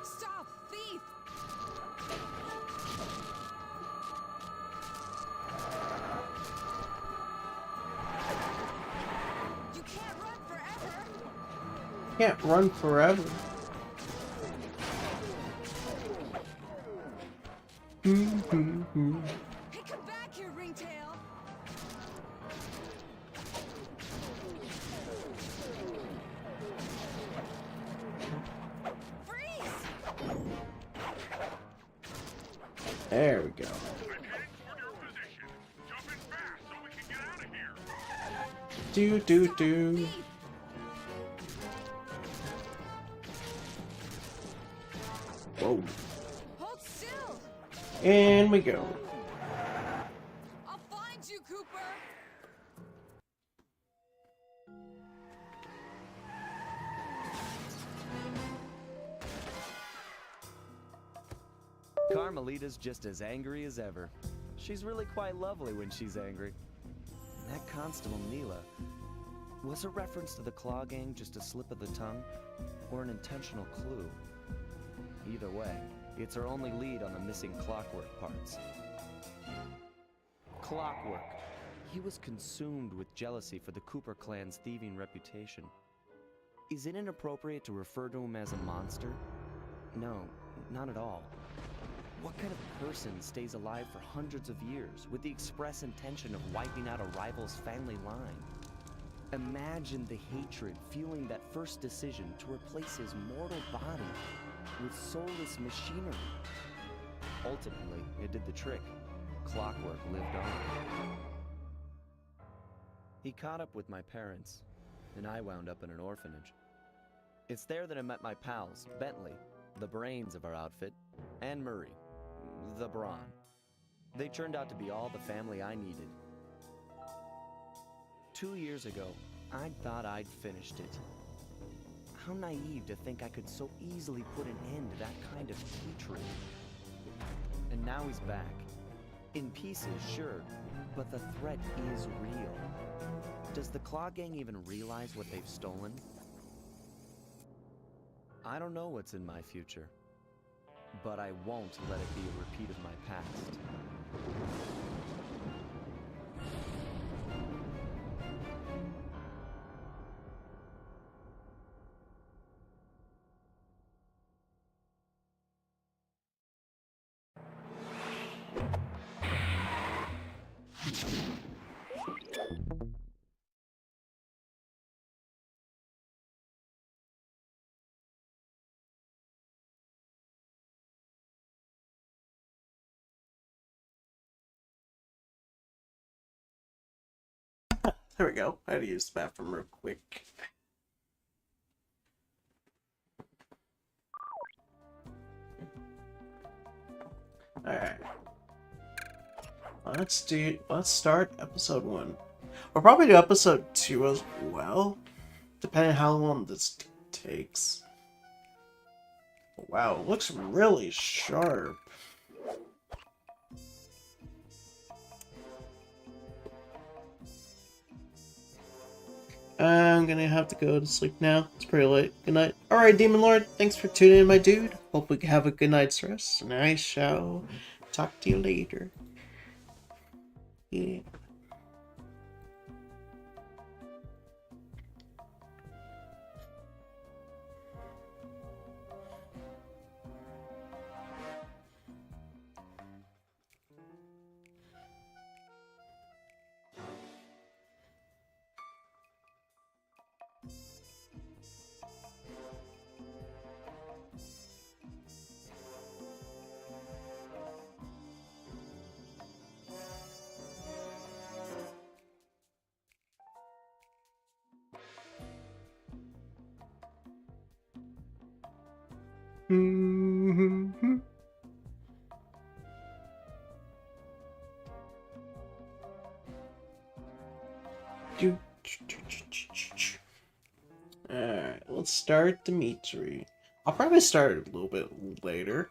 S14: Stop, thief! You can't run forever.
S1: Can't run forever.
S14: Hey, come back here, Ringtail. Freeze!
S1: There we go. Do. Whoa.
S14: Hold still.
S1: And we go.
S14: I'll find you, Cooper.
S11: Carmelita's just as angry as ever. She's really quite lovely when she's angry. And that Constable Neela, was a reference to the Claw Gang just a slip of the tongue, or an intentional clue? Either way, it's our only lead on the missing Clockwork parts. Clockwork. He was consumed with jealousy for the Cooper clan's thieving reputation. Is it inappropriate to refer to him as a monster? No, not at all. What kind of person stays alive for hundreds of years with the express intention of wiping out a rival's family line? Imagine the hatred fueling that first decision to replace his mortal body with soulless machinery. Ultimately, it did the trick. Clockwork lived on. He caught up with my parents, and I wound up in an orphanage. It's there that I met my pals, Bentley, the brains of our outfit, and Murray, the brawn. They turned out to be all the family I needed. 2 years ago, I thought I'd finished it. How naive to think I could so easily put an end to that kind of hatred. And now he's back. In pieces, sure, but the threat is real. Does the Claw Gang even realize what they've stolen? I don't know what's in my future, but I won't let it be a repeat of my past.
S1: There we go. I had to use the bathroom real quick. Alright. Let's start episode 1. We'll probably do episode 2 as well, depending on how long this takes. Wow, it looks really sharp. I'm gonna have to go to sleep now. It's pretty late. Good night. Alright, Demon Lord, thanks for tuning in, my dude. Hope we have a good night's rest, and I shall talk to you later. Yeah. Alright, let's start Dimitri. I'll probably start a little bit later.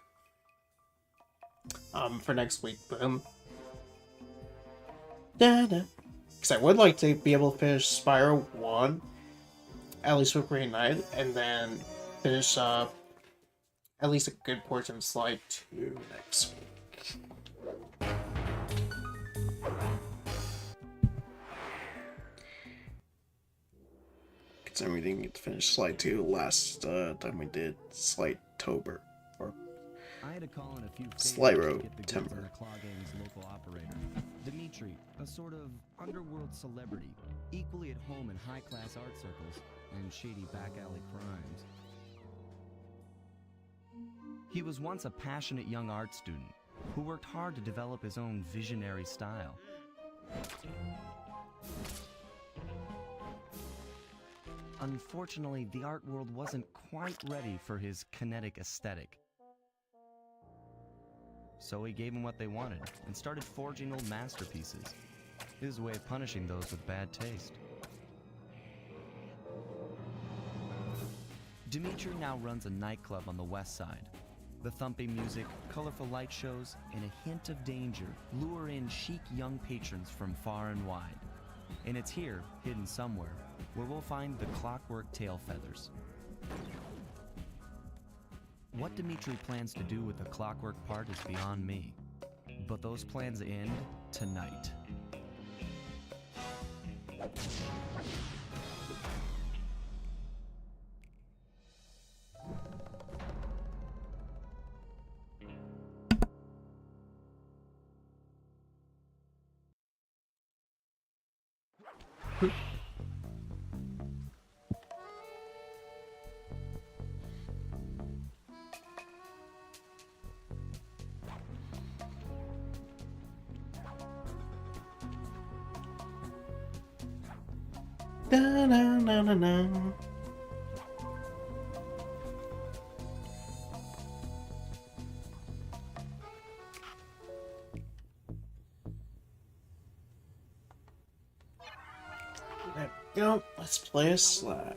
S1: for next week. Boom. Because I would like to be able to finish Spyro 1, at least with Reignited, and then finish up at least a good portion of Sly 2 next week. Considering we didn't get to finish Sly 2 last time we did Slyrotember, or
S11: I had to call in a few
S1: Slyrotember.
S11: Claw Gang's local operator, Dimitri, a sort of underworld celebrity, equally at home in high-class art circles and shady back-alley crimes. He was once a passionate young art student who worked hard to develop his own visionary style. Unfortunately, the art world wasn't quite ready for his kinetic aesthetic. So he gave them what they wanted and started forging old masterpieces. His way of punishing those with bad taste. Dimitri now runs a nightclub on the west side. The thumping music, colorful light shows, and a hint of danger lure in chic young patrons from far and wide. And it's here, hidden somewhere, where we'll find the clockwork tail feathers. What Dimitri plans to do with the clockwork part is beyond me. But those plans end tonight.
S1: Da-na-na-na-na. There we go. Let's play a Sly.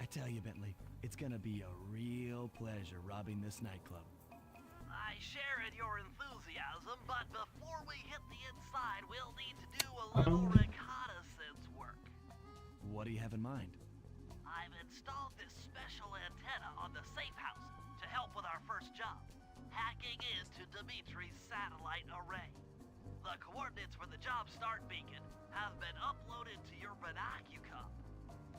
S11: I tell you, Bentley, it's gonna be a real pleasure robbing this nightclub.
S13: I share in your enthusiasm, but before we hit the inside, we'll need to do a little reconnaissance work.
S11: What do you have in mind?
S13: I've installed this special antenna on the safe house to help with our first job, hacking into Dimitri's satellite array. The coordinates for the job start beacon have been uploaded to your binocucom.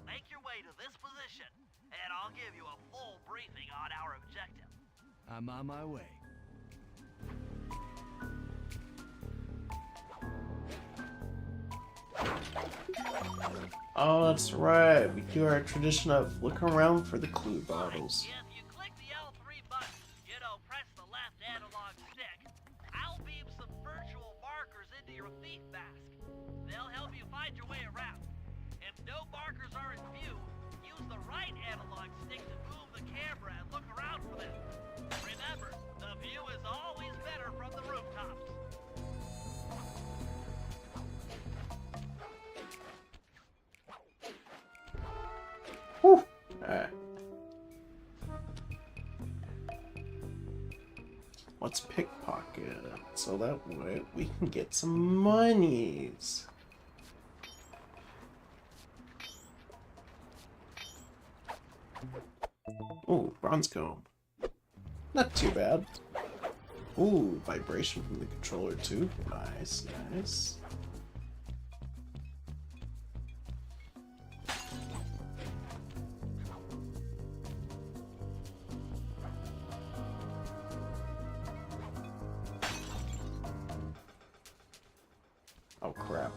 S13: Make your way to this position, and I'll give you a full briefing on our objective.
S11: I'm on my way.
S1: Oh, that's right. We do our tradition of looking around for the clue bottles.
S13: If you click the L3 button, press the left analog stick, I'll beam some virtual markers into your thief mask. They'll help you find your way around. If no markers are in view, use the right analog stick to move the camera and look around for them. Remember, the view is always better from the rooftops.
S1: Whew. Alright. Let's pickpocket, so that way we can get some monies. Ooh, bronze comb. Not too bad. Ooh, vibration from the controller too. Nice, nice. Oh crap.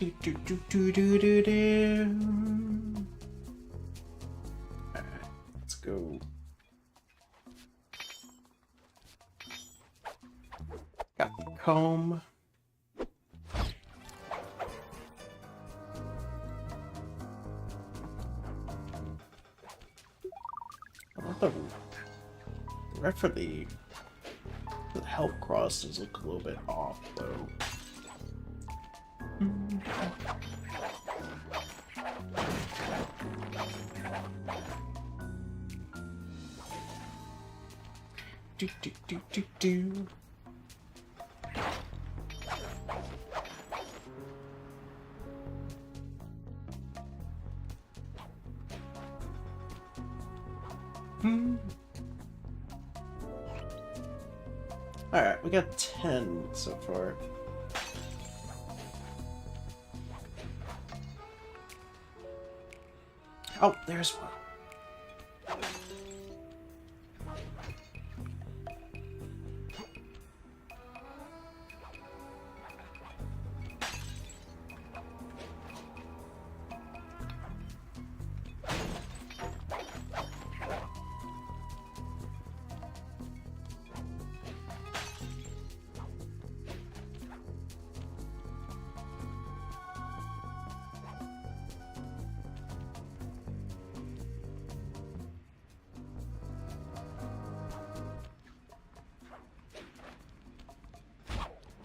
S1: Do, do, do, do, do, do, do. Alright, let's go. Got the comb. I want the red for the health cross does look a little bit off though. Do do do do do. Alright, we got 10 so far. Oh, there's one.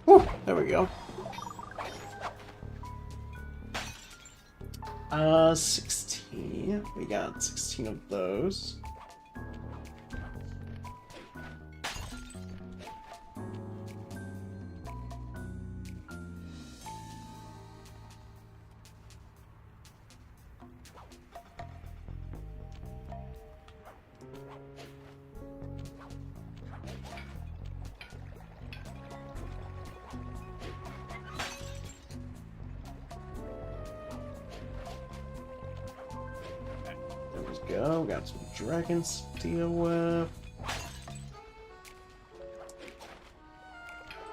S1: Whew, there we go. 16. We got 16 of those. Go, got some dragons to deal with.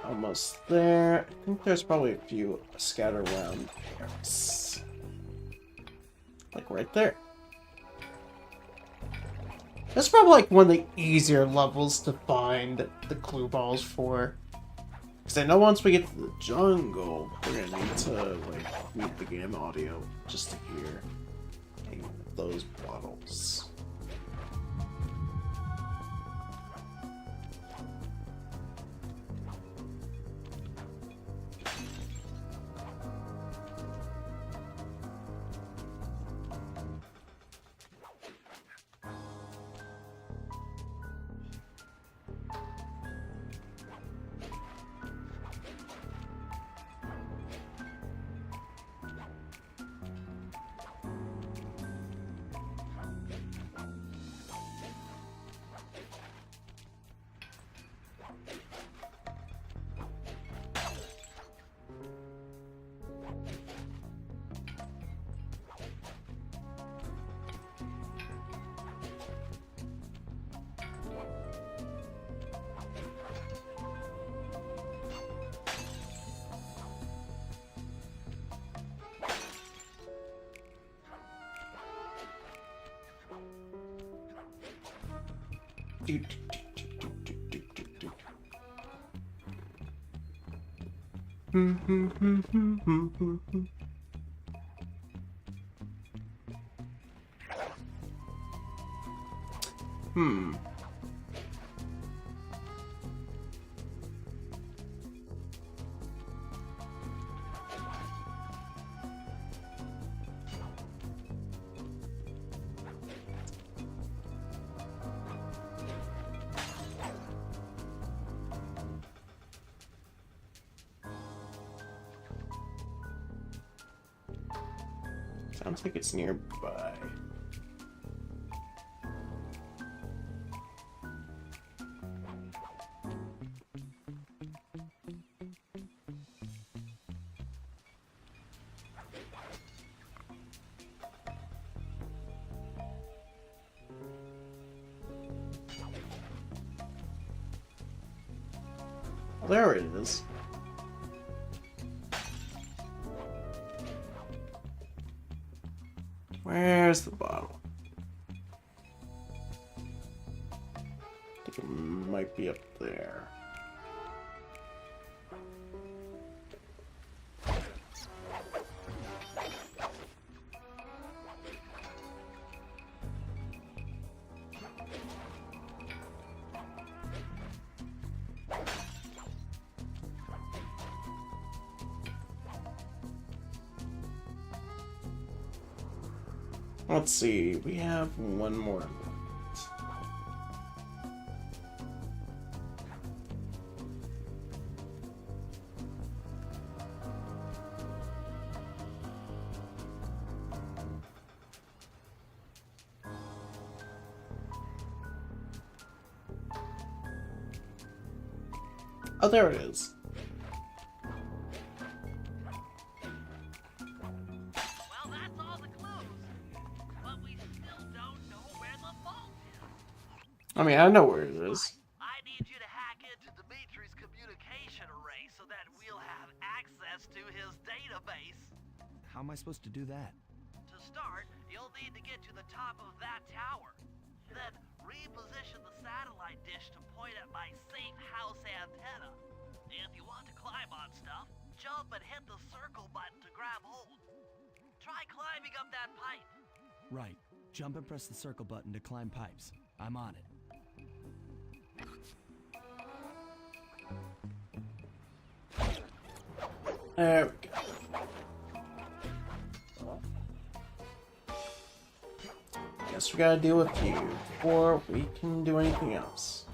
S1: Almost there. I think there's probably a few scattered around. Like right there. That's probably like one of the easier levels to find the clue balls for. Because I know once we get to the jungle, we're gonna need to like mute the game audio just to hear those bottles. Sounds like it's nearby. There it is. Where's the bottle? I think it might be up there. Let's see, we have one more. Oh, there it is. I mean, I know where it is.
S13: I need you to hack into Dimitri's communication array so that we'll have access to his database.
S11: How am I supposed to do that?
S13: To start, you'll need to get to the top of that tower. Then reposition the satellite dish to point at my safe house antenna. If you want to climb on stuff, jump and hit the circle button to grab hold. Try climbing up that pipe.
S11: Right. Jump and press the circle button to climb pipes. I'm on it.
S1: There we go. Guess we gotta deal with you before we can do anything else.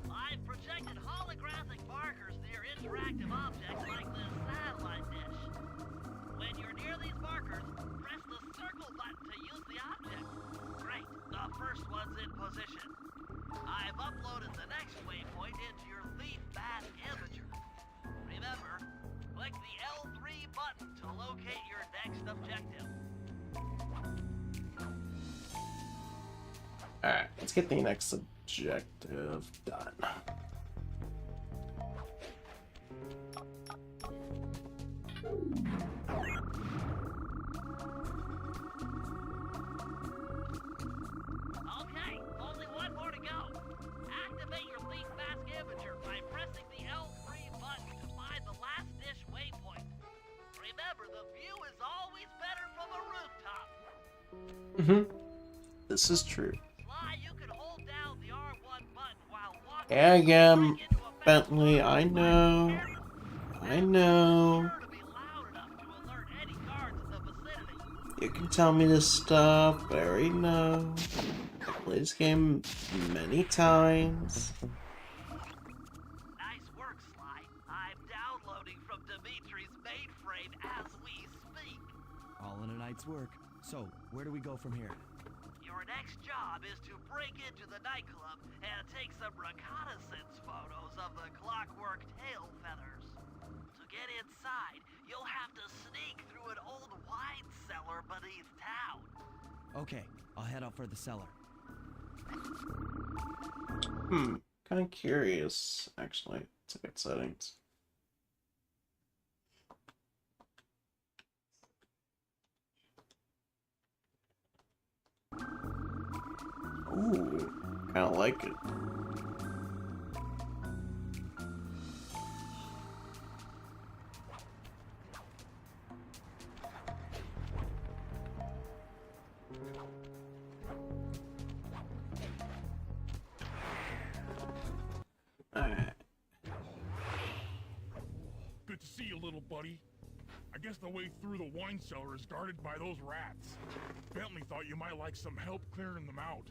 S13: I've projected holographic markers near interactive objects like this satellite dish. When you're near these markers, press the circle button to use the object. Great, the first one's in position. I've uploaded the next waypoint into your leaf bat imager. Remember, click the L3 button to locate your next objective.
S1: Alright, let's get the next objective done.
S13: Okay, only one more to go. Activate your leaf mask imager by pressing the L3 button to find the last dish waypoint. Remember, the view is always better from a rooftop.
S1: This is true.
S13: Sly, you can hold down the R1 button while walking.
S1: Yeah, Bentley, I know. I know. You can tell me this stuff, but I already know. I played this game many times.
S13: Nice work, Sly. I'm downloading from Dimitri's mainframe as we speak.
S11: All in a night's work. So, where do we go from here?
S13: Your next job is to break into the nightclub and take some reconnaissance photos of the clockwork tail feathers. To get inside, you'll have to sneak through an old wine cellar beneath town.
S11: Okay, I'll head out for the cellar.
S1: Kind of curious, actually. Let's look at settings. Ooh, kind of like it.
S9: Good to see you, little buddy. I guess the way through the wine cellar is guarded by those rats. Bentley thought you might like some help clearing them out.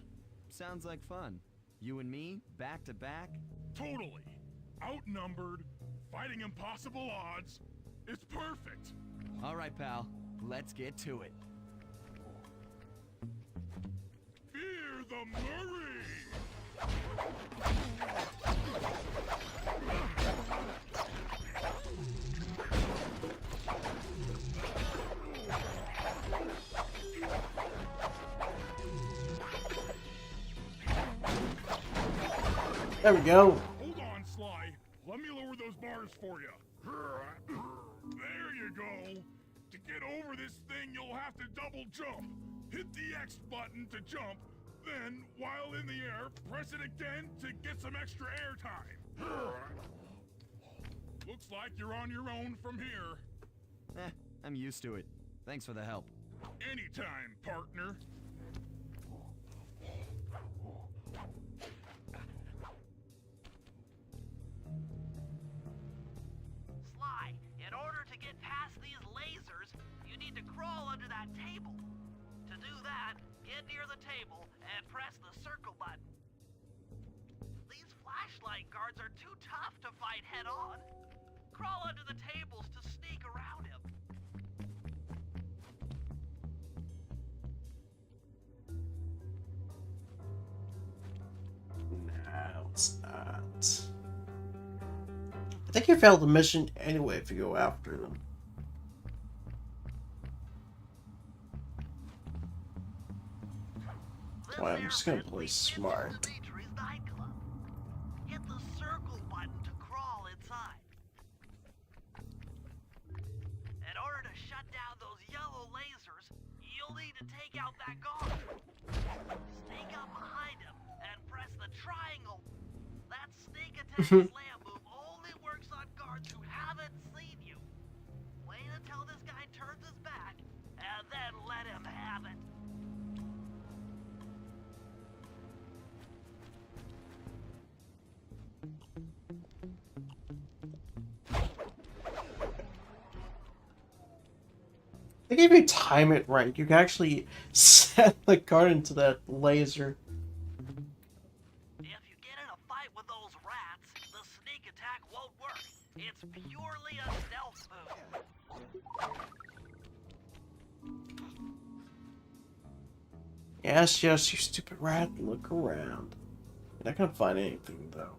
S11: Sounds like fun. You and me, back to back?
S9: Totally. Outnumbered, fighting impossible odds. It's perfect.
S11: All right, pal. Let's get to it.
S9: Fear the Murray!
S1: There we go.
S9: Hold on, Sly. go. To get over this thing, you'll have to double jump. Hit the X button to jump, then, while in the air, press it again to get some extra air time. Looks like you're on your own from here.
S11: I'm used to it. Thanks for the help.
S9: Anytime, partner.
S13: Sly, in order to get past these lasers, you need to crawl under that table. To do that, get near the table and press the circle button. These flashlight guards are too tough to fight head-on. Crawl under the tables to sneak around him.
S1: No, it's not. I think you failed the mission anyway if you go after them. That's why I'm just gonna play smart.
S13: Hit the circle button to crawl inside. In order to shut down those yellow lasers, you'll need to take out that guard. Sneak up behind him and press the triangle. That sneak attack slam move only works on guards who haven't seen you. Wait until this guy turns his back, and then let him have it.
S1: I think if you time it right, you can actually set the card into that laser.
S13: If you get in a fight with those rats, the sneak attack won't work. It's purely a stealth move.
S1: Yes, yes, you stupid rat, look around. You're not gonna find anything, though.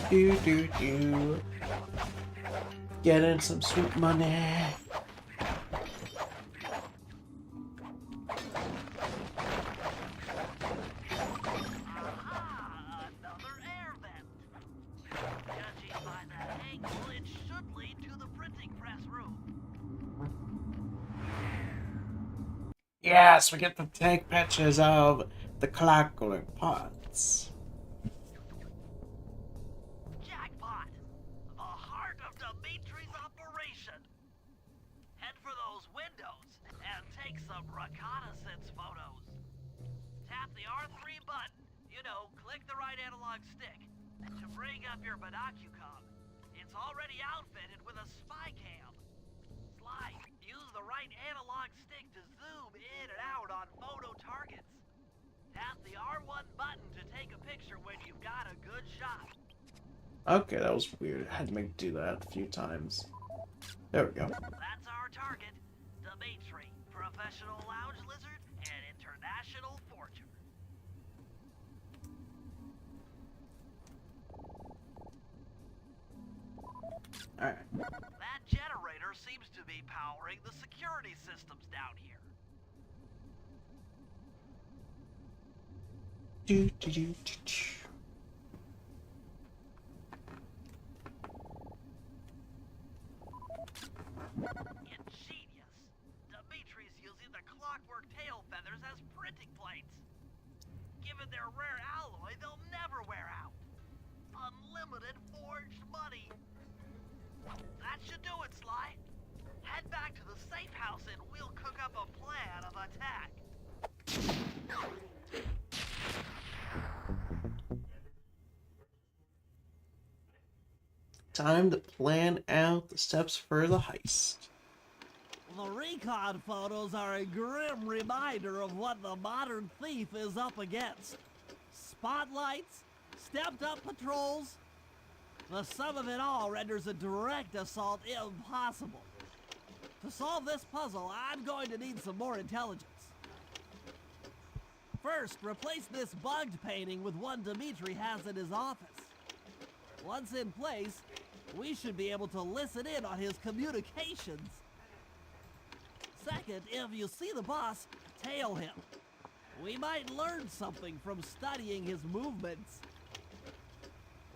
S1: Do. Get in some sweet money. Yes, we get to take pictures of the clockwork pots.
S13: Jackpot! The heart of Dimitri's operation. Head for those windows and take some reconnaissance photos. Tap the R3 button, you know, click the right analog stick, to bring up your binocucom. It's already outfitted with a spy cam. Sly, use the right analog stick to zoom in and out on photo targets. Tap the R1 button to take a picture when you've got a good shot.
S1: Okay, that was weird. I had to do that a few times. There we go.
S13: That's our target. Dimitri, professional lounge lizard and international forger.
S1: Alright.
S13: That generator seems to be powering the security systems down here. Ingenious. Dimitri's using the clockwork tail feathers as printing plates. Given their rare alloy, they'll never wear out. Unlimited forged money. That should do it, Sly. Head back to the safe house and we'll cook up a plan of attack.
S1: Time to plan out the steps for the heist.
S13: The recon photos are a grim reminder of what the modern thief is up against. Spotlights, stepped-up patrols. The sum of it all renders a direct assault impossible. To solve this puzzle, I'm going to need some more intelligence. First, replace this bugged painting with one Dimitri has in his office. Once in place, we should be able to listen in on his communications. Second, if you see the boss, tail him. We might learn something from studying his movements.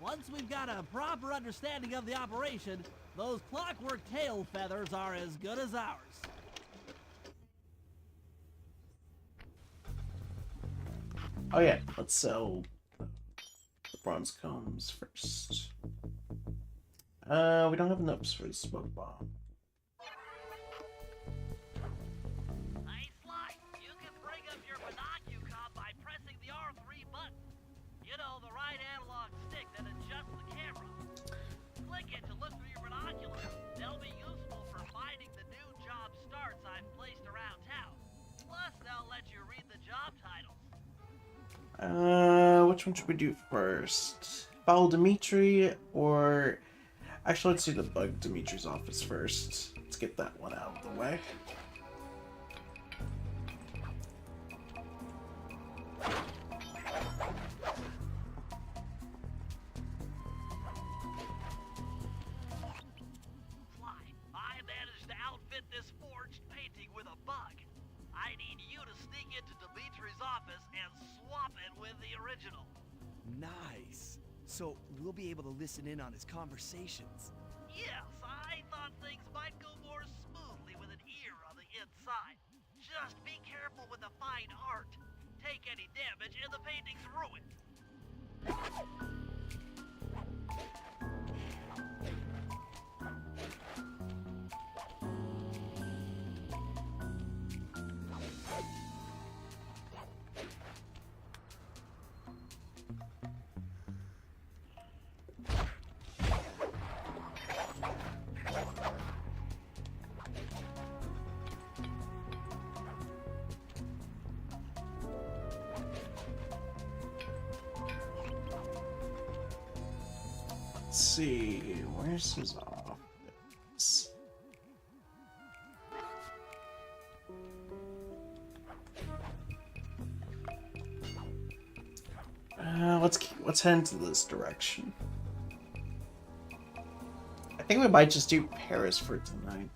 S13: Once we've got a proper understanding of the operation, those clockwork tail feathers are as good as ours.
S1: Oh yeah, let's sell the bronze combs first. We don't have enough for the smoke bomb.
S13: Hey Sly, you can bring up your binocular by pressing the R3 button. You know, the right analog stick that adjusts the camera. Click it to look through your binoculars. They'll be useful for finding the new job starts I've placed around town. Plus, they'll let you read the job titles.
S1: Which one should we do first? Follow Dimitri, or... Actually, let's do the bug Dimitri's office first. Let's get that one out of the way.
S13: Sly, I managed to outfit this forged painting with a bug. I need you to sneak into Dimitri's office and swap it with the original.
S11: Nice. So we'll be able to listen in on his conversations.
S13: Yes, I thought things might go more smoothly with an ear on the inside. Just be careful with the fine art. Take any damage and the painting's ruined.
S1: Let's see, where's his office? Let's head into this direction. I think we might just do Paris for tonight.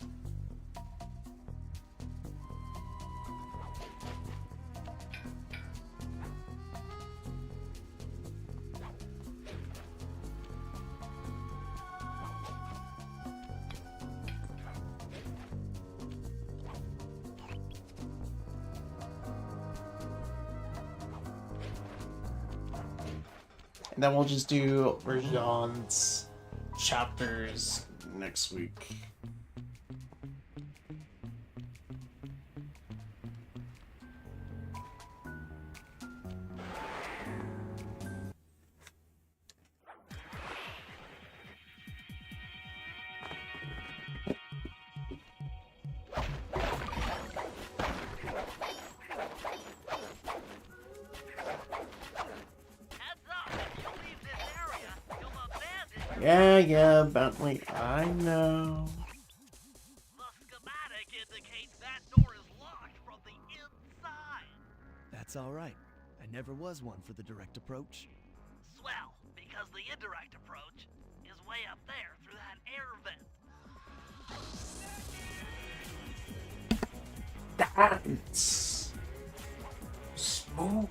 S1: And then we'll just do Rajan's chapters next week. Yeah, Bentley, I know.
S13: The schematic indicates that door is locked from the inside.
S11: That's all right. I never was one for the direct approach.
S13: Swell, because the indirect approach is way up there through that air vent.
S1: That's smooth.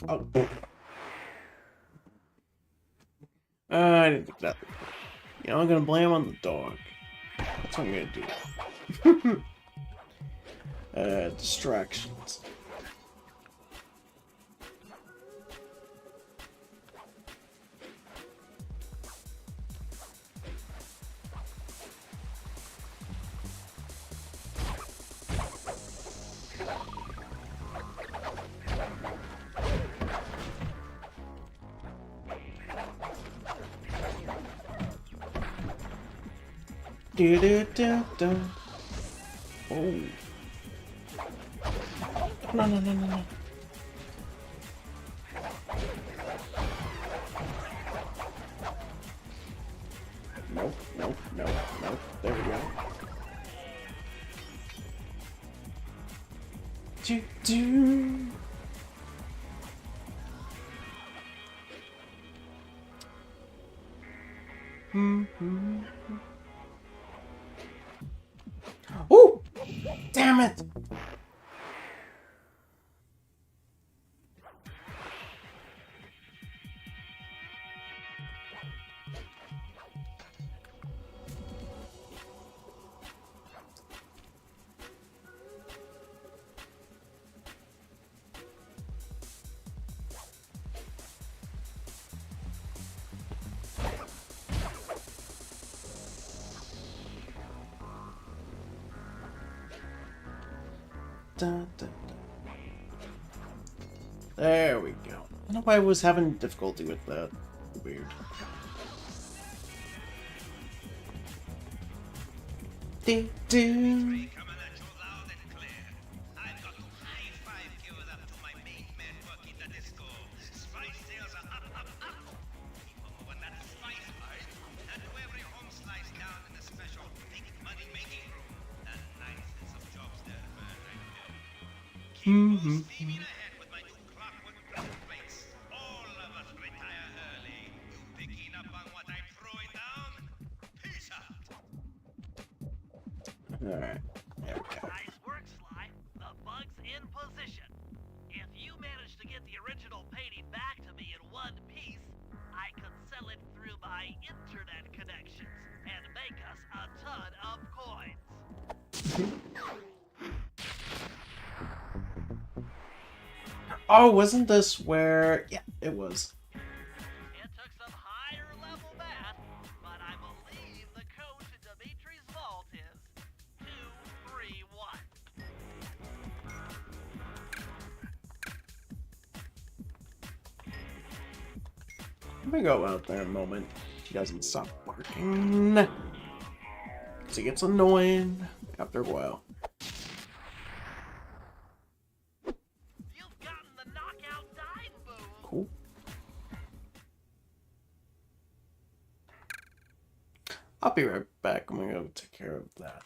S1: Oh. I didn't think that. You know, I'm gonna blame on the dog. That's what I'm gonna do. Distractions. Do do do do. Oh. No, no, no, no, no. Nope, nope, nope, nope. There we go. Do do. Oh! Damn it! Dun, dun, dun. There we go. I don't know why I was having difficulty with that. Weird. Do, do. Alright, there we go.
S13: Nice work, Sly. The bug's in position. If you manage to get the original painting back to me in one piece, I could sell it through my internet connections and make us a ton of coins.
S1: Oh, wasn't this where... Yeah, it was.
S13: It took some higher level math, but I believe the code to Dimitri's vault is 231.
S1: Let me go out there a moment. He doesn't stop barking. Because he gets annoying after a while.
S13: You've gotten the knockout dive boom.
S1: Cool. I'll be right back. I'm gonna go take care of that.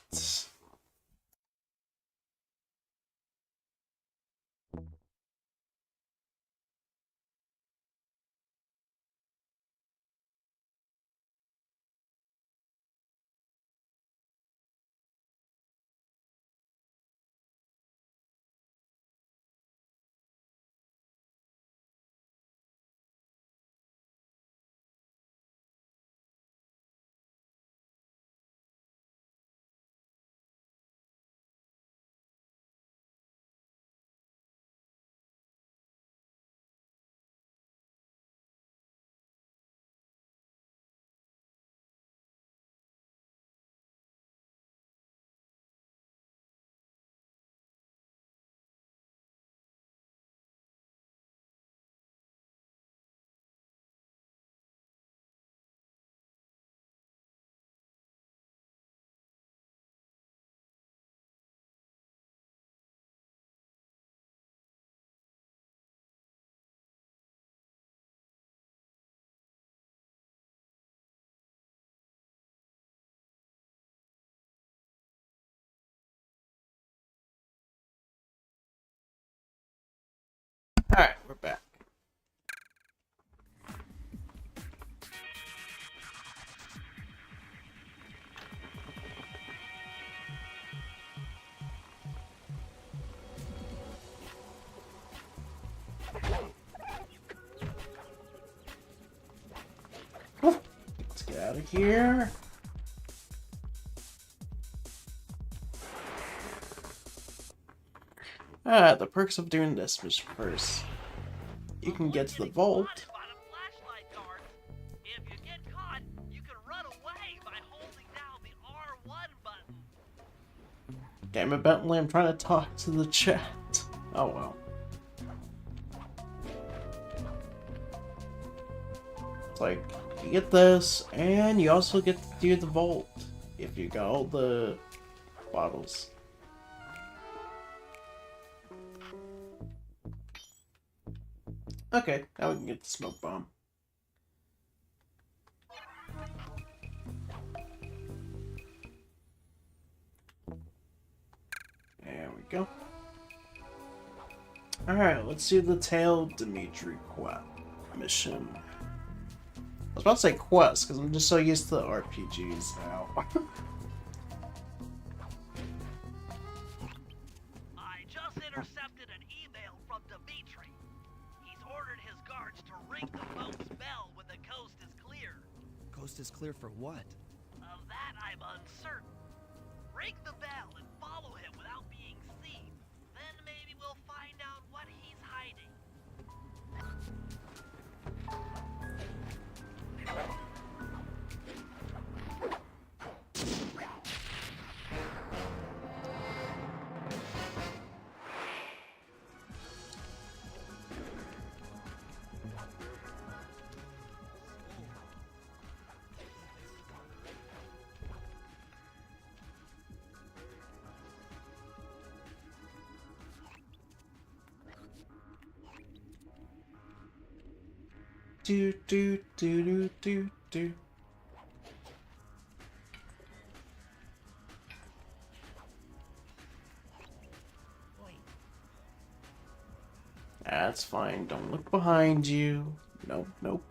S1: Alright, we're back. Let's get out of here. The perks of doing this was first, you can get to the vault.
S13: If you get caught, you can run away by holding down the R1 button.
S1: Damn it, Bentley, I'm trying to talk to the chat. Oh well. It's like, you get this, and you also get to do the vault. if you got all the bottles. Okay, now we can get the smoke bomb. There we go. Alright, let's do the Tail Dimitri mission. I was about to say quest, because I'm just so used to RPGs now.
S13: I just intercepted an email from Dimitri. He's ordered his guards to ring the boat's bell when the coast is clear.
S11: Coast is clear for what?
S13: Of that, I'm uncertain. Ring the bell and follow him without being seen. Then maybe we'll find out what he's hiding.
S1: Do do do do do do. That's fine. Don't look behind you. Nope, nope.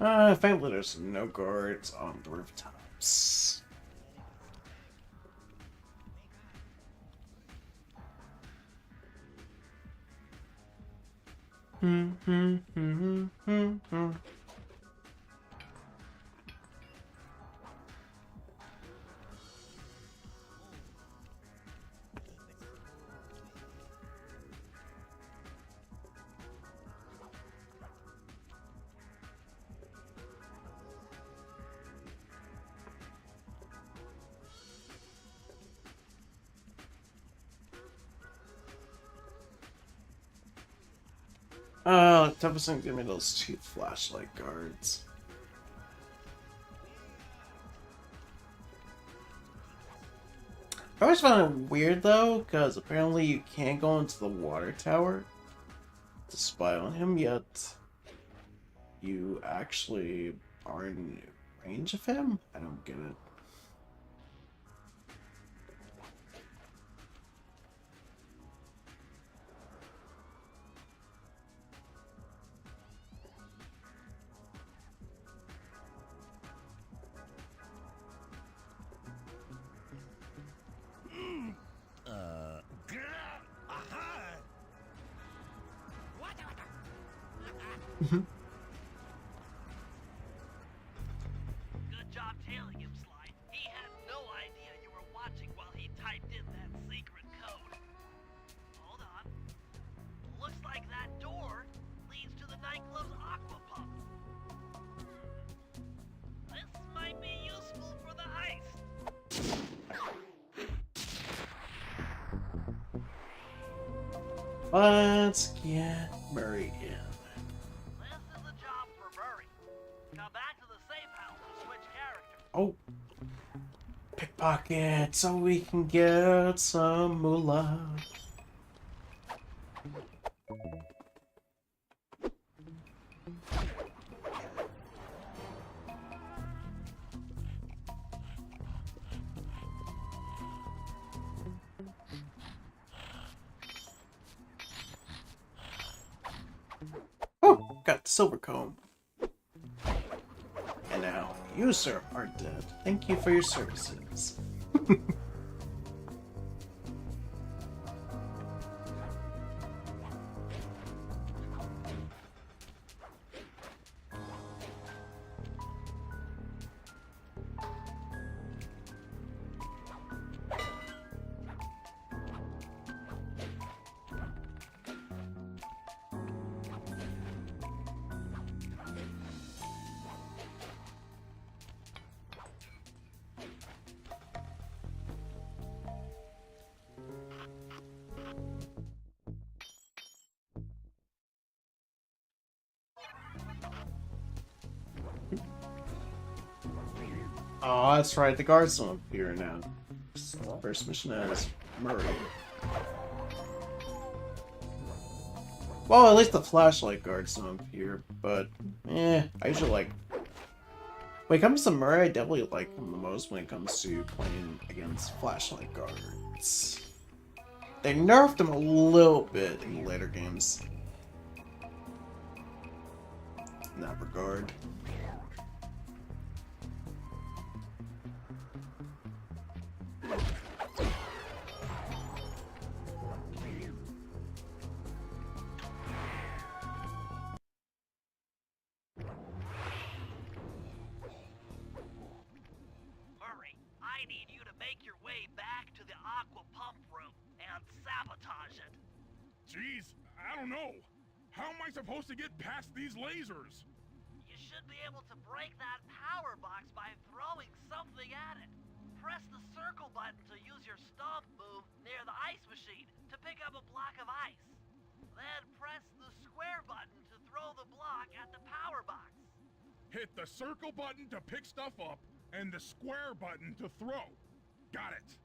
S1: Oh. Thankfully there's no guards on the rooftops. Tempest give me those 2 flashlight guards. I always found it weird though, because apparently you can't go into the water tower to spy on him, yet you actually are in range of him? I don't get it.
S13: Good job tailing him, Sly. He had no idea you were watching while he typed in that secret code. Hold on. Looks like that door leads to the nightclub's aqua pump. This might be useful for the heist.
S1: Let's get Murray in. Oh, pickpocket, so we can get some moolah. Oh, got the silver comb. And now, you, sir, are dead. Thank you for your services. Oh, that's right. The guards don't appear now. First mission as Murray. Well, at least the flashlight guards don't appear, but I usually like. When it comes to Murray, I definitely like him the most when it comes to playing against flashlight guards. They nerfed him a little bit in the later games. In that regard.
S13: Murray, I need you to make your way back to the aqua pump room and sabotage it.
S9: Jeez, I don't know. How am I supposed to get past these lasers?
S13: You should be able to break that power box by throwing something at it. Press the circle button to use your stomp move near the ice machine to pick up a block of ice. Then press the square button to throw the block at the power box.
S9: Hit the circle button to pick stuff up and the square button to throw. Got it.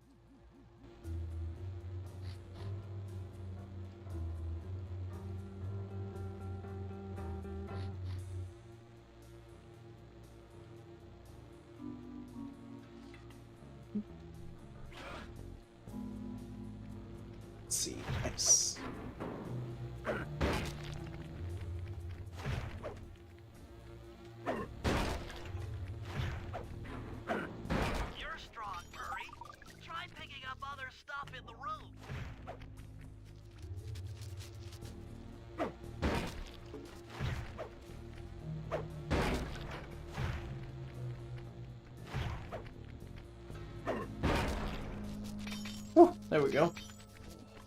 S1: Let's see. Nice.
S13: You're strong, Murray. Try picking up other stuff in the room.
S1: Whew, there we go.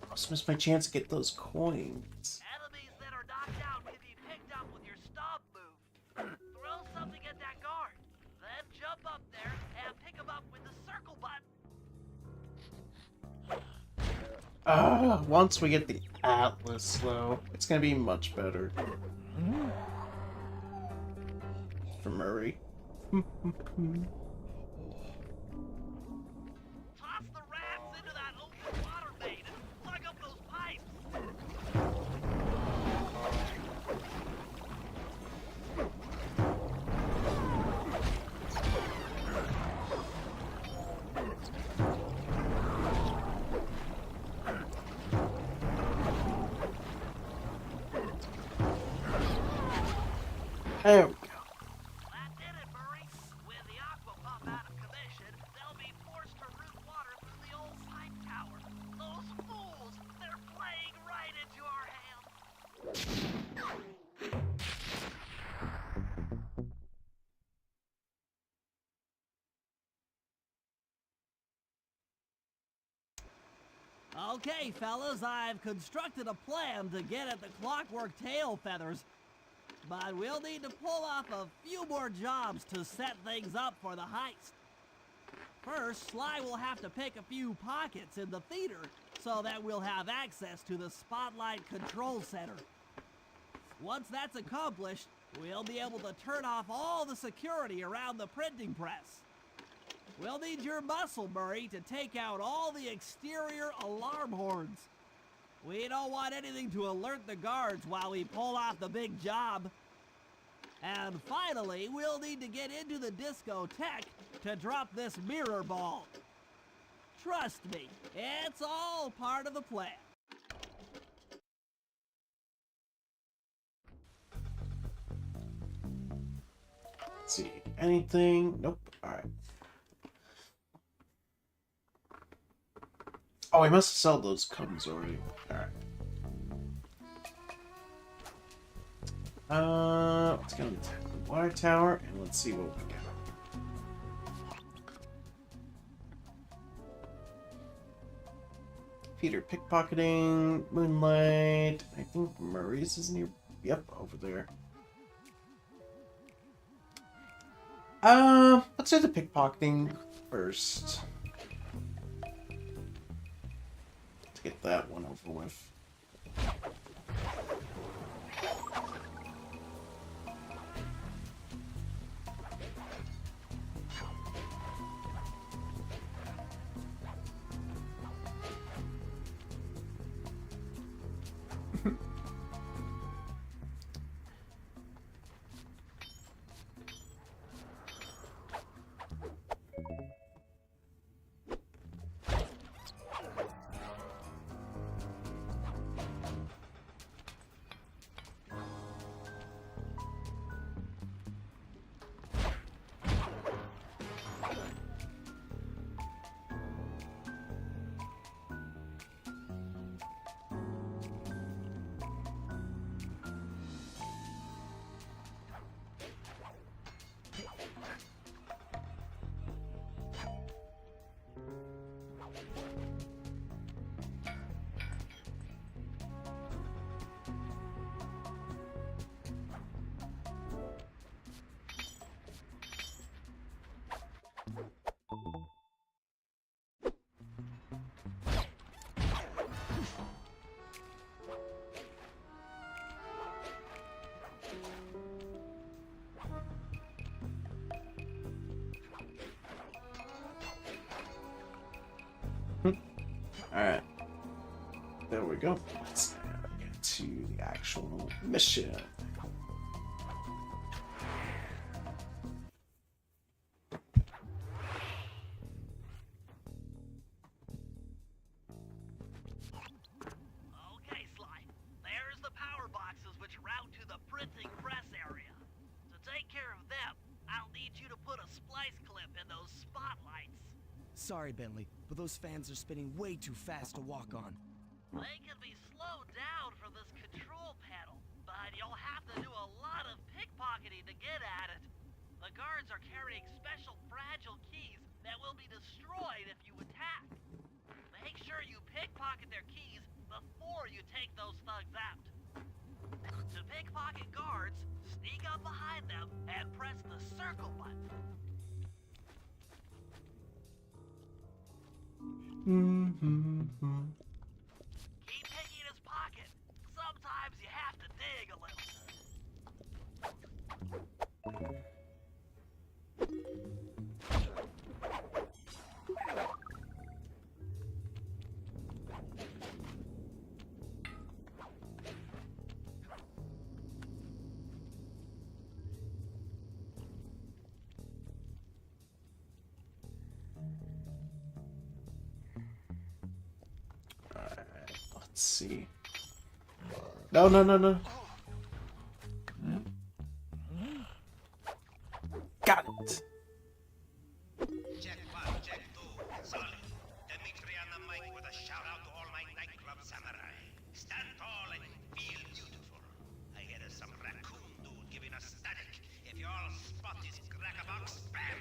S1: Almost missed my chance to get those coins.
S13: Enemies that are knocked out can be picked up with your stomp move. Throw something at that guard, then jump up there and pick him up with the circle button.
S1: Once we get the Atlas, though, it's gonna be much better. For Murray.
S13: Toss the rats into that open water main and plug up those pipes.
S1: There we go.
S13: That did it, Murray. With the aqua pump out of commission, they'll be forced to route water through the old pipe tower. Those fools! They're playing right into our hands. Okay, fellas, I've constructed a plan to get at the clockwork tail feathers. But we'll need to pull off a few more jobs to set things up for the heist. First, Sly will have to pick a few pockets in the theater so that we'll have access to the Spotlight Control Center. Once that's accomplished, we'll be able to turn off all the security around the printing press. We'll need your muscle, Murray, to take out all the exterior alarm horns. We don't want anything to alert the guards while we pull off the big job. And finally, we'll need to get into the discotheque to drop this mirror ball. Trust me, it's all part of the plan.
S1: Let's see. Anything? Nope. Alright. Oh, we must sell those cones already. Alright. Let's go to the water tower and let's see what we get. Peter pickpocketing, moonlight. I think Murray's is near. Yep, over there. Let's do the pickpocketing first. Let's get that one over with. Alright. There we go. Let's get to the actual mission.
S13: Okay, Sly. There's the power boxes which route to the printing press area. To take care of them, I'll need you to put a splice clip in those spotlights.
S11: Sorry, Bentley, but those fans are spinning way too fast to walk on.
S13: They can be slowed down from this control panel, but you'll have to do a lot of pickpocketing to get at it. The guards are carrying special fragile keys that will be destroyed if you attack. Make sure you pickpocket their keys before you take those thugs out. To pickpocket guards, sneak up behind them and press the circle button. Keep picking his pocket. Sometimes you have to dig a little.
S1: Let's see. No, no, no, no. Got it.
S15: Check 1, check 2, solid. Dimitri on the mic with a shout out to all my nightclub samurai. Stand tall and feel beautiful. I hear there's some raccoon dude giving us static. If you all spot his crackerbox, bam!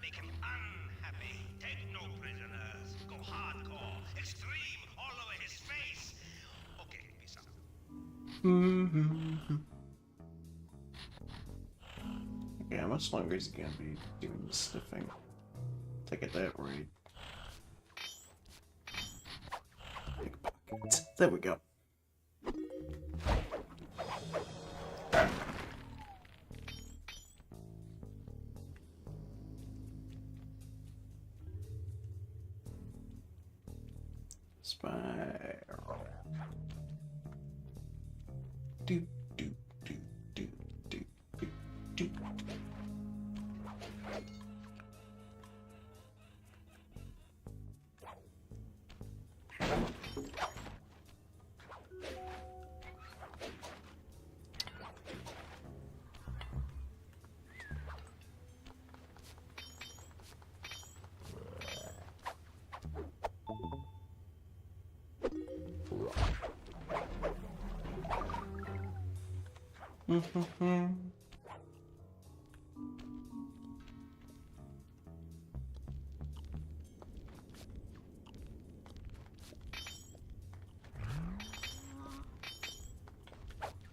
S15: Make him unhappy. Take no prisoners. Go hardcore. Extreme all over his face. Okay, peace out.
S1: Yeah, how much longer is he gonna be doing the sniffing? Take it that right. Pickpocket. There we go. Spyro. Do do do do do do do.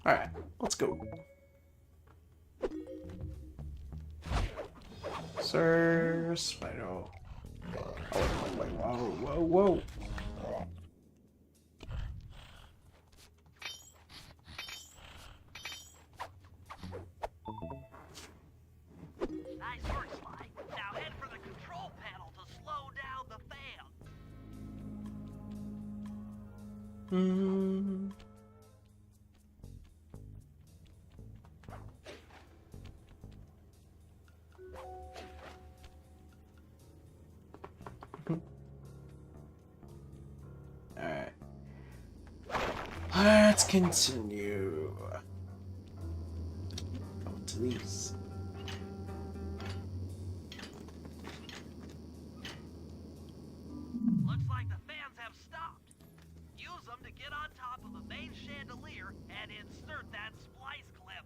S1: Alright, let's go. Sir Spyro. Oh, wait, whoa, whoa, whoa.
S13: Nice work, Sly. Now head for the control panel to slow down the fan.
S1: Alright. Let's continue. Go to these.
S13: Looks like the fans have stopped. Use them to get on top of the main chandelier and insert that splice clip.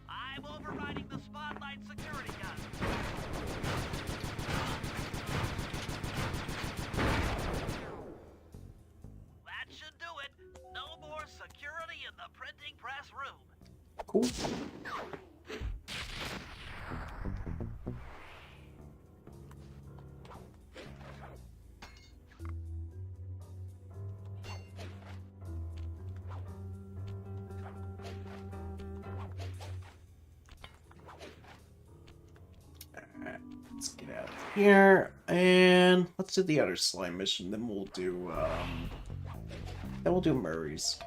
S13: I'm overriding the spotlight security gun. That should do it. No more security in the printing press room.
S1: Cool. Alright, let's get out of here, and let's do the other slime mission, then we'll do Murray's.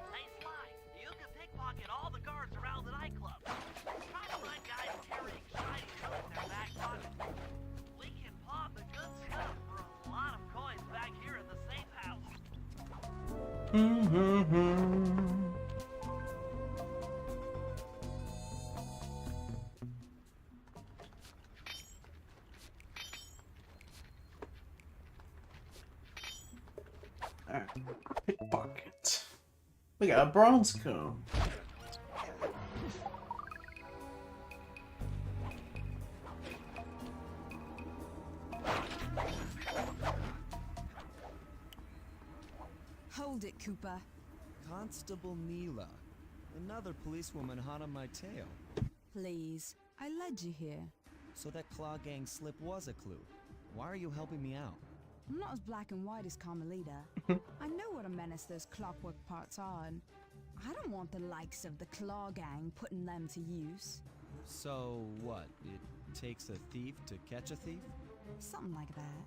S1: Alright, pickpocket. We got a bronze comb.
S14: Hold it, Cooper.
S11: Constable Neela. Another policewoman hot on my tail.
S14: Please, I led you here.
S11: So that Claw Gang slip was a clue. Why are you helping me out?
S14: I'm not as black and white as Carmelita. I know what a menace those clockwork parts are, and I don't want the likes of the Claw Gang putting them to use.
S11: So what? It takes a thief to catch a thief?
S14: Something like that.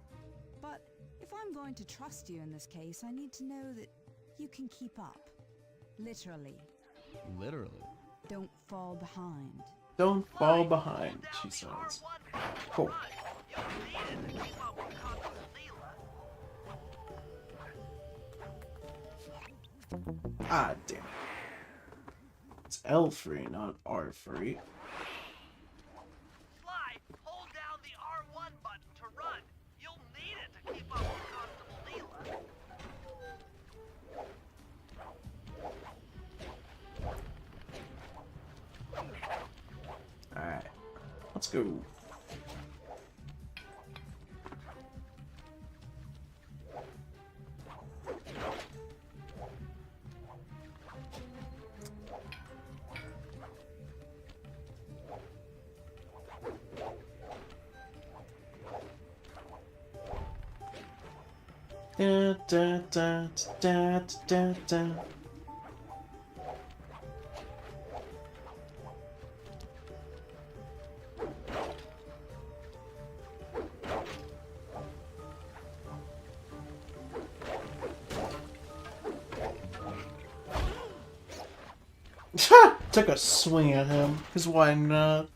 S14: But if I'm going to trust you in this case, I need to know that you can keep up. Literally.
S11: Literally?
S14: Don't fall behind.
S1: Don't fall behind, she says. Cool. Ah, damn it. It's L free, not R free.
S13: Sly, hold down the R1 button to run. You'll need it to keep up with Constable
S1: Neela. Alright, let's go. Da, da, da, da, da, da. Took a swing at him, because why not?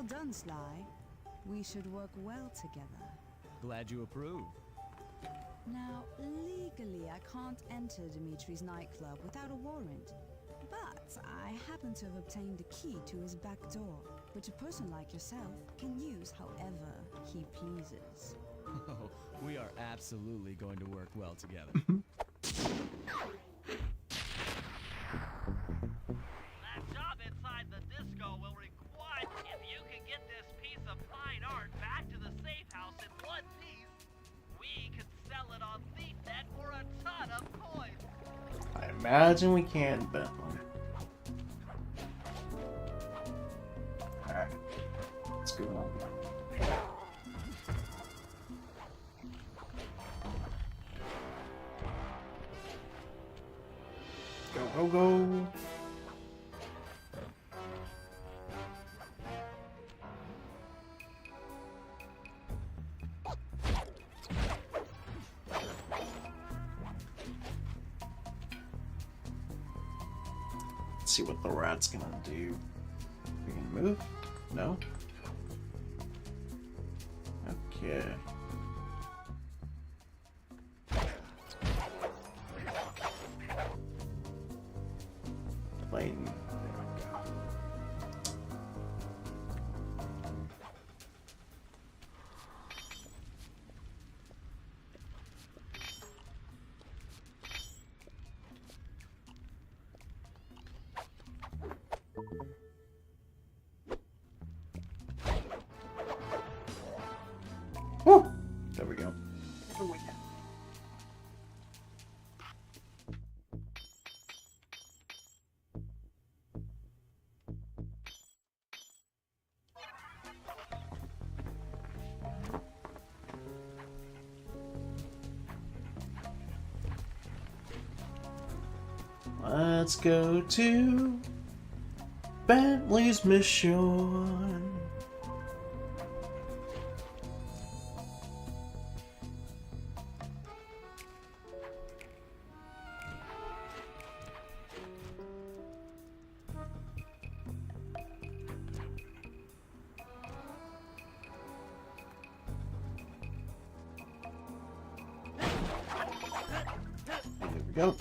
S14: Done, Sly. We should work well together.
S11: Glad you approve.
S14: Now, legally, I can't enter Dimitri's nightclub without a warrant. But I happen to have obtained the key to his back door, which a person like yourself can use however he pleases.
S11: Oh, we are absolutely going to work well together.
S13: That job inside the disco will require, if you can get this piece of fine art back to the safe house in one piece, we could sell it on ThiefNet for a ton of coins.
S1: I imagine we can, Bentley. Alright. Let's go on. Go, go, go! Let's see what the rat's gonna do. You can move? No? Okay. playing. Woo! There we go. Let's go to Bentley's mission. There we go.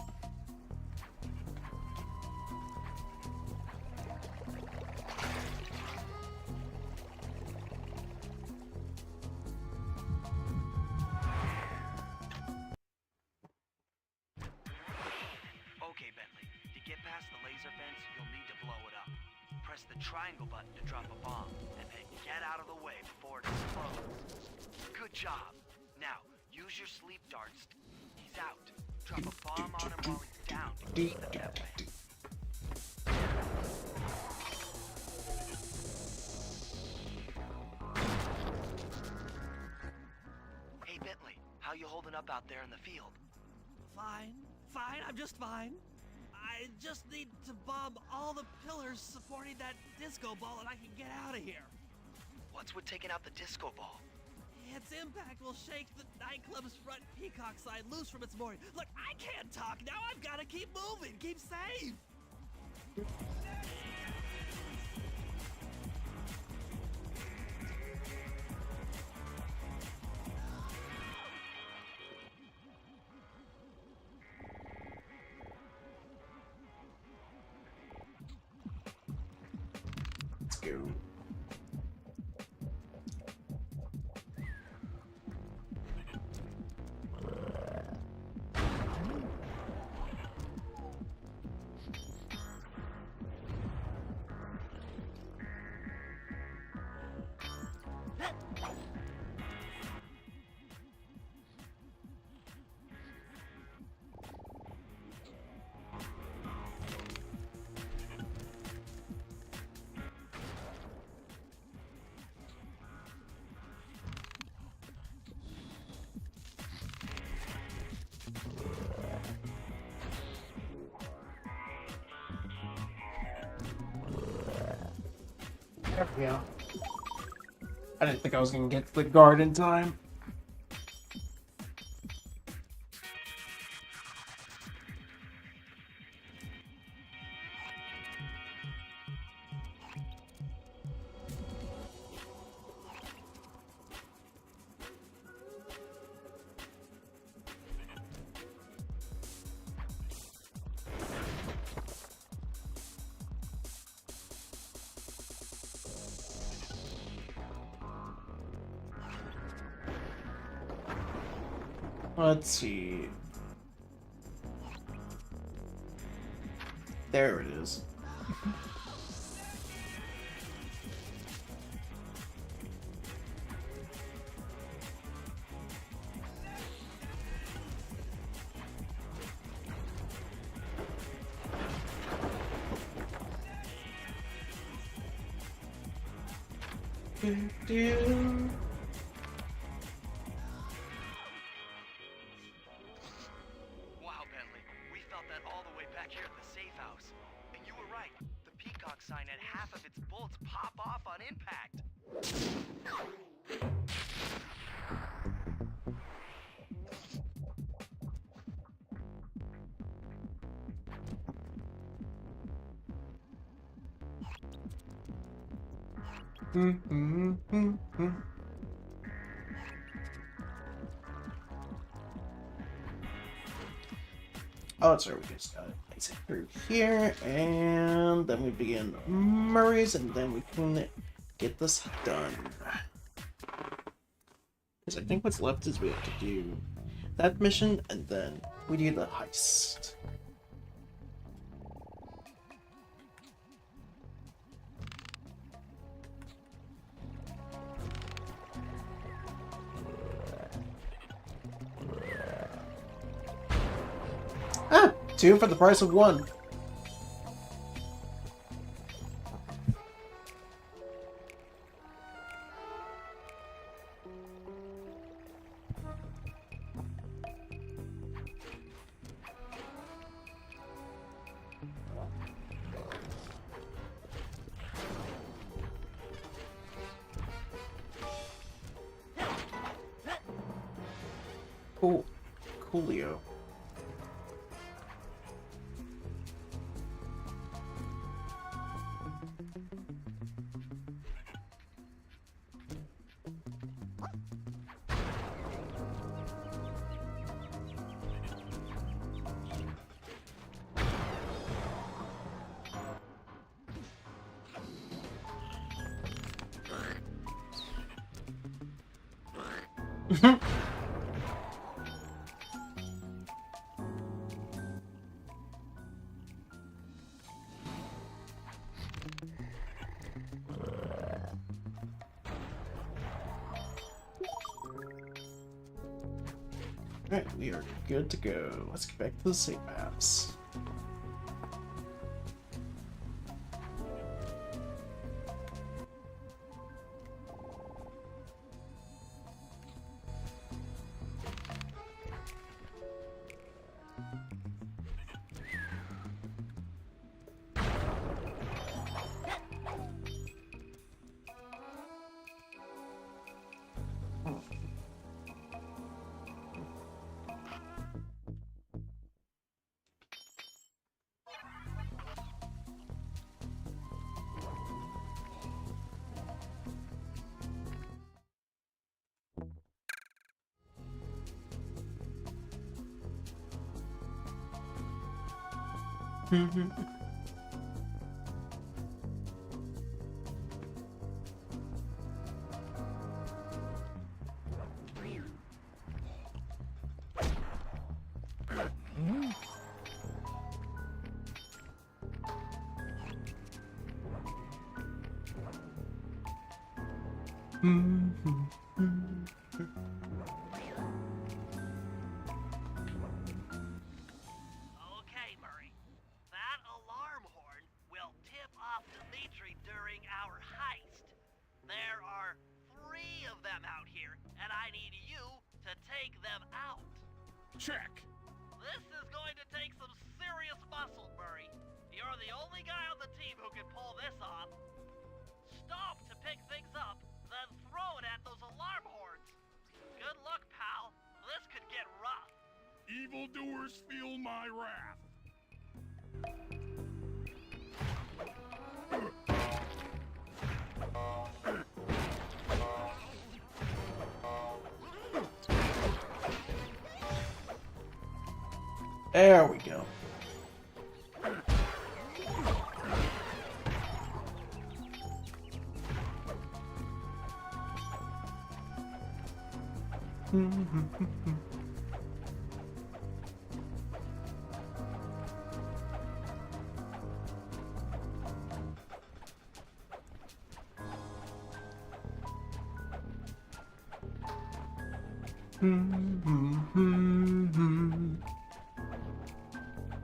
S11: Okay, Bentley. To get past the laser fence, you'll need to blow it up. Press the triangle button to drop a bomb, and then get out of the way before it explodes. Good job. Now, use your sleep darts. He's out. Drop a bomb on him while he's down to keep it that way. Hey, Bentley. How you holding up out there in the field?
S13: Fine. I'm just fine. I just need to bomb all the pillars supporting that disco ball and I can get out of here.
S11: What's with taking out the disco ball?
S13: Its impact will shake the nightclub's front peacock sign loose from its mooring. Look, I can't talk now. I've got to keep moving. Keep safe.
S1: Let's go. There we go. I didn't think I was gonna get to the guard in time. Let's see. There it is. Do.
S11: Wow, Bentley. We felt that all the way back here at the safe house. And you were right. The peacock sign had half of its bolts pop off on impact.
S1: Oh, that's right, we just got it. Place it through here, and then we begin Murray's, and then we can get this done. Because I think what's left is we have to do that mission, and then we do the heist. Ah! 2 for the price of 1. Cool. Coolio. Alright, we are good to go. Let's get back to the safe maps.
S13: Okay, Murray. That alarm horn will tip off Dimitri during our heist. There are 3 of them out here, and I need you to take them out.
S9: Check.
S13: This is going to take some serious muscle, Murray. You're the only guy on the team who can pull this off. Stop to pick things up, then throw it at those alarm horns. Good luck, pal. This could get rough.
S9: Evildoers feel my wrath.
S1: There we go.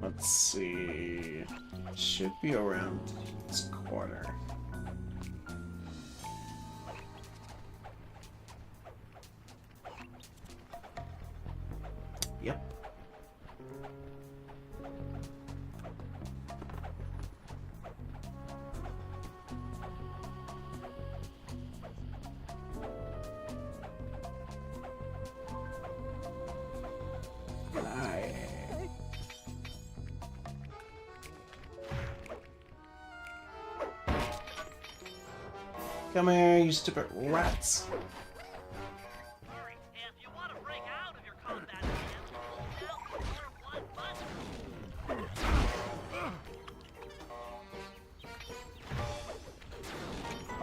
S1: Let's see. Should be around this corner. Yep. Come here, you stupid rats.
S13: Murray, if you want to break out of your combat stance, hold down the R1 button.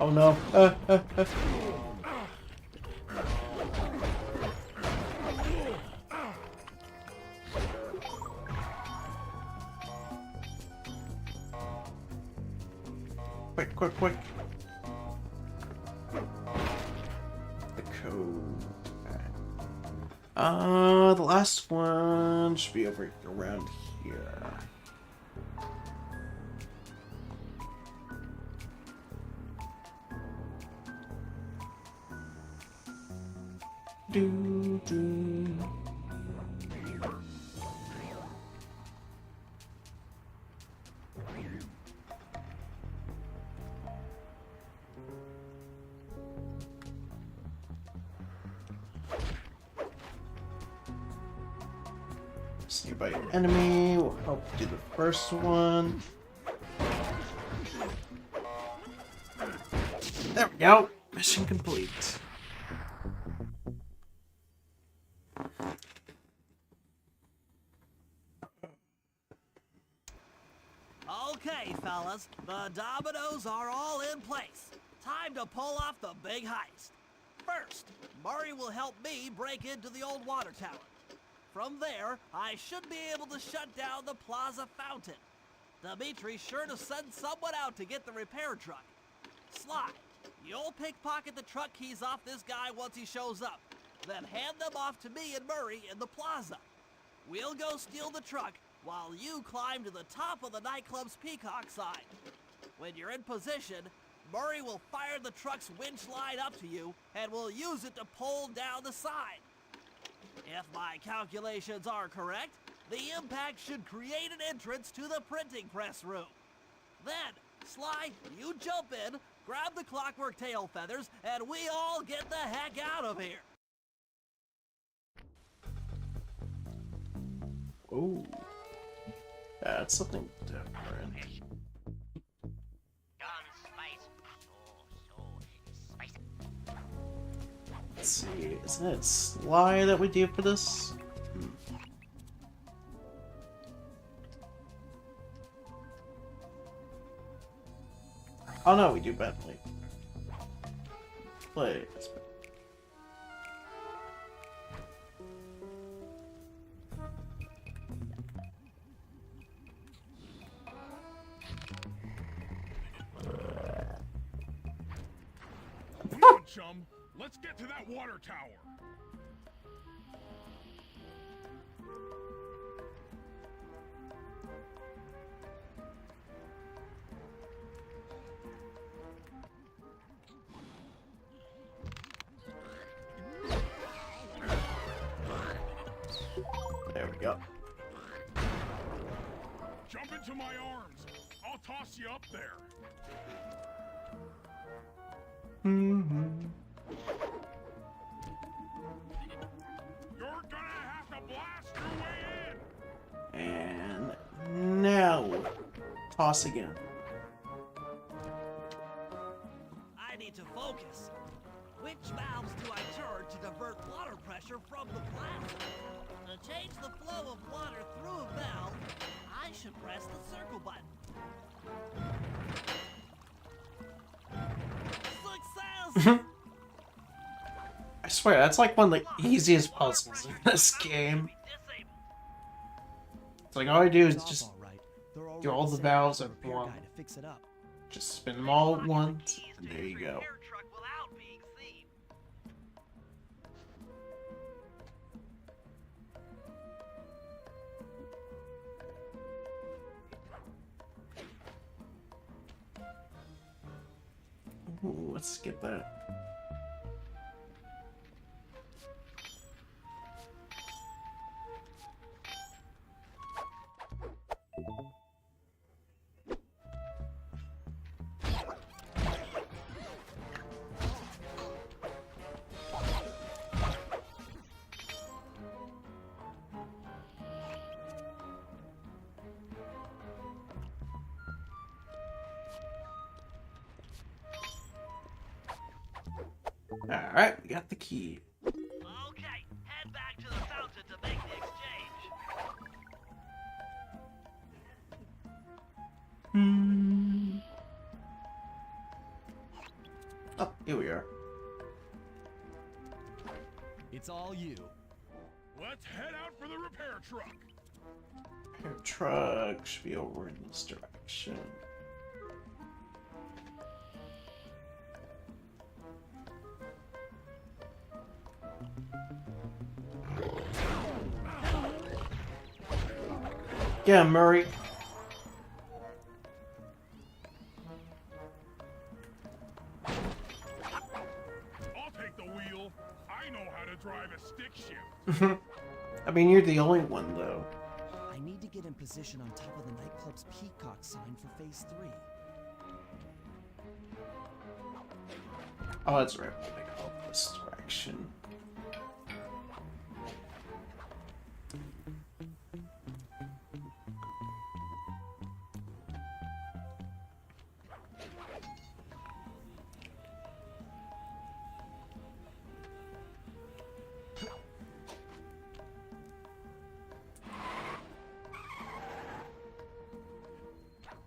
S1: Oh no. Quick, quick, quick. The code. The last one should be over around here. Do, do. Nearby enemy will help do the first one. There we go. Mission complete.
S13: Okay, fellas, the dominoes are all in place. Time to pull off the big heist. First, Murray will help me break into the old water tower. From there, I should be able to shut down the plaza fountain. Dimitri's sure to send someone out to get the repair truck. Sly, you'll pickpocket the truck keys off this guy once he shows up, then hand them off to me and Murray in the plaza. We'll go steal the truck while you climb to the top of the nightclub's peacock sign. When you're in position, Murray will fire the truck's winch line up to you and will use it to pull down the sign. If my calculations are correct, the impact should create an entrance to the printing press room. Then, Sly, you jump in, grab the clockwork tail feathers, and we all get the heck out of here.
S1: Ooh. That's something different. Let's see, isn't it Sly that we do for this? Oh no, we do Bentley. Play.
S9: Come on, chum. Let's get to that water tower.
S1: There we go.
S9: Jump into my arms. I'll toss you up there. You're gonna have to blast your way in.
S1: And now, toss again.
S13: I need to focus. Which valves do I turn to divert water pressure from the plaza? To change the flow of water through a valve, I should press the circle button. Success!
S1: I swear, that's like one of the easiest puzzles in this game. It's like all I do is just do all the valves at once. Just spin them all at once, and there you go. Ooh, let's skip that. Alright, we got the key.
S13: Okay, head back to the fountain to make the exchange.
S1: Here we are.
S11: It's all you.
S9: Let's head out for the repair truck.
S1: Your truck should be over in this direction. Yeah, Murray.
S9: I'll take the wheel. I know how to drive a stick shift.
S1: I mean, you're the only one, though.
S11: I need to get in position on top of the nightclub's peacock sign for phase 3.
S1: Oh, that's right. We'll make all this direction.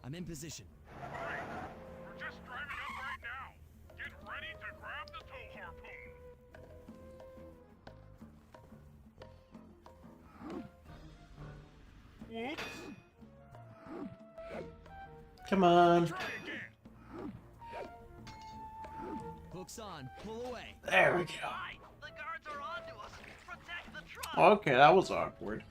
S11: I'm in position.
S9: Great. We're just driving up right now. Get ready to grab the tow harpoon. Whoops.
S1: Come on.
S9: Try again.
S11: Hooks on. Pull away.
S1: There we go.
S13: The guards are onto us. Protect the truck.
S1: Okay, that was awkward.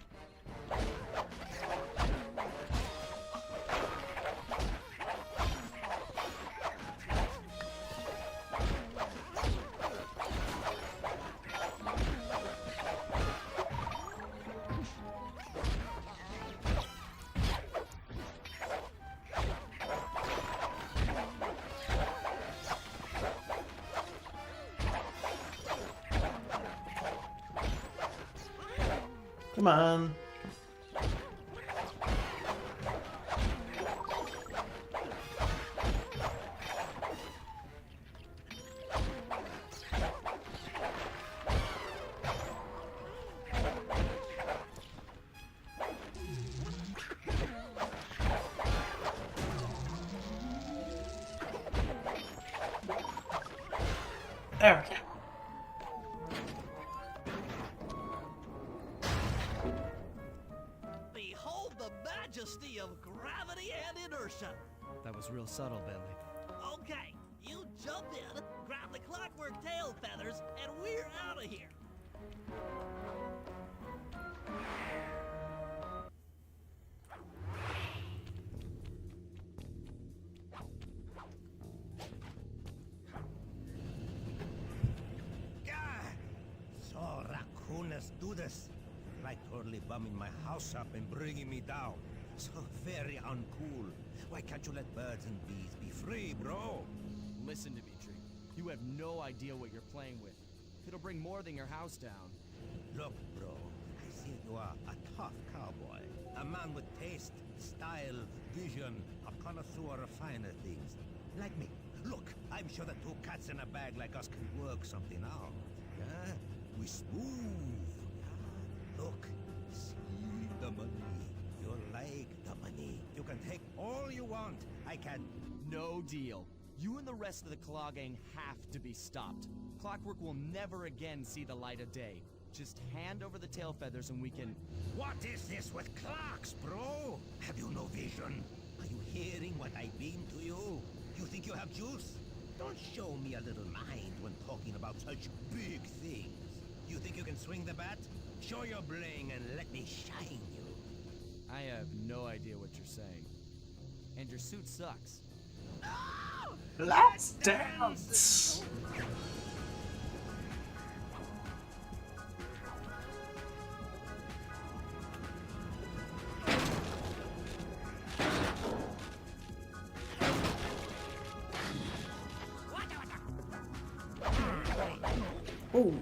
S1: Come on. There we go.
S13: Behold the majesty of gravity and inertia.
S11: That was real subtle, Bentley.
S13: Okay, you jump in, grab the clockwork tail feathers, and we're out of here.
S15: So raccooners do this. Like totally bumming my house up and bringing me down. So very uncool. Why can't you let birds and bees be free, bro?
S11: Listen, Dimitri. You have no idea what you're playing with. It'll bring more than your house down.
S15: Look, bro. I see you are a tough cowboy. A man with taste, style, vision, a connoisseur of finer things. Like me. Look, I'm sure that two cats in a bag like us can work something out. Yeah? We smooth. Yeah? Look, see the money. You like the money. You can take all you want. I can...
S11: No deal. You and the rest of the Claw Gang have to be stopped. Clockwork will never again see the light of day. Just hand over the tail feathers and we can...
S15: What is this with clocks, bro? Have you no vision? Are you hearing what I beam to you? You think you have juice? Don't show me a little mind when talking about such big things. You think you can swing the bat? Show your bling and let me shine you.
S11: I have no idea what you're saying. And your suit sucks.
S1: Let's dance! Oh.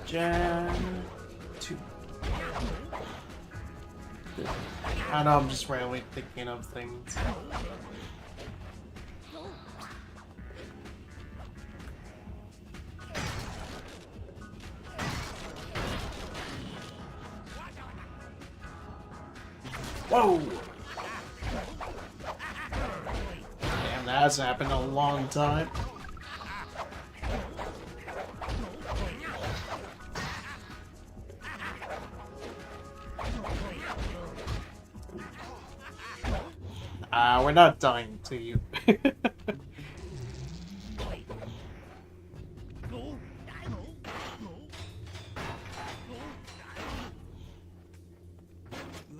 S1: Gen 2. I know I'm just randomly thinking of things. Whoa! Damn, that hasn't happened in a long time. We're not dying to you.
S16: You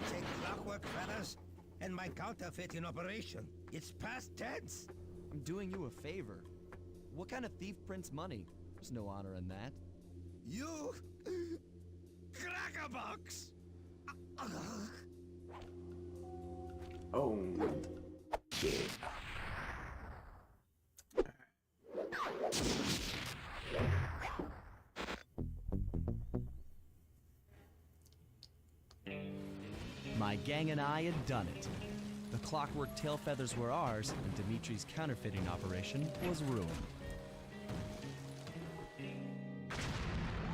S16: take clockwork feathers and my counterfeit in operation. It's past tense.
S11: I'm doing you a favor. What kind of thief prints money? There's no honor in that.
S16: You crackerbox.
S1: Oh. Yeah.
S11: My gang and I had done it. The clockwork tail feathers were ours, and Dimitri's counterfeiting operation was ruined.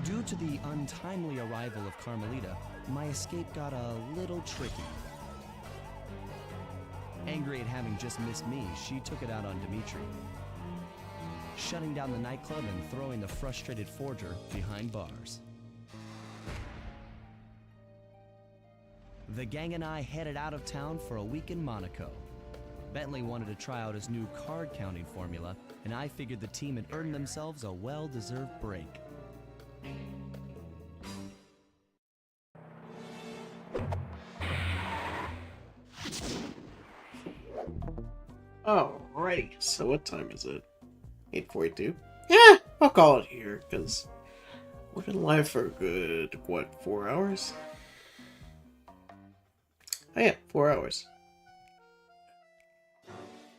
S11: Due to the untimely arrival of Carmelita, my escape got a little tricky. Angry at having just missed me, she took it out on Dimitri, shutting down the nightclub and throwing the frustrated forger behind bars. The gang and I headed out of town for a week in Monaco. Bentley wanted to try out his new card counting formula, and I figured the team had earned themselves a well-deserved break.
S1: Alrighty, so what time is it? 8:42? Yeah, I'll call it here, because we've been live for a good, what, 4 hours? Oh yeah, 4 hours.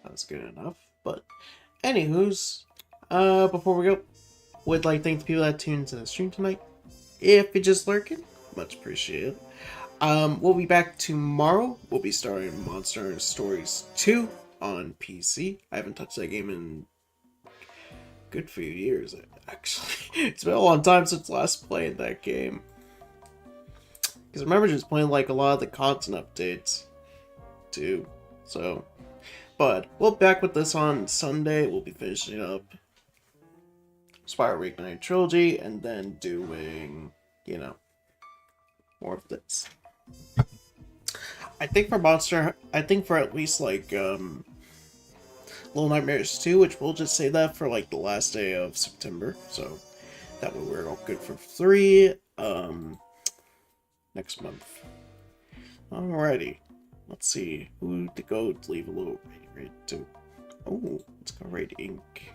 S1: That's good enough, but anywho's, before we go, would like to thank the people that tuned into the stream tonight. If you're just lurking, much appreciated. We'll be back tomorrow. We'll be starting Monster Hunter Stories 2 on PC. I haven't touched that game in a good few years, actually. It's been a long time since last played that game. Because I remember just playing like a lot of the content updates too. So, but we'll be back with this on Sunday. We'll be finishing up Spyro Reignited Trilogy and then doing, you know, more of this. I think for at least like Little Nightmares 2, which we'll just say that for like the last day of September, so that way we're all good for 3 next month. Alrighty, let's see who to go to leave a little rate to. Oh, let's go rate Ink.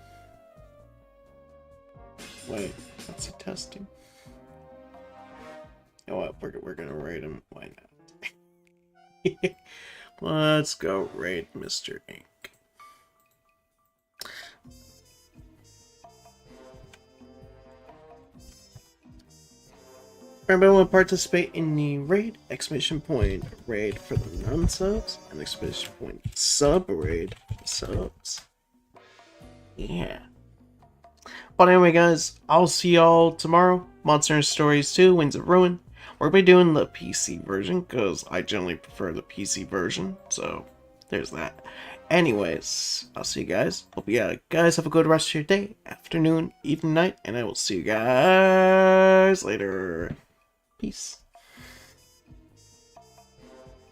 S1: Wait, what's he testing? You know what? We're gonna rate him. Why not? Let's go rate Mr. Ink. Remember, want to participate in the raid? Exclamation point raid for the non-subs, and exclamation point sub raid for subs. Yeah. But anyway, guys, I'll see y'all tomorrow. Monster Hunter Stories 2, Wings of Ruin. We're going to be doing the PC version, because I generally prefer the PC version, so there's that. Anyways, I'll see you guys. Hope you guys have a good rest of your day, afternoon, evening, night, and I will see you guys later. Peace.